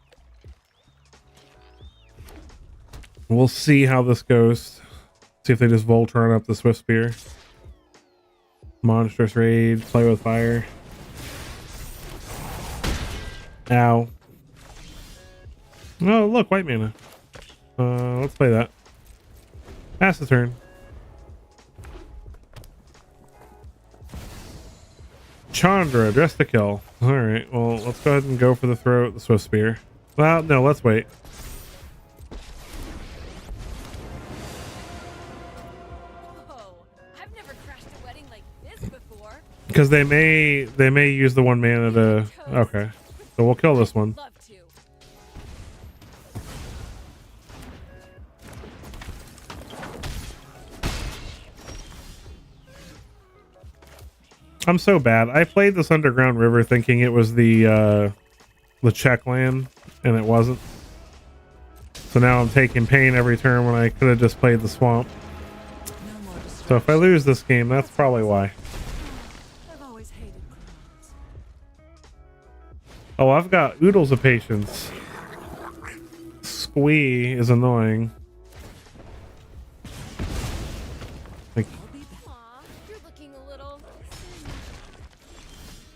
S1: we'll see how this goes. See if they just Voltron up the Swift Spear. Monstrous Rage, play with fire. Ow. Oh, look, white mana. Let's play that. Pass the turn. Chandra, dress to kill. Alright, well, let's go ahead and go for the throat, the Swift Spear. Well, no, let's wait.
S4: Whoa, I've never crashed a wedding like this before.
S1: Because they may use the 1 mana to... Okay, so we'll kill this one.
S4: Love to.
S1: I'm so bad. I played this Underground River thinking it was the check land, and it wasn't. So now I'm taking pain every turn when I could have just played the swamp. So if I lose this game, that's probably why.
S3: I've always hated clowns.
S1: Oh, I've got oodles of patience. Squee is annoying. Like,
S4: Aw, you're looking a little...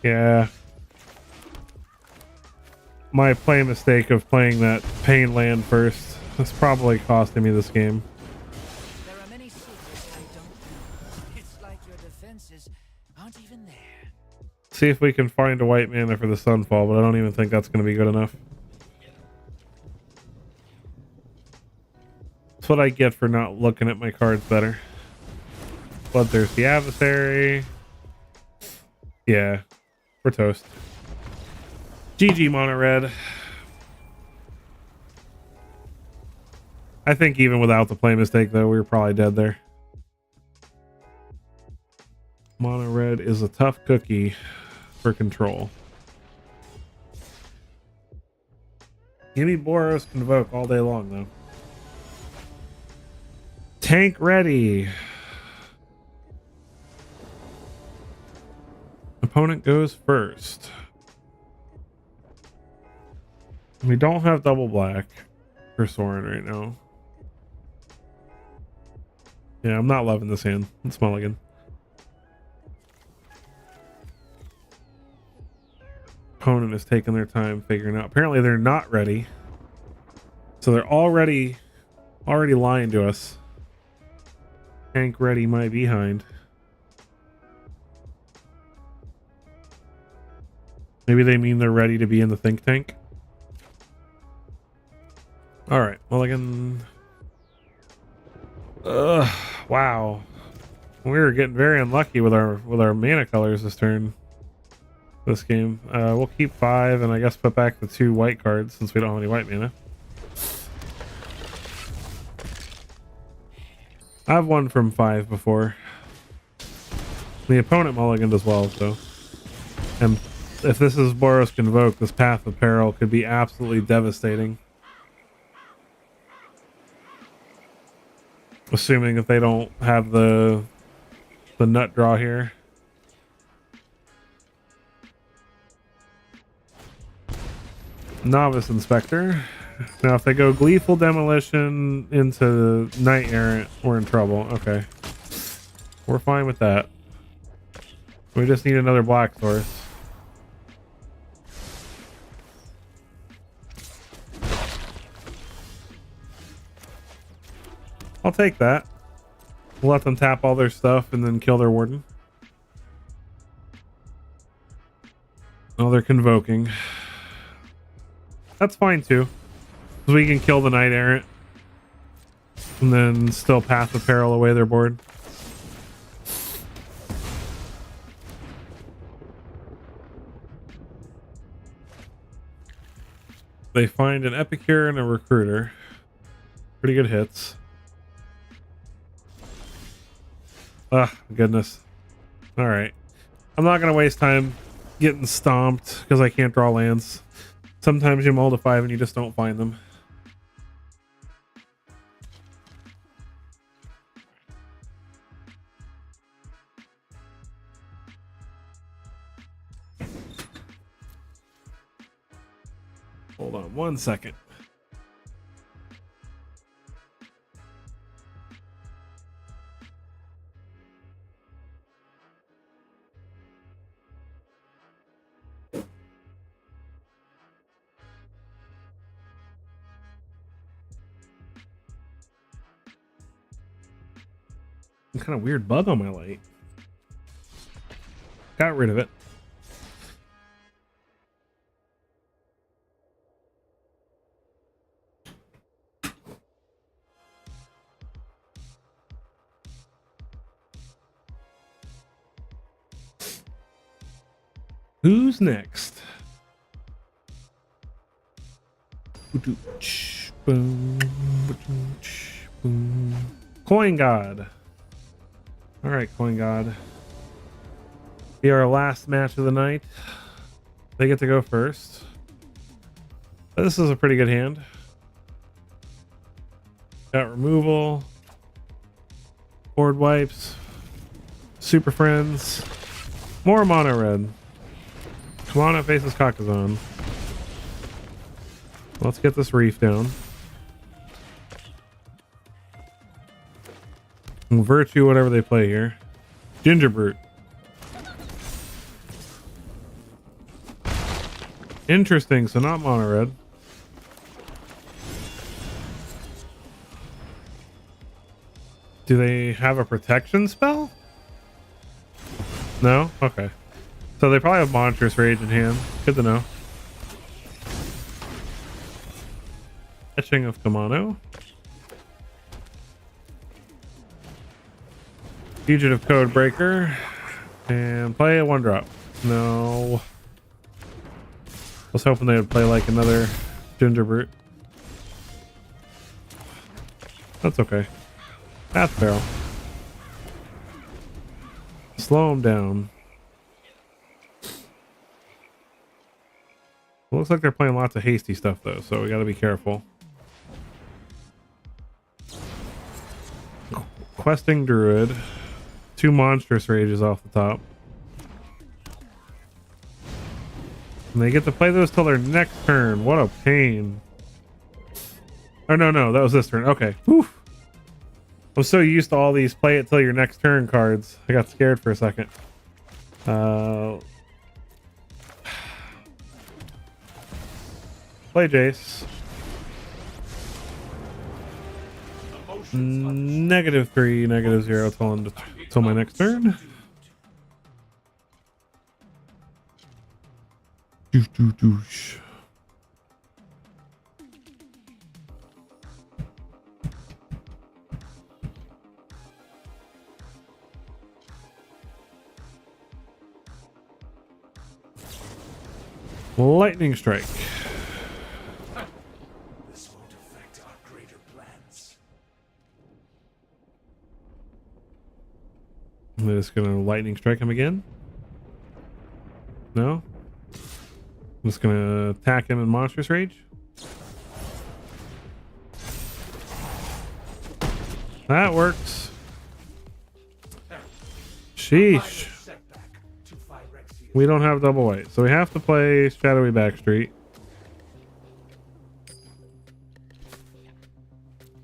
S1: yeah. My play mistake of playing that pain land first. That's probably costing me this game.
S2: There are many secrets I don't know. It's like your defenses aren't even there.
S1: See if we can find a white mana for the Sunfall, but I don't even think that's going to be good enough. That's what I get for not looking at my cards better. Bloodthirsty Adversary. Yeah, we're toast. GG mono red. I think even without the play mistake, though, we were probably dead there. Mono red is a tough cookie for control. Give me Boros Convoke all day long, though. Tank ready. Opponent goes first. We don't have double black for Sorin right now. Yeah, I'm not loving this hand. It's mulligan. Opponent is taking their time figuring out. Apparently they're not ready. So they're already lying to us. Tank ready my behind. Maybe they mean they're ready to be in the think tank. Alright, mulligan. Wow. We were getting very unlucky with our mana colors this turn. This game. We'll keep 5 and I guess put back the 2 white cards since we don't have any white mana. I've won from 5 before. The opponent mulliganed as well, so. And if this is Boros Convoke, this Path of Peril could be absolutely devastating. Assuming if they don't have the nut draw here. Novice Inspector. Now if they go Gleeful Demolition into Knight Errant, we're in trouble. Okay. We're fine with that. We just need another black source. I'll take that. We'll let them tap all their stuff and then kill their warden. Oh, they're convoking. That's fine too. Because we can kill the Knight Errant. And then still Path of Peril away their board. They find an Epicure and a Recruiter. Pretty good hits. Ah, goodness. Alright. I'm not going to waste time getting stomped because I can't draw lands. Sometimes you mull to 5 and you just don't find them. Hold on 1 second. Some kind of weird bug on my light. Got rid of it. Who's next? Coin God. All right, Coin God. Be our last match of the night. They get to go first. This is a pretty good hand. Got removal, board wipes, super friends, more mono red. Kamana faces Kakazan. Let's get this reef down. And Virtue, whatever they play here. Ginger Brute. Interesting, so not mono red. Do they have a protection spell? No? Okay. So they probably have Monstrous Rage in hand. Good to know. Etching of Kamano. Fugitive Code Breaker. And play a 1-drop. No. I was hoping they would play like another Ginger Brute. That's okay. Path Barrel. Slow him down. It looks like they're playing lots of hasty stuff though, so we gotta be careful. Questing Druid. 2 Monstrous Rages off the top. And they get to play those till their next turn. What a pain. Oh, no, that was this turn. Okay. Whew. I'm so used to all these play it till your next turn cards. I got scared for a second. Play Jace. -3, -0 till my next turn. Doosh. Lightning Strike.
S5: This won't affect our greater plans.
S1: I'm just gonna Lightning Strike him again. No? I'm just gonna attack him in Monstrous Rage. That works. Sheesh. We don't have double white, so we have to play Shadowy Backstreet.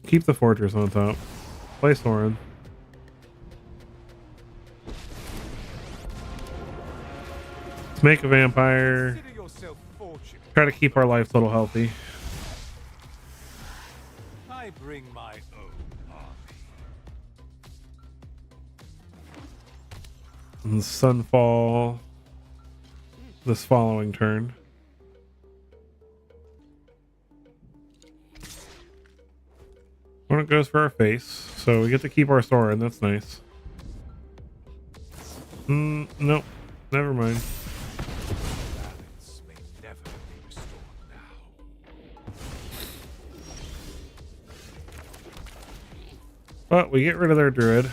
S1: Keep the Fortress on top. Play Sorin. Let's make a Vampire. Try to keep our life total healthy.
S5: I bring my own army.
S1: And Sunfall this following turn. When it goes for our face, so we get to keep our Sorin. That's nice. Nope, never mind.
S5: Balance may never be restored now.
S1: But we get rid of their Druid.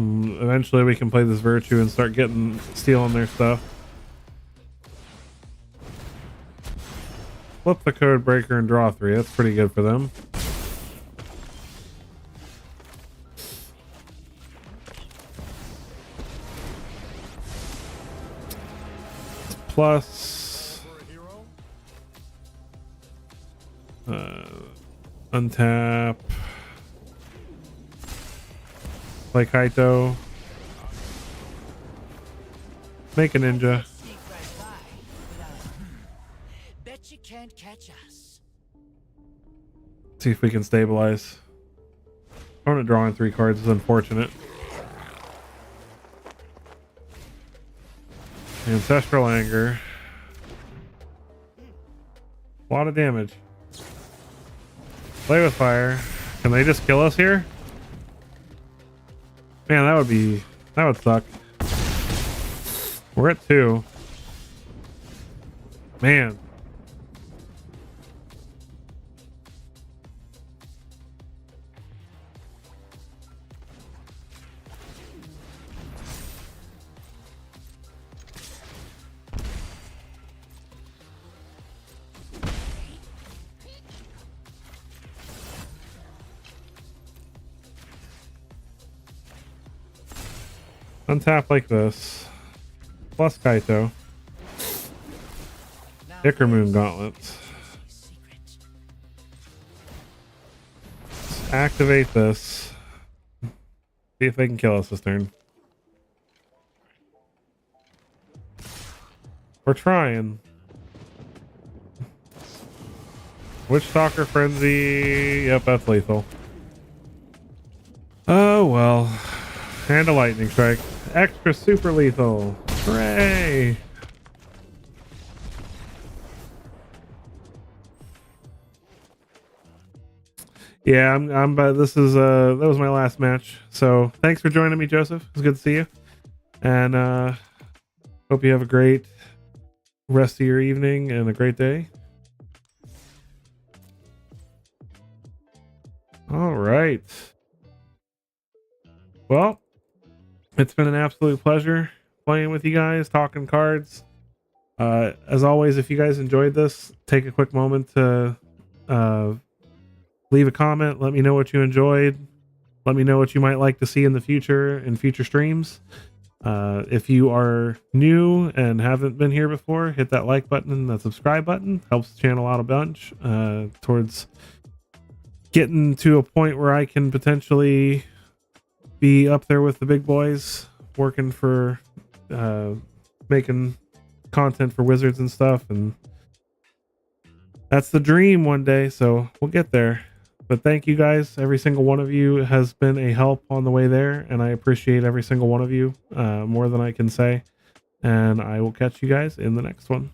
S1: Eventually we can play this Virtue and start stealing their stuff. Flip the Code Breaker and draw 3. That's pretty good for them. Plus untap. Play Kaito. Make a ninja.
S2: Sneak right by without- Bet you can't catch us.
S1: See if we can stabilize. Opponent drawing 3 cards is unfortunate. Ancestral Anger. A lot of damage. Play with fire. Can they just kill us here? Man, that would suck. We're at 2. Man. Untap like this. Plus Kaito. Ichor Moon Gauntlets. Let's activate this. See if they can kill us this turn. We're trying. Witchstalker Frenzy. Yep, that's lethal. Oh well. And a Lightning Strike. Extra super lethal. Hooray! Yeah, I'm but this is that was my last match. So thanks for joining me, Joseph. It's good to see you. And hope you have a great rest of your evening and a great day. All right. Well, it's been an absolute pleasure playing with you guys, talking cards. As always, if you guys enjoyed this, take a quick moment to leave a comment. Let me know what you enjoyed. Let me know what you might like to see in the future, in future streams. If you are new and haven't been here before, hit that like button and the subscribe button. Helps the channel out a bunch towards getting to a point where I can potentially be up there with the big boys, working for making content for Wizards and stuff. And that's the dream one day, so we'll get there. But thank you guys. Every single one of you has been a help on the way there, and I appreciate every single one of you more than I can say. And I will catch you guys in the next one.